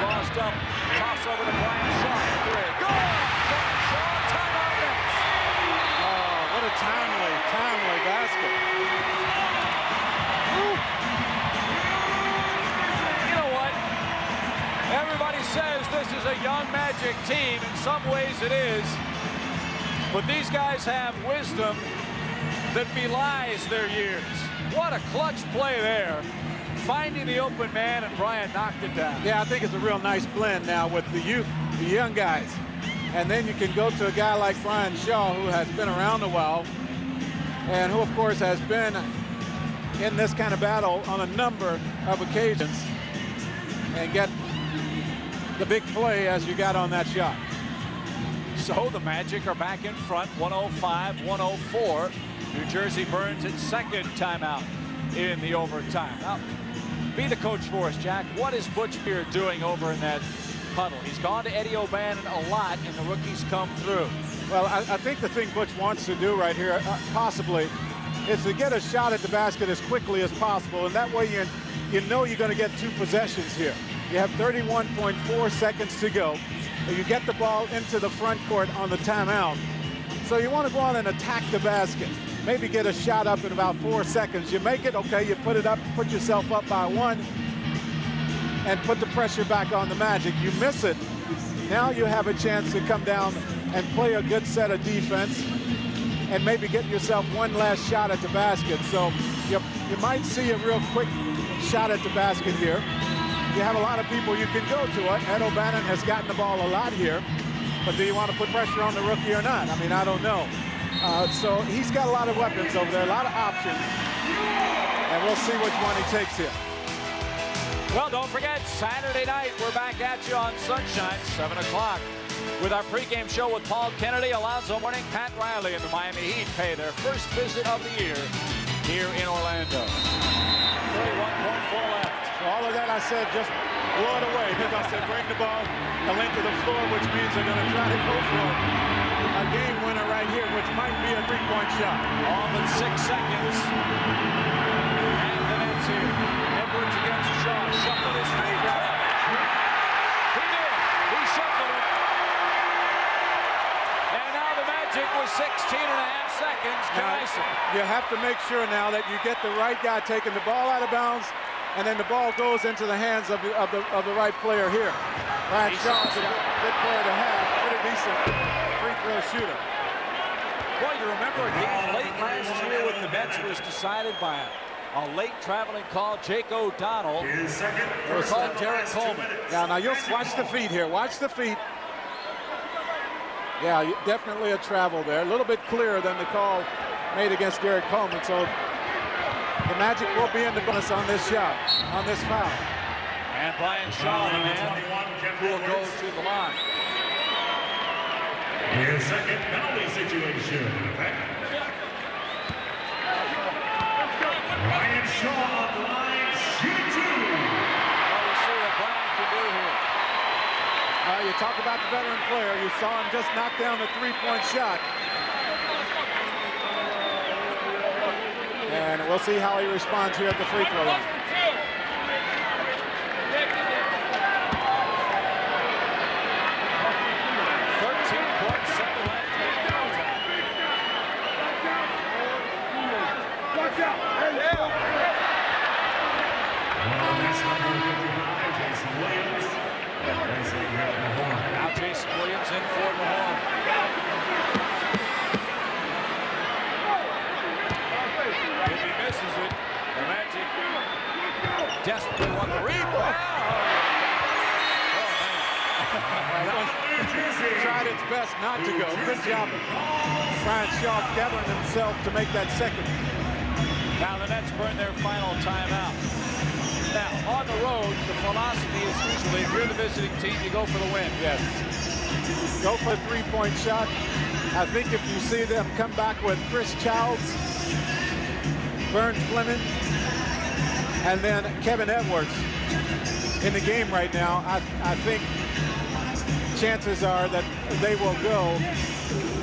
Draws up. Toss over to Brian Shaw for three. Good! Brian Shaw, timeout next. Oh, what a timely basket. Woo. You know what? Everybody says this is a young Magic team. In some ways it is. But these guys have wisdom that belies their years. What a clutch play there. Finding the open man, and Brian knocked it down. Yeah, I think it's a real nice blend now with the youth, the young guys. And then you can go to a guy like Brian Shaw, who has been around a while, and who, of course, has been in this kind of battle on a number of occasions, and get the big play as you got on that shot. So the Magic are back in front, 105-104. New Jersey burns its second timeout in the overtime. Now, be the coach for us, Jack. What is Butch Beard doing over in that huddle? He's gone to Eddie O'Bannon a lot, and the rookies come through. Well, I think the thing Butch wants to do right here, possibly, is to get a shot at the basket as quickly as possible, and that way you know you're going to get 2 possessions here. You have 31.4 seconds to go. You get the ball into the front court on the timeout. So you want to go on and attack the basket. Maybe get a shot up in about 4 seconds. You make it, okay, you put it up, put yourself up by 1, and put the pressure back on the Magic. You miss it, now you have a chance to come down and play a good set of defense and maybe get yourself one last shot at the basket. So you might see a real quick shot at the basket here. You have a lot of people you can go to. Ed O'Bannon has gotten the ball a lot here, but do you want to put pressure on the rookie or not? I mean, I don't know. So he's got a lot of weapons over there, a lot of options, and we'll see which one he takes here. Well, don't forget, Saturday night, we're back at you on Sunshine, 7 o'clock, with our pregame show with Paul Kennedy, Alonzo Mourning, Pat Riley, and the Miami Heat pay their first visit of the year here in Orlando. 31.4 left. So all of that I said, just blow it away. They're going to say bring the ball the length of the floor, which means they're going to try to go for a game winner right here, which might be a three-point shot. All but 6 seconds. And the net's here. Edwards against Shaw. Shuffled his feet. He did. He shuffled it. And now the Magic with 16 and a half seconds. You have to make sure now that you get the right guy taking the ball out of bounds, and then the ball goes into the hands of the right player here. Brian Shaw is a good player to have, pretty decent free throw shooter. Well, you remember a game late last year with the Nets was decided by a late traveling call. Jake O'Donnell. It was called Derek Coleman. Now you'll watch the feet here. Watch the feet. Yeah, definitely a travel there. A little bit clearer than the call made against Derek Coleman. So the Magic will be in the bonus on this shot, on this foul. And Brian Shaw, the man who will go to the line. His second penalty situation. Brian Shaw on the line, shooting 2. Well, we'll see what Brian can do here. You talk about the veteran player. You saw him just knock down the three-point shot. And we'll see how he responds here at the free throw line. Now Jason Williams in for the horn. If he misses it, the Magic That one tried its best not to go. Good job, Brian Shaw gathering himself to make that second. Now the Nets burn their final timeout. Now, on the road, the philosophy is usually, if you're the visiting team, you go for the win. Yes. Go for a three-point shot. I think if you see them come back with Chris Childs, Vern Fleming, and then Kevin Edwards in the game right now, I think chances are that they will go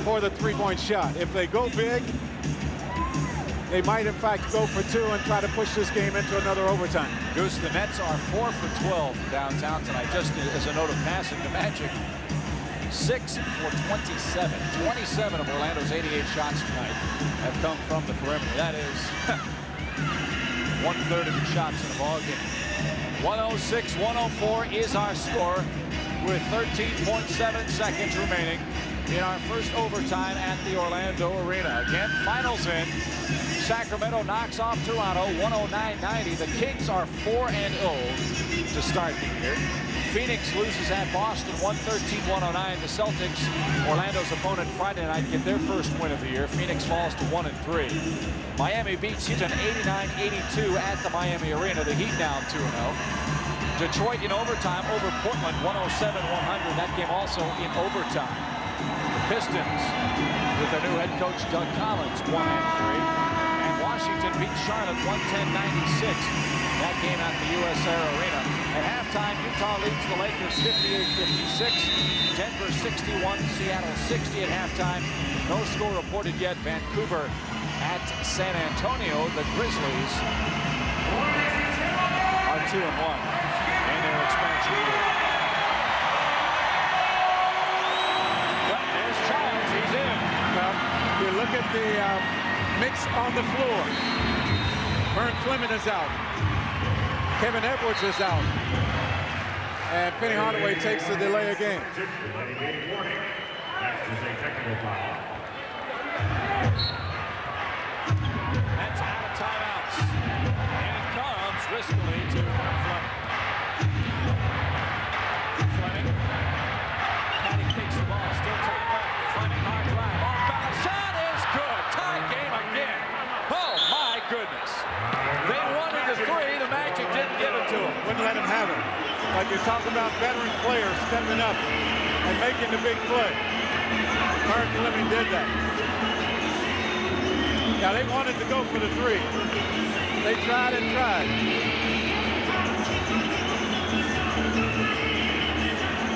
for the three-point shot. If they go big, they might, in fact, go for two and try to push this game into another overtime. Goose, the Nets are 4 for 12 downtown tonight. Just as a note of passing, the Magic 6 for 27. 27 of Orlando's 88 shots tonight have come from the perimeter. That is 1/3 of the shots in the ball game. 106-104 is our score with 13.7 seconds remaining in our first overtime at the Orlando Arena. Again, finals in. Sacramento knocks off Toronto 109-90. The Kings are 4-0 to start the year. Phoenix loses at Boston 113-109. The Celtics, Orlando's opponent Friday night, get their first win of the year. Phoenix falls to 1-3. Miami beats Houston 89-82 at the Miami Arena. The Heat now 2-0. Detroit in overtime over Portland 107-100. That game also in overtime. The Pistons, with their new head coach Doug Collins, 1-3. Washington beats Charlotte 110-96. That game at the US Air Arena. At halftime, Utah leads the Lakers 58-56. Denver 61, Seattle 60 at halftime. No score reported yet. Vancouver at San Antonio. The Grizzlies are 2-1 in their expansion year. But there's Charles. He's in. Well, you look at the mix on the floor. Vern Fleming is out. Kevin Edwards is out. And Penny Hardaway takes the delay of game. That's out of timeouts. And it comes riskily to Fleming. Fleming. Patty kicks the ball. Still tied up. Fleming hard drive. Off balance. Shot is good. Tie game again. Oh, my goodness. They wanted the three. The Magic didn't give it to them. Wouldn't let him have it. Like you're talking about veteran players stepping up and making the big play. Vern Fleming did that. Now, they wanted to go for the three. They tried and tried.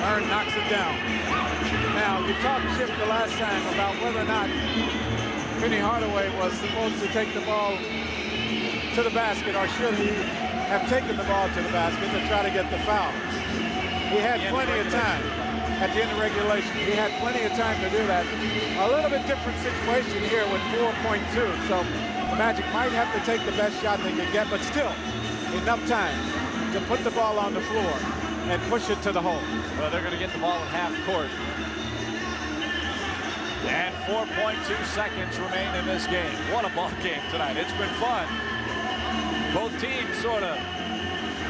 Vern knocks it down. Now, you talked, Chip, the last time about whether or not Penny Hardaway was supposed to take the ball to the basket, or should he have taken the ball to the basket to try to get the foul. He had plenty of time at the end of regulation. He had plenty of time to do that. A little bit different situation here with 4.2, so the Magic might have to take the best shot they could get, but still enough time to put the ball on the floor and push it to the hole. Well, they're going to get the ball at half court. And 4.2 seconds remain in this game. What a ball game tonight. It's been fun. Both teams sort of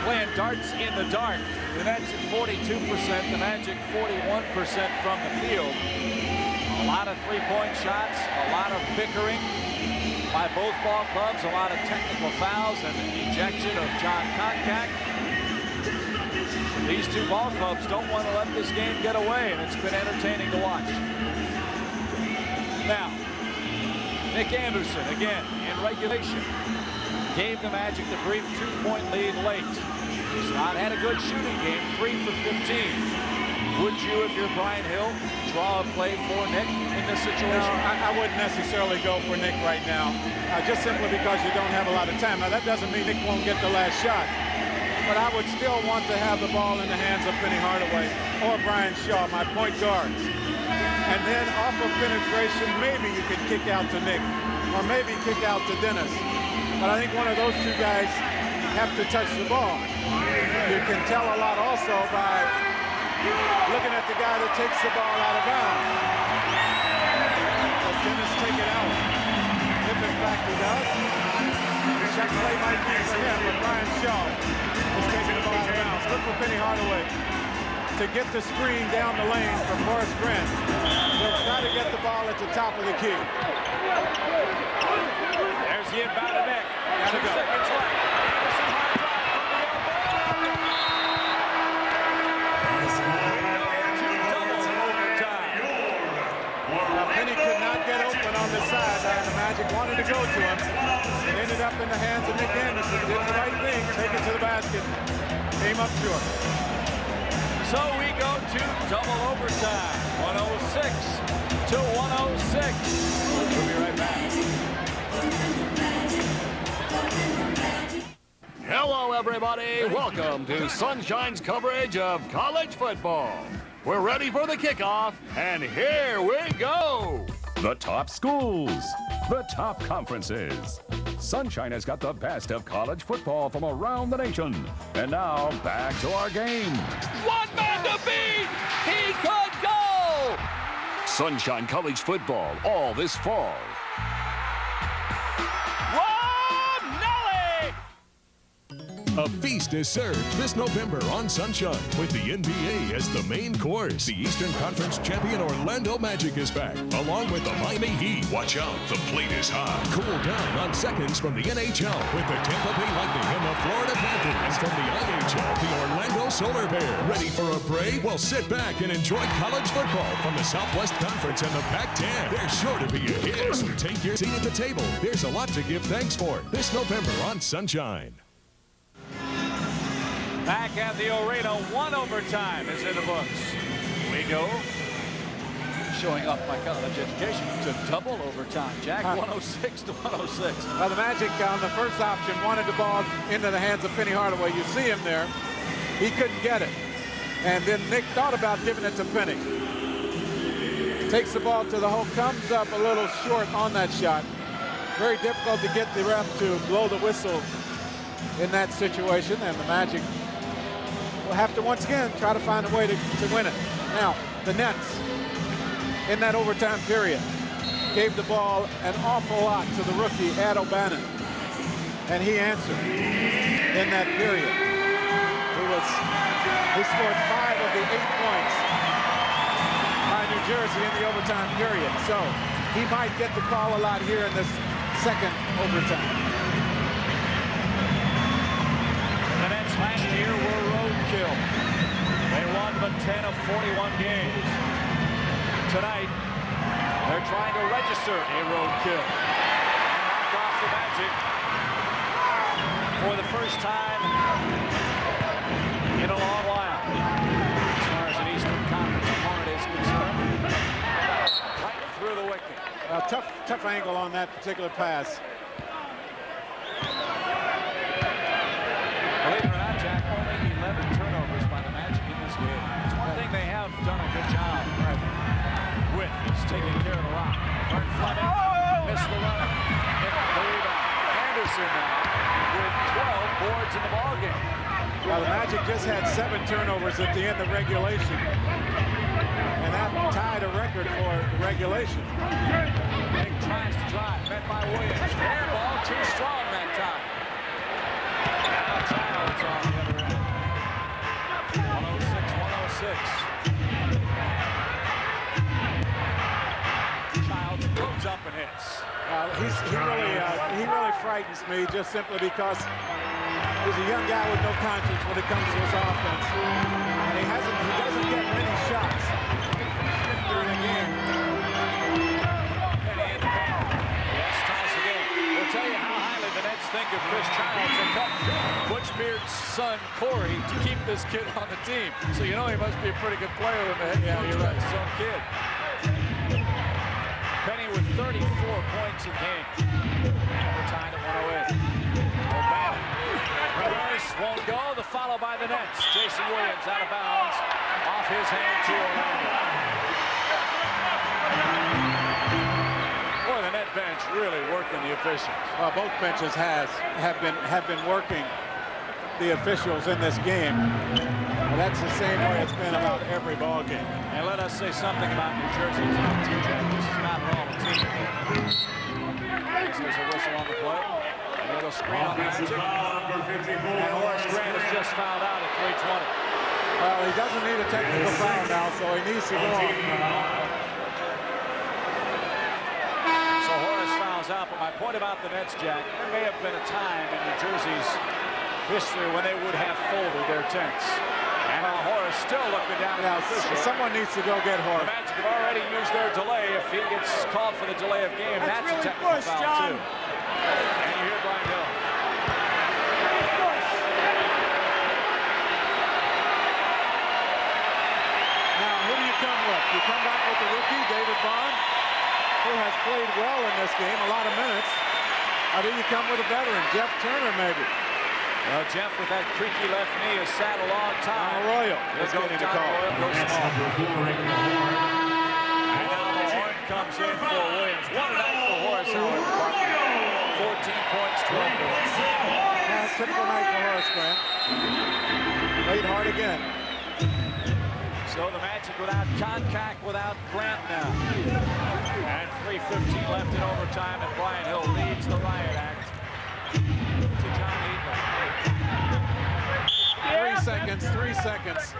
playing darts in the dark. The Nets at 42%, the Magic 41% from the field. A lot of three-point shots, a lot of bickering by both ball clubs, a lot of technical fouls and ejection of John Koncak. These two ball clubs don't want to let this game get away, and it's been entertaining to watch. Now, Nick Anderson, again, in regulation, gave the Magic the brief 2-point lead late. He's not had a good shooting game, 3 for 15. Would you, if you're Brian Hill, draw a play for Nick in this situation? No, I wouldn't necessarily go for Nick right now, just simply because you don't have a lot of time. Now, that doesn't mean Nick won't get the last shot, but I would still want to have the ball in the hands of Penny Hardaway or Brian Shaw, my point guards. And then off of penetration, maybe you can kick out to Nick, or maybe kick out to Dennis. But I think one of those two guys have to touch the ball. You can tell a lot also by looking at the guy that takes the ball out of bounds. Does Dennis take it out? If in fact he does, the check play might be for him, but Brian Shaw is taking the ball out of bounds. Look for Penny Hardaway. to get the screen down the lane from Forrest Grant. They'll try to get the ball at the top of the key. There's the inbound to Nick. 2 seconds left. Anderson high drive from the Penny could not get open on the sideline. The Magic wanted to go to him. It ended up in the hands of Nick Anderson. Did the right thing, take it to the basket. Came up short. So we go to double overtime. 106 to 106. We'll be right back. Hello, everybody. Welcome to Sunshine's coverage of college football. We're ready for the kickoff, and here we go. The top schools, the top conferences. Sunshine has got the best of college football from around the nation. And now, back to our game. One man to beat! He could go! Sunshine College football all this fall. A feast is served this November on Sunshine with the NBA as the main course. The Eastern Conference champion Orlando Magic is back, along with the Miami Heat. Watch out, the plate is hot. Cool down on seconds from the NHL with the Tampa Bay Lightning and the Florida Panthers. And from the IHL, the Orlando Solar Bears. Ready for a break? Well, sit back and enjoy college football from the Southwest Conference and the Pac-10. There's sure to be a hit, so take your seat at the table. There's a lot to give thanks for this November on Sunshine. Back at the arena, 1 overtime is in the books. We go. Showing off my college education to double overtime. Jack, 106 to 106. Well, the Magic on the first option wanted the ball into the hands of Penny Hardaway. You see him there. He couldn't get it. And then Nick thought about giving it to Penny. Takes the ball to the hole, comes up a little short on that shot. Very difficult to get the ref to blow the whistle in that situation, and the Magic will have to once again try to find a way to win it. Now, the Nets in that overtime period gave the ball an awful lot to the rookie Ed O'Bannon, and he answered in that period. He scored 5 of the 8 points by New Jersey in the overtime period, so he might get the call a lot here in this second overtime. The Nets last year were roadkill. They won but 10 of 41 games. Tonight, they're trying to register a roadkill. And knock off the Magic for the first time in a long while. As far as an Eastern Conference opponent is concerned. Right through the wicket. Tough angle on that particular pass. Believe it or not, Jack, only 11 turnovers by the Magic in this game. It's one thing they have done a good job with is taking care of the rock. Vern Fleming missed the run. Hit the rebound. Anderson now with 12 boards in the ballgame. Well, the Magic just had 7 turnovers at the end of regulation. And that tied a record for regulation. Nick tries to drive, met by Williams. Air ball too strong that time. Childs on the other end. 106. Childs goes up and hits. He really frightens me just simply because he's a young guy with no conscience when it comes to his offense, and he doesn't get many shots during the game. Penny in the paint. Yes, ties the game. We'll tell you how highly the Nets think of Chris Childs and cut Butch Beard's son Corey to keep this kid on the team. So you know he must be a pretty good player when the head coach lets his own kid. Penny with 34 points in game. We're tied at 108. O'Bannon. Reverse won't go. The follow by the Nets. Jason Williams out of bounds. Off his hand to Orlando. Boy, the net bench really working the officials. Well, both benches have been working the officials in this game. Well, that's the same way it's been about every ball game. And let us say something about New Jersey tonight, too, Jack. This is not at all a team. There's a whistle on the play. A little screen on the Magic. And Horace Grant has just fouled out at 3:20. Well, he doesn't need a technical foul now, so he needs to go on. So Horace fouls out, but my point about the Nets, Jack, there may have been a time in New Jersey's history when they would have folded their tents. And Horace still looking down at the official. Someone needs to go get Horace. The Magic have already used their delay. If he gets called for the delay of game, that's a technical foul, too. And you hear Brian Hill. Now, who do you come with? You come back with the rookie, David Bond, who has played well in this game, a lot of minutes. Or do you come with a veteran, Jeff Turner, maybe? Well, Jeff, with that creaky left knee, has sat a long time. Arroyo is getting the call. And now the horn comes in for Williams. 1 night for Horace Howard. 14 points, 12 points. Yeah, typical night for Horace Grant. Played hard again. So the Magic without Concac, without Grant now. And 3:15 left in overtime, and Brian Hill leads the riot act to John Eaton. 3 seconds.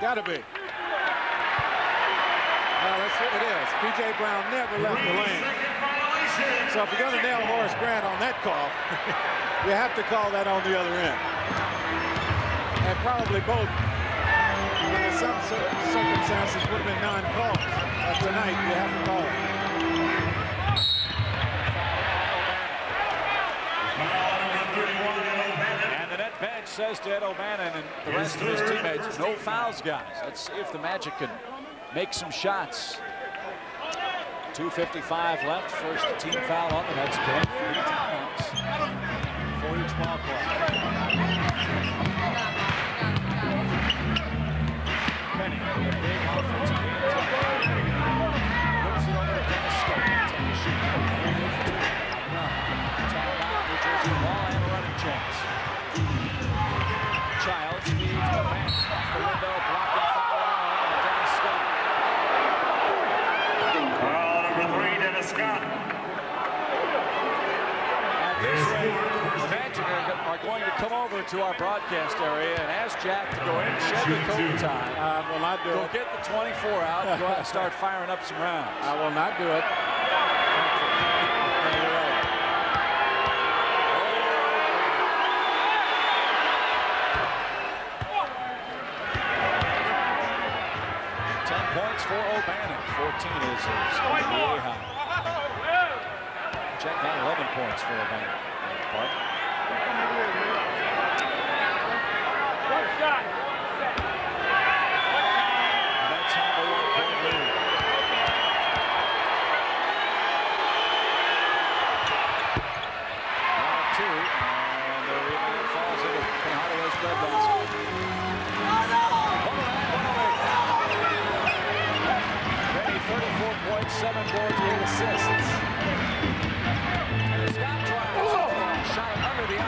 Gotta be. Well, it is. P.J. Brown never left the lane. So if you're going to nail Horace Grant on that call, you have to call that on the other end. And probably both, under some circumstances, would have been non-calls. But tonight, you have to call it. Bench says to Ed O'Bannon and the rest of his teammates, no fouls, guys. Let's see if the Magic can make some shots. 2:55 left. First team foul on the Nets. 3 timeouts for each ball club. Penny, a big offensive game. Puts it over to Dennis Scott. Take a shoot. Timeout, New Jersey ball and a running chance. Childs feeds the bench off the window, blocking foul on Dennis Scott. Number 3, Dennis Scott. At this rate, the Magic are going to come over to our broadcast area and ask Jack to go in and shed the coat tie. I will not do it. Go get the 24 out and go out and start firing up some rounds. I will not do it. For O'Bannon, 14 is his NBA high. Jack got 11 points for O'Bannon. That's how the 1-point lead. Now 2, and the rebound falls into Hardaway's breadbasket. Points, 7 boards, 8 assists. Scott drives, shot it under the eye,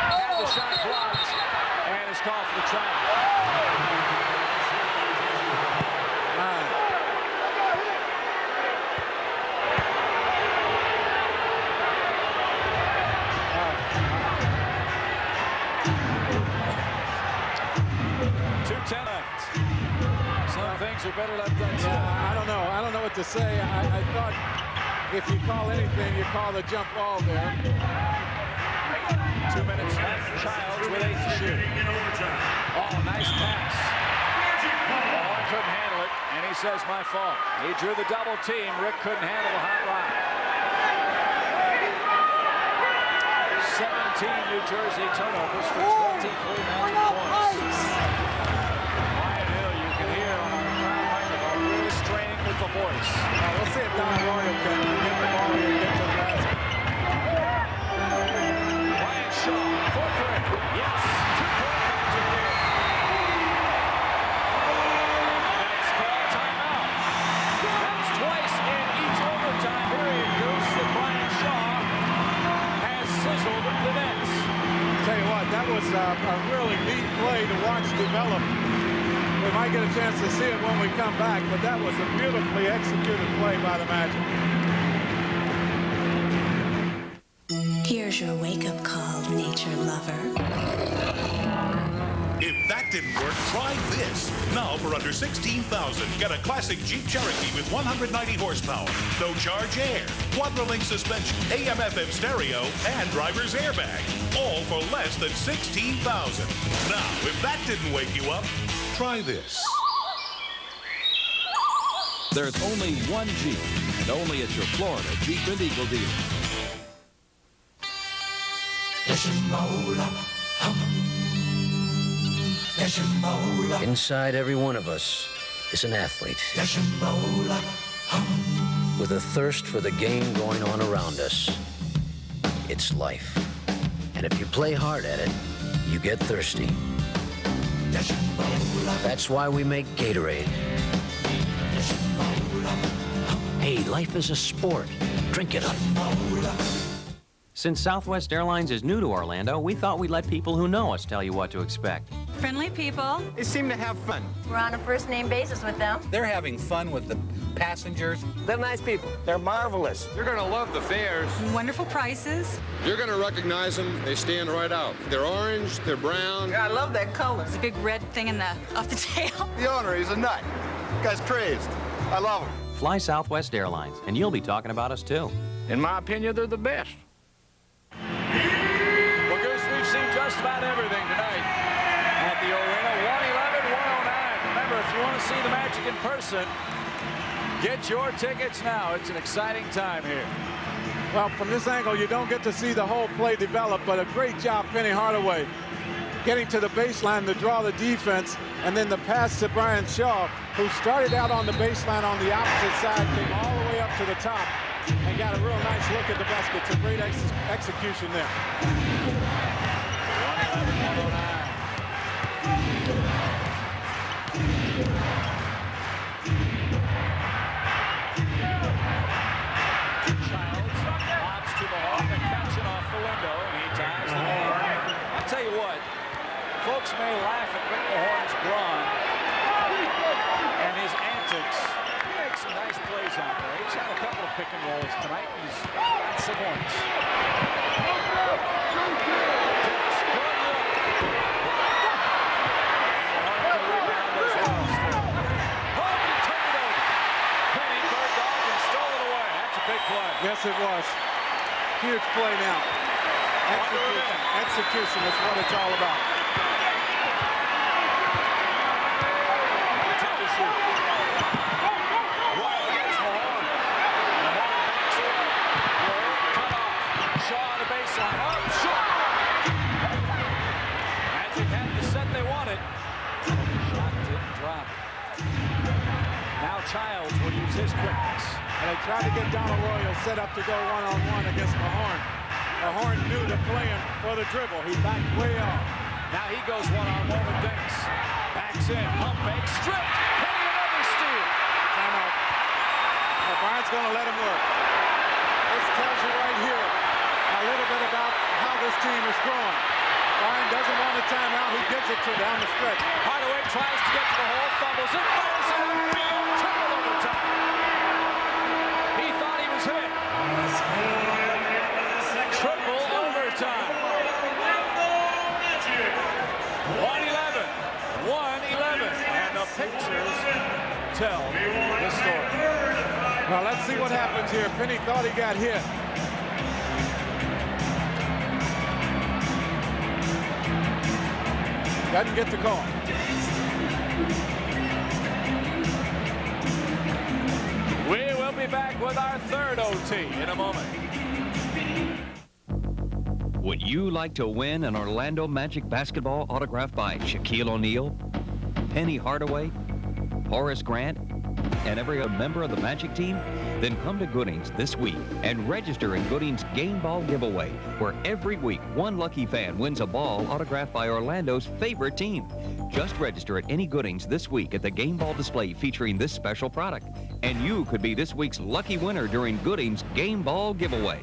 had the shot blocked, and is called for the travel. Some things are better left unsaid. Yeah, I don't know what to say. I thought if you call anything, you call the jump ball there. 2 minutes left. Childs with 8 to shoot. Oh, nice pass. Horn couldn't handle it, and he says, my fault. He drew the double team. Rick couldn't handle the hot rock. 17 New Jersey turnovers for 23 Magic points. The voice. We'll see if Don Arroyo can get the ball here and get to the basket. Brian Shaw for 3. Yes, 2-point Magic here. That's called timeout. That's twice in each overtime period, Goose, that Brian Shaw has sizzled the Nets. Tell you what, that was a really neat play to watch develop. We might get a chance to see it when we come back, but that was a beautifully executed play by the Magic. Here's your wake-up call, nature lover. If that didn't work, try this. Now for under $16,000, get a classic Jeep Cherokee with 190 horsepower, no charge air, quadra-link suspension, AM/FM stereo, and driver's airbag. All for less than $16,000. Now, if that didn't wake you up, try this. There's only one Jeep, and only at your Florida Jeep and Eagle dealer. Inside every one of us is an athlete with a thirst for the game going on around us. It's life. And if you play hard at it, you get thirsty. That's why we make Gatorade. Hey, life is a sport. Drink it up. Since Southwest Airlines is new to Orlando, we thought we'd let people who know us tell you what to expect. Friendly people. They seem to have fun. We're on a first-name basis with them. They're having fun with the passengers. They're nice people. They're marvelous. You're going to love the fares. Wonderful prices. You're going to recognize them. They stand right out. They're orange, they're brown. Yeah, I love that color. There's a big red thing in the off the tail. The owner, he's a nut. Guy's crazed. I love him. Fly Southwest Airlines, and you'll be talking about us too. In my opinion, they're the best. Well, Goose, we've seen just about everything tonight at the arena. 111-109. Remember, if you want to see the Magic in person, get your tickets now. It's an exciting time here. Well, from this angle, you don't get to see the whole play develop, but a great job, Penny Hardaway, getting to the baseline to draw the defense, and then the pass to Brian Shaw, who started out on the baseline on the opposite side, came all the way up to the top, and got a real nice look at the basket. Some great execution there. 111-109. Childs lobs to Mahone and catching off the window, and he ties the game. I'll tell you what, folks may laugh at Rick Mahorn's brawn and his antics. He makes some nice plays out there. He's had a couple of pick and rolls tonight. He's got some points. Yes, it was. Huge play now. Execution is what it's all about. Shaw on the baseline. Oh, shot! Magic had the set they wanted. Shot didn't drop. Now Childs will use his quickness. And they tried to get Donald Royal set up to go one-on-one against Mahorn. Mahorn knew to play him for the dribble. He backed way off. Now he goes one-on-one with Dinks. Backs in, pump fake, stripped, hitting another steal. Timeout. Well, Bryant's going to let him work. This tells you right here a little bit about how this team is growing. Bryant doesn't want a timeout. He gives it to down the stretch. Hardaway tries to get to the hole, fumbles it, fires it up, triple overtime. He thought he was hit. Triple overtime. 111. And the pictures tell the story. Well, let's see what happens here. Penny thought he got hit. Doesn't get the call. We will be back with our third OT in a moment. Would you like to win an Orlando Magic basketball autographed by Shaquille O'Neal, Penny Hardaway, Horace Grant, and every other member of the Magic team? Then come to Goodings this week and register in Goodings Game Ball Giveaway, where every week one lucky fan wins a ball autographed by Orlando's favorite team. Just register at any Goodings this week at the Game Ball display featuring this special product, and you could be this week's lucky winner during Goodings Game Ball Giveaway.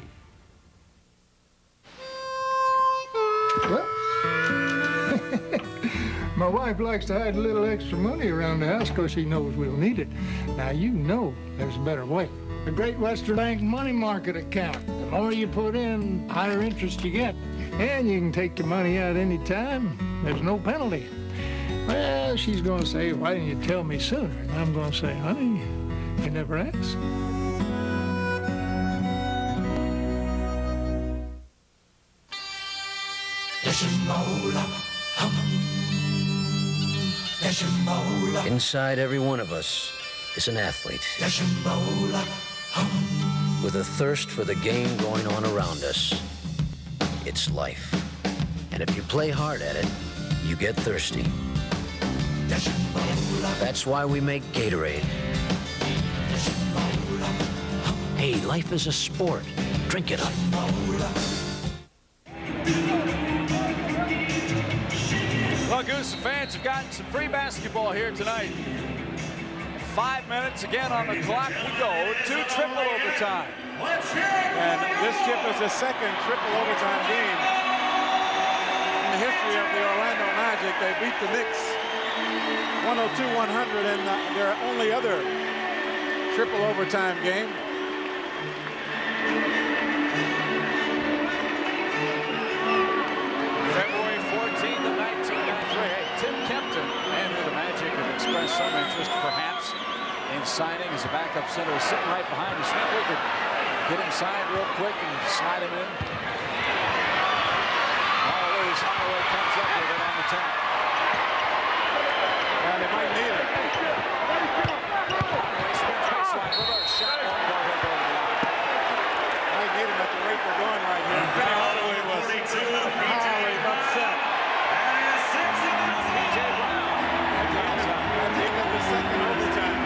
My wife likes to hide a little extra money around the house because she knows we'll need it. Now, you know there's a better way. The Great Western Bank money market account. The more you put in, the higher interest you get. And you can take your money out any time. There's no penalty. Well, she's going to say, why didn't you tell me sooner? And I'm going to say, honey, you never asked. Inside every one of us is an athlete with a thirst for the game going on around us. It's life. And if you play hard at it, you get thirsty. That's why we make Gatorade. Hey, life is a sport. Drink it up. Well, Goose fans have gotten some free basketball here tonight. 5 minutes again on the clock we go to triple overtime. And this chip is the second triple overtime game in the history of the Orlando Magic. They beat the Knicks 102-100 in their only other triple overtime game. February 14th of 1993. Tim Kempton, man who the Magic have expressed some interest perhaps in signing as a backup center, is sitting right behind us. Think we could get him signed real quick and slide him in. Hardaway comes up with it on the top. Yeah, they might need it. Spins baseline, reverse shot, won't go, he'll go to the line. Might need him at the rate we're going right here. Penny Hardaway was highly upset. P.J. Brown At the end of the second overtime,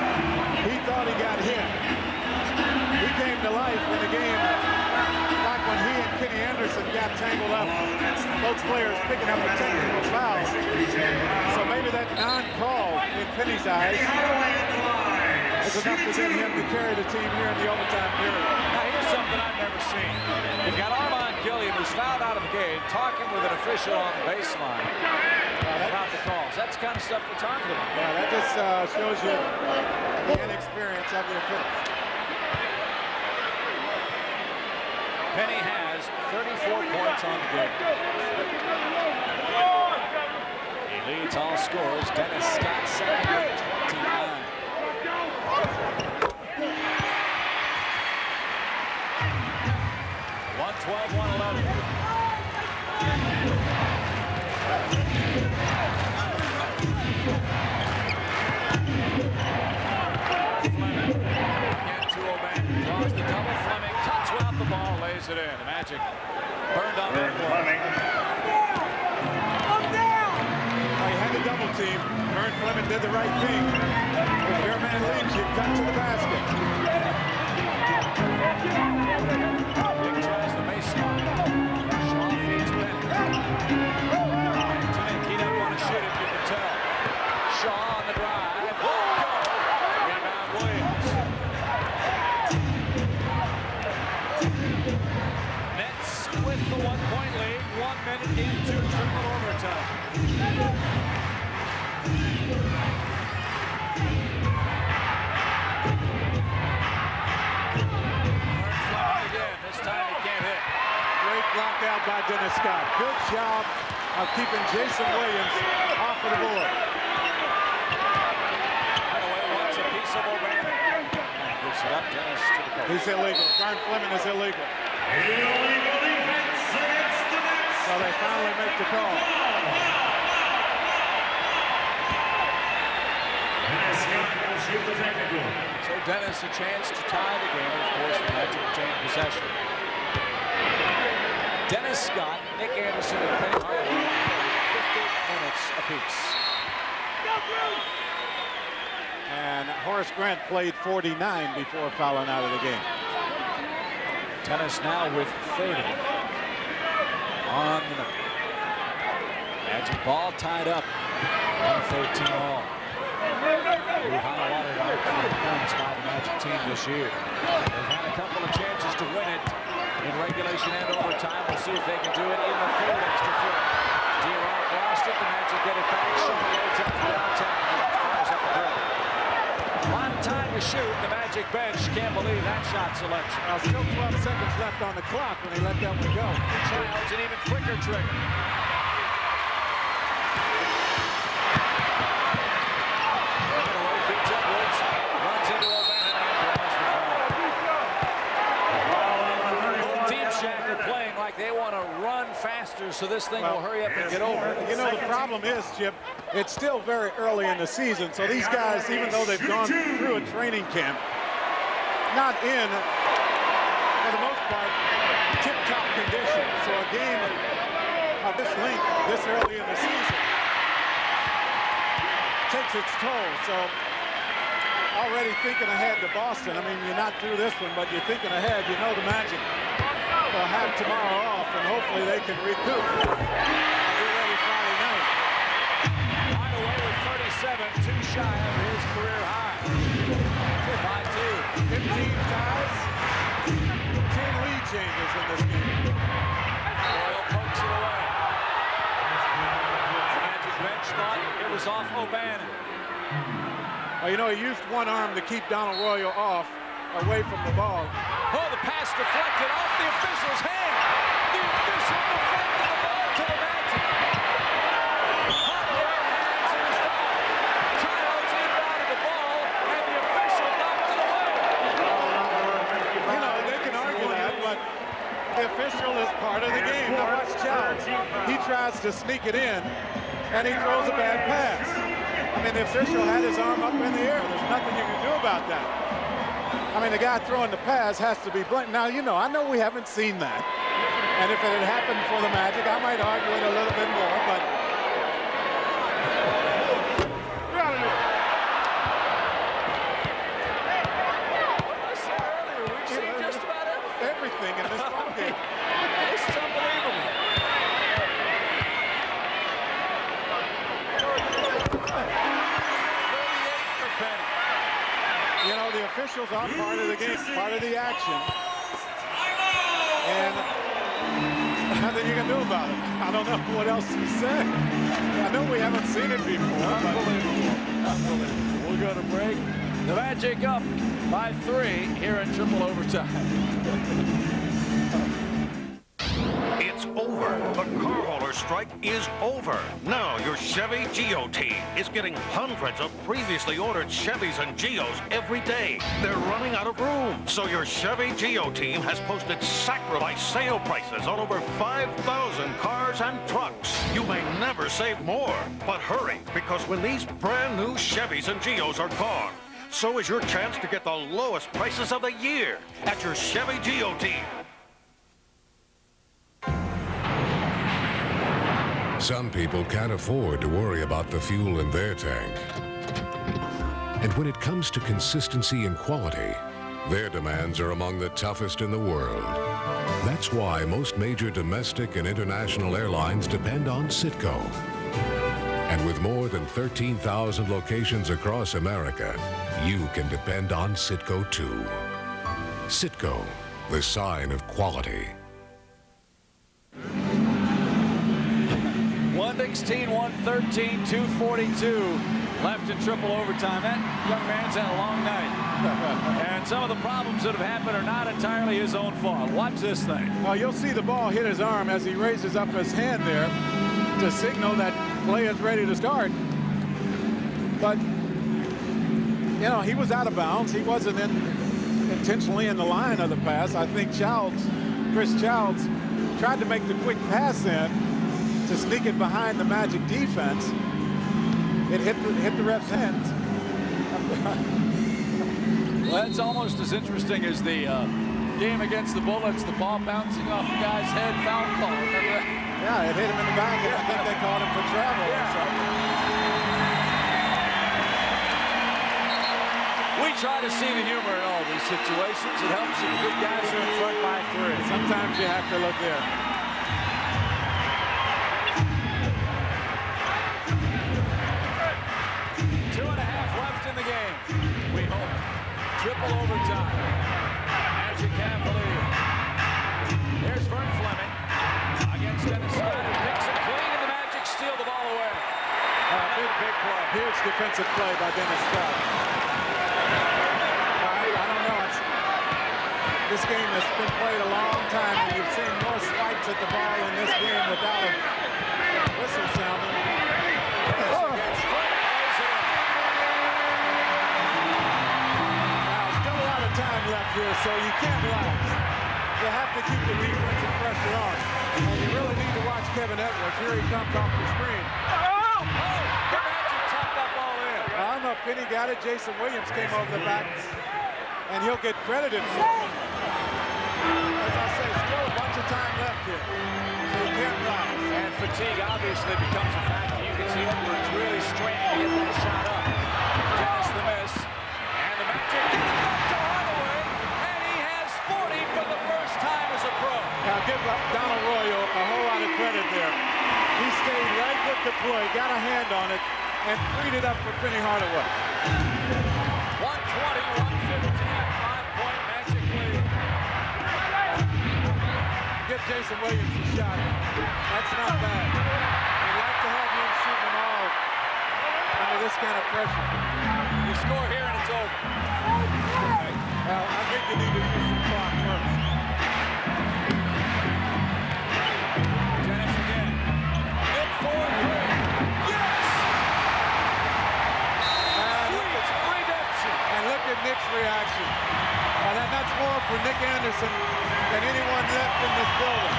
he thought he got hit. He came to life in the game like when he and Kenny Anderson got tangled up. Both players picking up a technical foul. So maybe that non-call in Penny's eyes is enough to get him to carry the team here in the overtime period. Now here's something I've never seen. You've got Armand Gilliam, who's fouled out of the game, talking with an official on the baseline about the calls. That's the kind of stuff we're talking about. Yeah, that just shows you the inexperience of the officials. Penny has 34 points on the game. He leads all scorers. Dennis Scott second with 29. .112, 111. Fleming again to O'Bannon. Draws the double. Fleming cuts out the ball, lays it in. The Magic burned on that one. He had the double team. Vern Fleming did the right thing. If your man leaves, you cut to the basket. Big tries the baseline. Shaw feeds Penny. Tank, he doesn't want to shoot it, you can tell. Shaw on the drive. Won't go. Rebound Williams. Nets with the 1-point lead. 1 minute into triple overtime. Again, this time he can't hit. Great block out by Dennis Scott. Good job of keeping Jason Williams off of the board. Hardaway wants a piece of O'Bannon. Gives it up, Dennis to the post. He's illegal. Vern Fleming is illegal. Illegal defense against the Knicks. So they finally make the call. Dennis Scott will shoot the technical. So Dennis a chance to tie the game. Of course, the Magic retain possession. Dennis Scott, Nick Anderson, and Penny Hardaway 50 minutes apiece. And Horace Grant played 49 before fouling out of the game. Dennis now with 30 on the night. Magic ball tied up. 113 all. Blue high water mark for the points by the Magic team this year. They've had a couple of chances to win it in regulation and overtime. We'll see if they can do it in the third extra field. D-Rock lost it. The Magic get it back. Shaw loads up from downtown. Fires up the drill. A lot of time to shoot. The Magic bench can't believe that shot selection. Still 12 seconds left on the clock when he let that one go. Childs an even quicker trigger. quarters, so this thing will hurry up and get over. You know, the problem is, Chip, it's still very early in the season, so these guys, even though they've gone through a training camp, not in, for the most part, tip-top condition. So a game of this length, this early in the season, takes its toll. So already thinking ahead to Boston. I mean, you're not through this one, but you're thinking ahead. You know the Magic will have tomorrow off, and hopefully they can recoup. Be ready Friday night. Hardaway with 37, too shy of his career high. By 2. 15 ties, 10 lead changes in this game. Royal pokes it away. The Magic bench thought it was off O'Bannon. Well, you know, he used one arm to keep Donald Royal off, away from the ball. Oh, the pass deflected off the official's hand. The official deflected the ball to the Magic. Hardaway hands in his foul. Childs inbounded the ball, and the official knocked it away. You know, they can argue that, but the official is part of the game. Now watch Childs. He tries to sneak it in, and he throws a bad pass. I mean, the official had his arm up in the air. There's nothing you can do about that. I mean, the guy throwing the pass has to be blamed. Now, you know, I know we haven't seen that. And if it had happened for the Magic, I might argue it a little bit more, but... I said earlier, we've seen just about everything in this ball game. This is unbelievable. You know, the officials are part of the game, part of the action. And nothing you can do about it. I don't know what else to say. I know we haven't seen it before. Unbelievable. We'll go to break. The Magic up by 3 here in triple overtime. It's over. The car hauler strike is over. Now your Chevy Geo team is getting hundreds of previously ordered Chevys and Geos every day. They're running out of room. So your Chevy Geo team has posted sacrifice sale prices on over 5,000 cars and trucks. You may never save more, but hurry, because when these brand new Chevys and Geos are gone, so is your chance to get the lowest prices of the year at your Chevy Geo team. Some people can't afford to worry about the fuel in their tank. And when it comes to consistency and quality, their demands are among the toughest in the world. That's why most major domestic and international airlines depend on Citgo. And with more than 13,000 locations across America, you can depend on Citgo too. Citgo, the sign of quality. 116, 113, 242 left in triple overtime. That young man's had a long night. And some of the problems that have happened are not entirely his own fault. Watch this thing. Well, you'll see the ball hit his arm as he raises up his hand there to signal that play is ready to start. But, you know, he was out of bounds. He wasn't intentionally in the line of the pass. I think Chris Childs tried to make the quick pass in to sneak it behind the Magic defense. It hit the ref's hands. Well, that's almost as interesting as the game against the Bullets, the ball bouncing off the guy's head, foul call. Remember that? Yeah, it hit him in the back, and I think they called him for travel or something. We try to see the humor in all these situations. It helps if the good guys are in front by 3. Sometimes you have to look there. Triple overtime. Magic Cavalier. Here's Vern Fleming against Dennis Snyder. Picks it clean, and the Magic steal the ball away. Big play. Huge defensive play by Dennis Snyder. I don't know. This game has been played a long time, and you've seen more swipes at the ball in this game without a whistle sounding. Time left here, so you can't relax. you have to keep the defensive pressure on. And you really need to watch Kevin Edwards. Here he comes off the screen. Oh! The Magic chopped that ball in. I don't know if Penny got it. Jason Williams came over the back, and he'll get credited for it. As I say, still a bunch of time left here. So you can't rise. And fatigue obviously becomes a factor. You can see Edwards really straining to get that shot up. Dennis the miss. And the Magic get it back to Hardaway. And he has 40 for the first time as a pro. Now give Donald Royo a whole lot of credit there. He stayed right with the play, got a hand on it, and freed it up for Penny Hardaway. 120-115, 5-point Magic lead. Get Jason Williams a shot. That's not bad. We'd like to have him shoot them all under this kind of pressure. You score here and it's over. Well, I think you need to use some clock first. Dennis again. In 4-3. Yes! Sweet redemption. And look at Nick's reaction. That's more for Nick Anderson than anyone left in this building.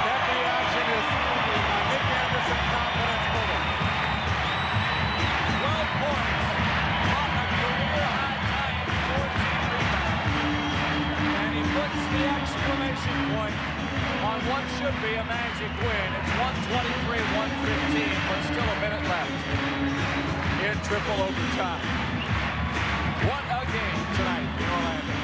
That reaction is Nick Anderson confidence building. 12 points on a career-high tying 14 rebounds. And he puts the exclamation point on what should be a Magic win. It's 123-115, but still a minute left in triple overtime. What a game tonight in Orlando.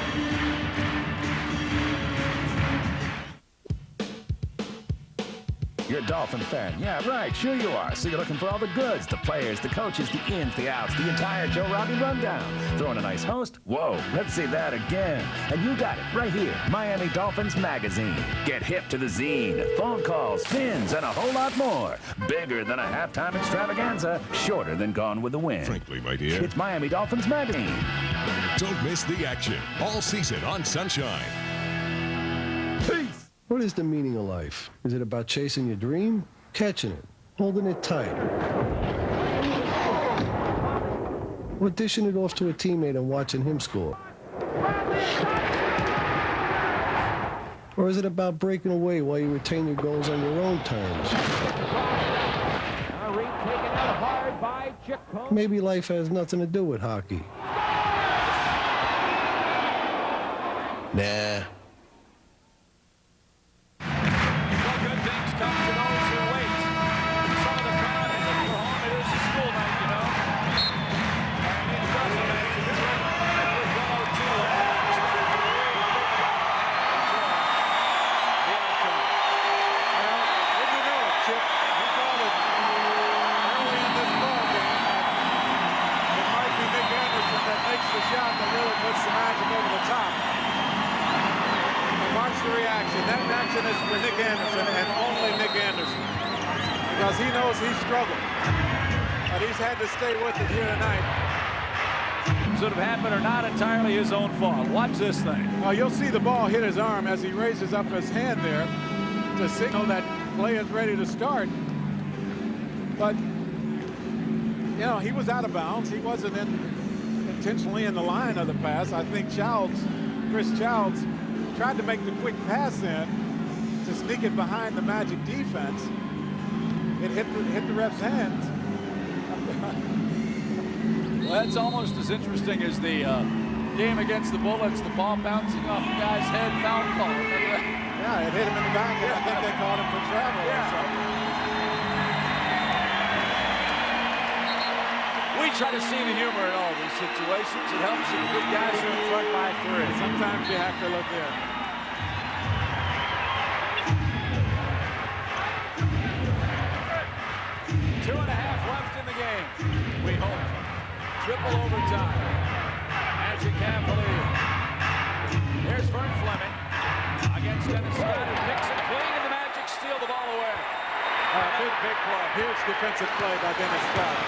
You're a Dolphin fan. Yeah, right. Sure you are. So you're looking for all the goods, the players, the coaches, the ins, the outs, the entire Joe Robbie rundown. Throwing a nice host? Whoa, let's see that again. And you got it right here. Miami Dolphins Magazine. Get hip to the zine. Phone calls, pins, and a whole lot more. Bigger than a halftime extravaganza. Shorter than Gone with the Wind. Frankly, my dear. It's Miami Dolphins Magazine. Don't miss the action all season on Sunshine. Peace! What is the meaning of life? Is it about chasing your dream? Catching it? Holding it tight? Or dishing it off to a teammate and watching him score? Or is it about breaking away while you retain your goals on your own terms? Maybe life has nothing to do with hockey. Nah. Because he knows he's struggled. But he's had to stay with it here tonight. Should have happened or not entirely his own fault. Watch this thing. Well, you'll see the ball hit his arm as he raises up his hand there to signal that play is ready to start. But, you know, he was out of bounds. He wasn't intentionally in the line of the pass. I think Chris Childs tried to make the quick pass in to sneak it behind the Magic defense. It hit the ref's hands. Well, that's almost as interesting as the game against the Bullets, the ball bouncing off the guy's head, foul call. Yeah, it hit him in the back, and I think they called him for travel or something. We try to see the humor in all these situations. It helps if the good guys are in front by 3. Sometimes you have to look there. Two and a half left in the game. We hope. Triple overtime. Magic have the lead. Here's Vern Fleming against Dennis Scott, who picks it clean, and the Magic steal the ball away. Big play. Huge defensive play by Dennis Scott.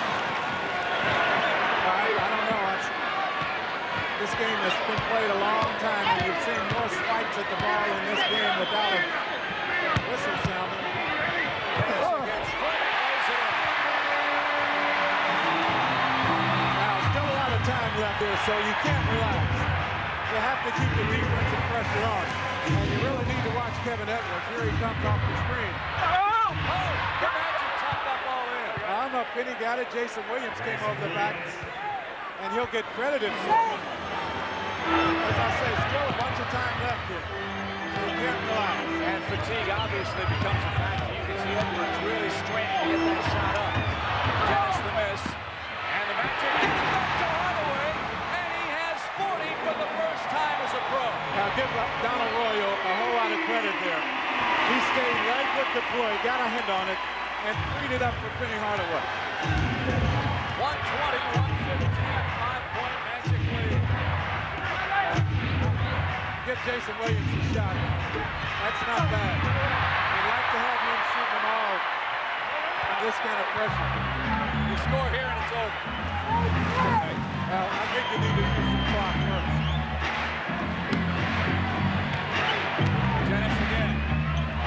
I don't know. This game has been played a long time, and you've seen more swipes at the ball in this game without a whistle sounding. Time left here, so you can't relax. You have to keep the defensive pressure on. And you really need to watch Kevin Edwards. Here he comes off the screen. Oh! The Magic chopped that ball in. I don't know if Penny got it. Jason Williams came over the back, and he'll get credited for it. As I say, still a bunch of time left here. So you can't relax. And fatigue obviously becomes a factor. You can see Edwards really straining to get that shot up. Dennis the miss. And the Magic get it back to Hardaway. And he has 40 for the first time as a pro. Now give Don Arroyo a whole lot of credit there. He stayed right with the play, got a hand on it, and freed it up for Penny Hardaway. 120-115, 5-point Magic lead. Give Jason Williams a shot. That's not bad. You'd like to have him shoot them all in this kind of pressure. You score here and it's over. Well, I think you need to use the clock first. Dennis again.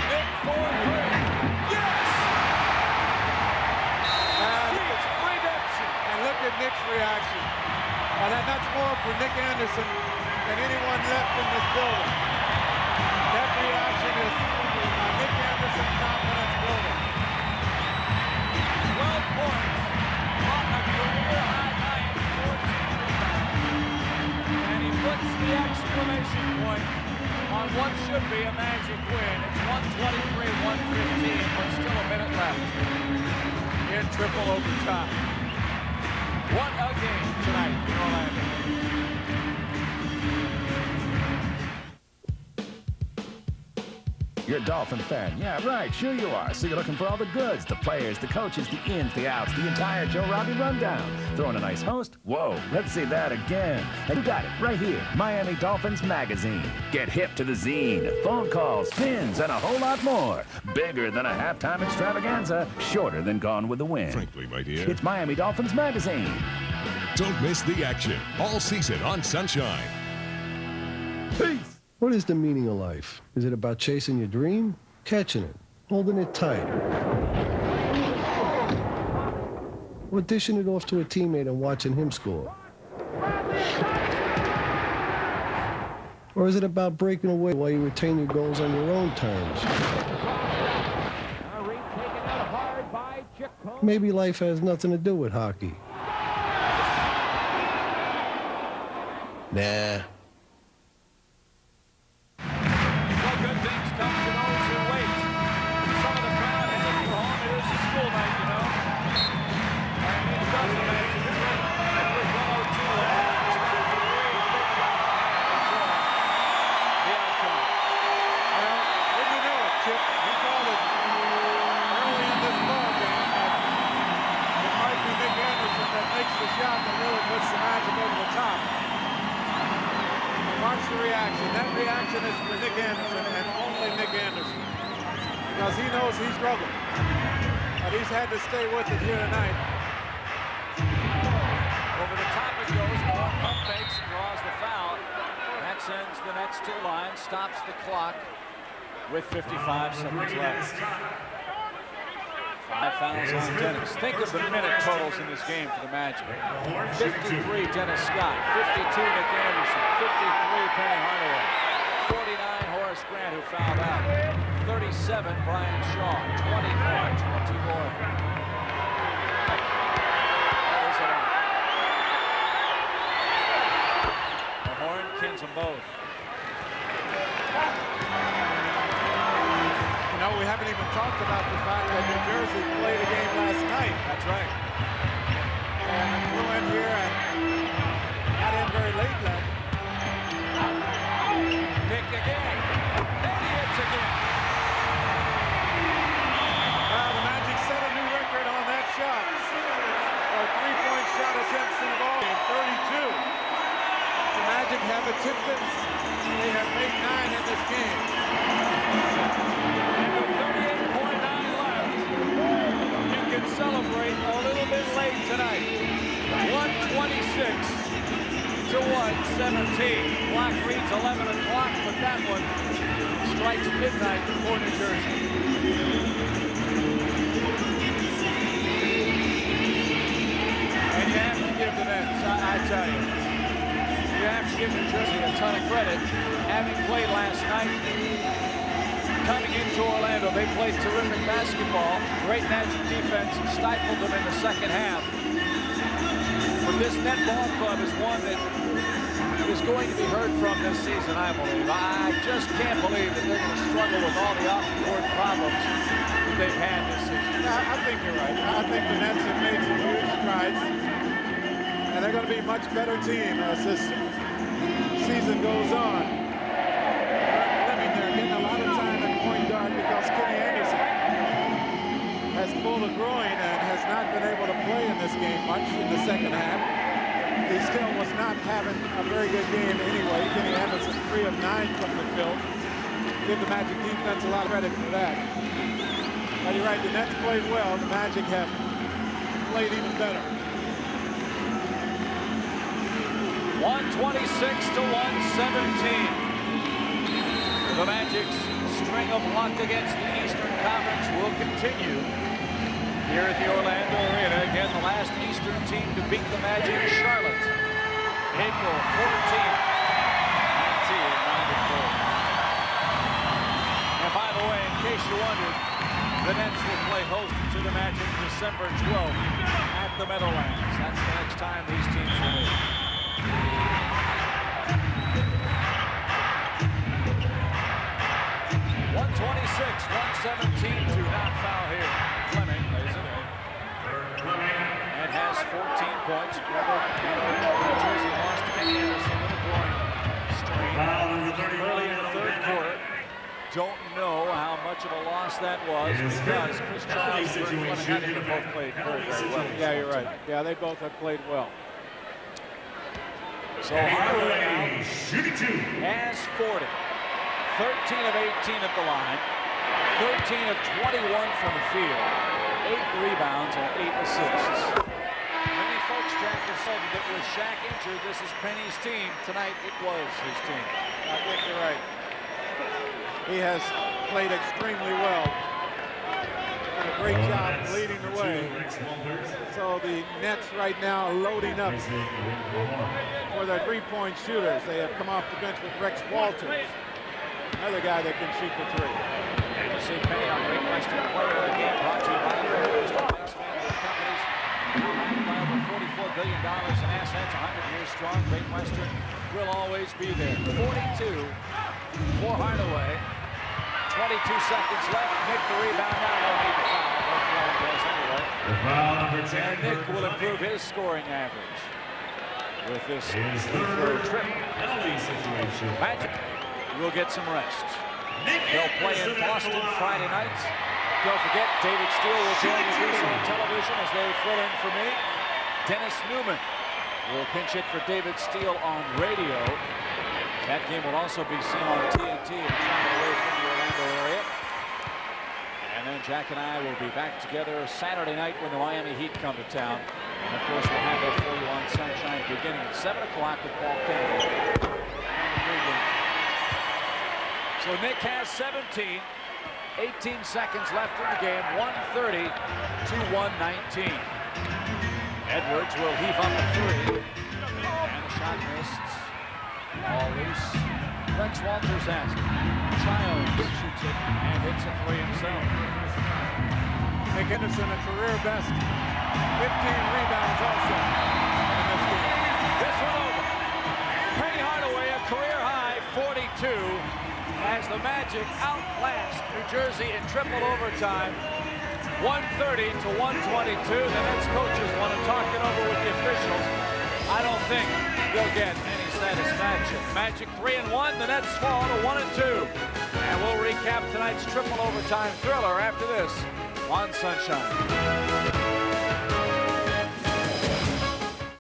Nick for three. Yes! It's redemption. And look at Nick's reaction. That's more for Nick Anderson than anyone left in this building. That reaction is Nick Anderson confidence building. 12 points. On a career high night. 14 rebounds. And he puts the exclamation point on what should be a Magic win. It's 123-115, but still a minute left. In triple overtime. What a game tonight in Orlando. You're a Dolphin fan. Yeah, right. Sure you are. So you're looking for all the goods, the players, the coaches, the ins, the outs, the entire Joe Robbie rundown. Throwing a nice host? Whoa, let's see that again. And you got it right here. Miami Dolphins Magazine. Get hip to the zine. Phone calls, spins, and a whole lot more. Bigger than a halftime extravaganza. Shorter than Gone with the Wind. Frankly, my dear. It's Miami Dolphins Magazine. Don't miss the action all season on Sunshine. Peace. What is the meaning of life? Is it about chasing your dream? Catching it, holding it tight. Or dishing it off to a teammate and watching him score? Or is it about breaking away while you retain your goals on your own terms? Maybe life has nothing to do with hockey. Nah. To stay with it here tonight. Over the top it goes. Moore pump fakes and draws the foul. That sends the Nets to the line, stops the clock with 55 seconds left. 5 fouls on Dennis. Think of the minute totals in this game for the Magic. 53 Dennis Scott, 52 Nick Anderson, 53 Penny Hardaway, 49 Horace Grant who fouled out, 37 Brian Shaw, 24. Kins them both. You know, we haven't even talked about the fact that New Jersey played a game last night. That's right. And flew in here and got in very late left. Nick again. And he hits again. The Magic set a new record on that shot. A three-point shot attempts in the ball game, 32. The Magic have attempted. They have made 9 in this game. And with 38.9 left, you can celebrate a little bit late tonight. 126 to 117. Clock reads 11 o'clock, but that one strikes midnight for New Jersey. And you have to give the Nets, I tell you. you have to give New Jersey a ton of credit. Having played last night, coming into Orlando, they played terrific basketball. Great Magic defense, stifled them in the second half. But this net ball club is one that is going to be heard from this season, I believe. I just can't believe that they're going to struggle with all the off-the-court problems that they've had this season. Yeah, I think you're right. I think the Nets have made some huge strides, and they're going to be a much better team as this season goes on. They're living there, getting a lot of time at point guard because Kenny Anderson has pulled a groin and has not been able to play in this game much in the second half. He still was not having a very good game anyway. Kenny Anderson 3 of 9 from the field. Give the Magic defense a lot of credit for that. But you're right, the Nets played well. The Magic have played even better. 126 to 117. The Magic's string of luck against the Eastern Conference will continue here at the Orlando Arena. Again, the last Eastern team to beat the Magic, Charlotte, April 14th, 1994. And by the way, in case you wondered, the Nets will play host to the Magic December 12th at the Meadowlands. That's the next time these teams will meet. .126, 117 to not foul here. Fleming lays it in. And has 14 points. New Jersey lost to Kenny Anderson with a groin strain early in the third quarter. Don't know how much of a loss that was because Chris Charles and Fleming, I think they both played very, very well. Yeah, you're right. Yeah, they both have played well. So Hardaway has 40. 13 of 18 at the line, 13 of 21 from the field, 8 rebounds and 8 assists. Many folks, Jack, have said that with Shaq injured, this is Penny's team. Tonight, it was his team. I think you're right. He has played extremely well. Done a great job leading the way. So the Nets right now loading up for their three-point shooters. They have come off the bench with Rex Walters, another guy that can shoot the three. And you see Penny on Great Western Player of the Game, brought to you by the Banks family of companies. Now backed by over $44 billion in assets, 100 years strong. Great Western will always be there. 42 for Hardaway. 22 seconds left. Nick the rebound. Now no need to foul. Both Fleming does anyway. And Nick will improve his scoring average with this third trip. Magic will get some rest. They'll play in Boston Friday night. Don't forget, David Steele will join the Goose on television as they fill in for me. Dennis Newman will pinch hit for David Steele on radio. That game will also be seen on TNT and travel away from the Orlando area. And then Jack and I will be back together Saturday night when the Miami Heat come to town. And of course, we'll have that for you on Sunshine beginning at 7 o'clock with Paul Kennedy. So Nick has 17, 18 seconds left in the game, 130 to 119. Edwards will heave up a three, and the shot missed. All loose. Rex Walters has it. Childs shoots it and hits a three himself. Nick Henderson, a career best, 15 rebounds also in this game. This one over. Penny Hardaway, a career high 42. As the Magic outlast New Jersey in triple overtime, 130 to 122. The Nets coaches want to talk it over with the officials. I don't think they'll get any satisfaction. Magic 3-1. The Nets fall to 1-2. And we'll recap tonight's triple overtime thriller after this on Sunshine.